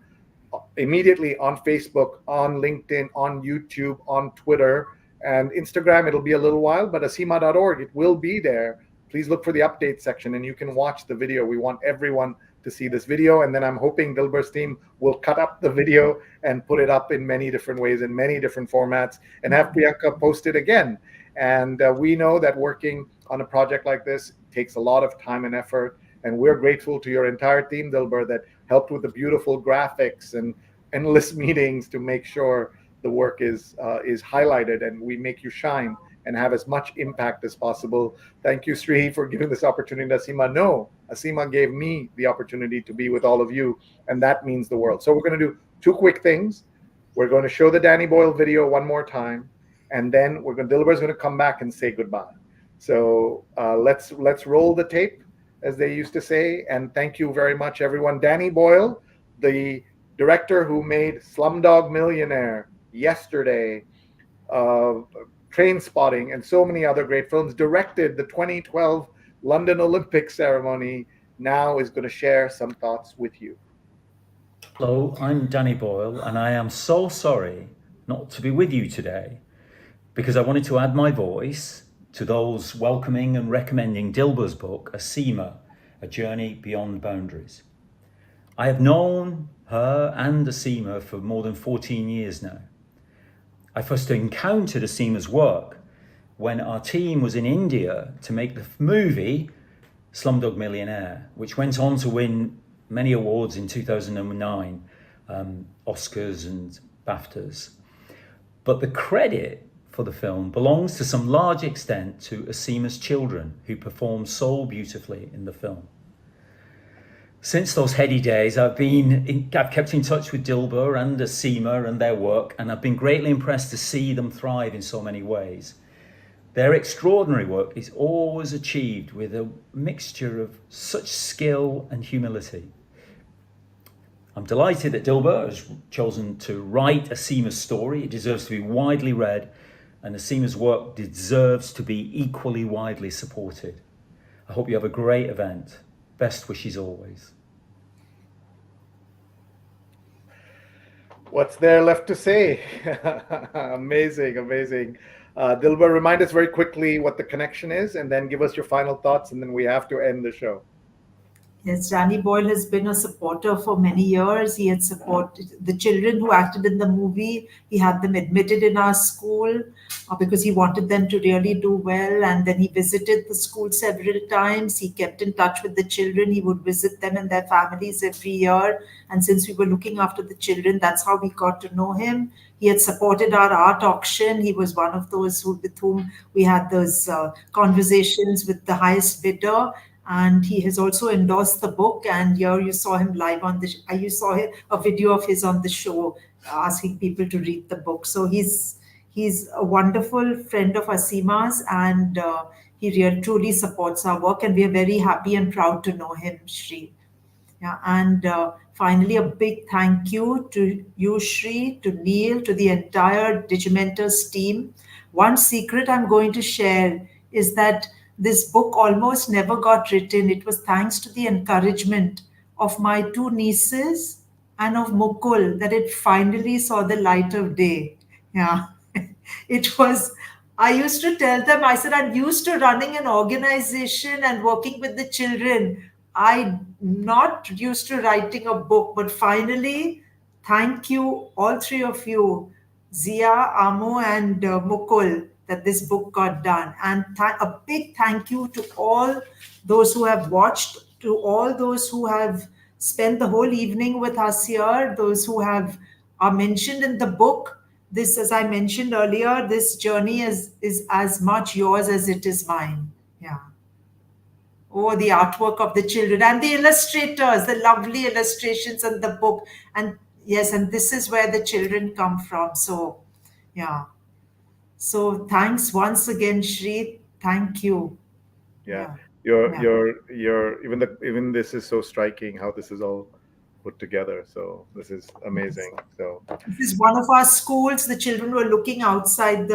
immediately on Facebook, on LinkedIn, on YouTube, on Twitter, and Instagram. It'll be a little while, but aseema.org, it will be there. Please look for the update section and you can watch the video. We want everyone to see this video, and then I'm hoping Dilbur's team will cut up the video and put it up in many different ways, in many different formats, and have Priyanka post it again. And we know that working on a project like this takes a lot of time and effort, and we're grateful to your entire team, Dilbur, that helped with the beautiful graphics and endless meetings to make sure the work is highlighted and we make you shine and have as much impact as possible. Thank you, Sri, for giving this opportunity to Aseema. No, Aseema gave me the opportunity to be with all of you, and that means the world. So we're going to do 2 quick things. We're going to show the Danny Boyle video one more time, and then Dilbur's going to come back and say goodbye. So let's roll the tape, as they used to say, and thank you very much, everyone. Danny Boyle, the director who made Slumdog Millionaire, Yesterday, Train Spotting, and so many other great films, directed the 2012 London Olympic ceremony, now is going to share some thoughts with you. Hello, I'm Danny Boyle, and I am so sorry not to be with you today, because I wanted to add my voice to those welcoming and recommending Dilbur's book, Aseema, A Journey Beyond Boundaries. I have known her and Aseema for more than 14 years now. I first encountered Aseema's work when our team was in India to make the movie Slumdog Millionaire, which went on to win many awards in 2009, Oscars and BAFTAs. But the credit for the film belongs to some large extent to Aseema's children, who perform so beautifully in the film. Since those heady days, I've kept in touch with Dilbur and Aseema and their work, and I've been greatly impressed to see them thrive in so many ways. Their extraordinary work is always achieved with a mixture of such skill and humility. I'm delighted that Dilbur has chosen to write Aseema's story. It deserves to be widely read, and Aseema's work deserves to be equally widely supported. I hope you have a great event. Best wishes always. What's there left to say? Amazing, amazing. Dilbur, remind us very quickly what the connection is, and then give us your final thoughts, and then we have to end the show. Yes, Danny Boyle has been a supporter for many years. He had supported the children who acted in the movie. He had them admitted in our school because he wanted them to really do well. And then he visited the school several times. He kept in touch with the children. He would visit them and their families every year. And since we were looking after the children, that's how we got to know him. He had supported our art auction. He was one of those with whom we had those conversations with the highest bidder. And he has also endorsed the book. And here you saw him live on you saw a video of his on the show asking people to read the book. So he's a wonderful friend of Aseema's, and he really truly supports our work. And we are very happy and proud to know him, Shri. Yeah, and finally, a big thank you to you, Shri, to Neil, to the entire Digimentors team. One secret I'm going to share is that this book almost never got written. It was thanks to the encouragement of my two nieces and of Mukul that it finally saw the light of day. Yeah, it was I used to tell them, I said, I'm used to running an organization and working with the children. I'm not used to writing a book, but finally, thank you, all three of you, Zia, Amo, and Mukul, that this book got done. And a big thank you to all those who have watched, to all those who have spent the whole evening with us here, those who are mentioned in the book. This, as I mentioned earlier, this journey is as much yours as it is mine. Yeah. Oh, the artwork of the children and the illustrators, the lovely illustrations in the book. And yes, and this is where the children come from. So, yeah. So thanks once again, Shri. Thank you. Yeah. Yeah. Your even this is so striking how this is all put together. So this is amazing. So This is one of our schools. The children were looking outside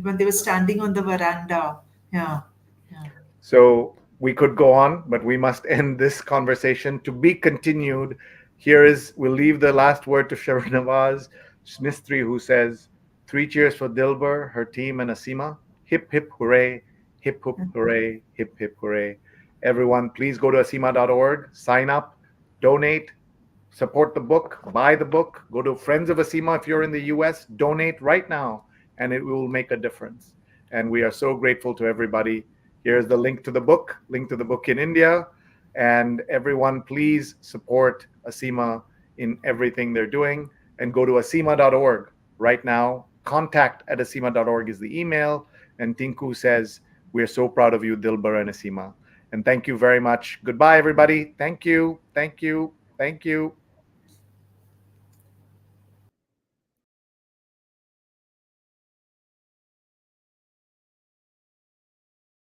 when they were standing on the veranda. Yeah. So we could go on, but we must end this conversation. To be continued. We'll leave the last word to Sharnavaz Smistry, who says, 3 cheers for Dilbur, her team, and Aseema. Hip, hip, hooray. Hip, hip, hooray. Hip, hip, hooray. Everyone, please go to aseema.org, sign up, donate, support the book, buy the book, go to Friends of Aseema if you're in the US, donate right now, and it will make a difference. And we are so grateful to everybody. Here's the link to the book in India. And everyone, please support Aseema in everything they're doing and go to aseema.org right now. contact@aseema.org is the email. And Tinku says, we're so proud of you, Dilbur and Aseema. And thank you very much. Goodbye, everybody. Thank you. Thank you. Thank you.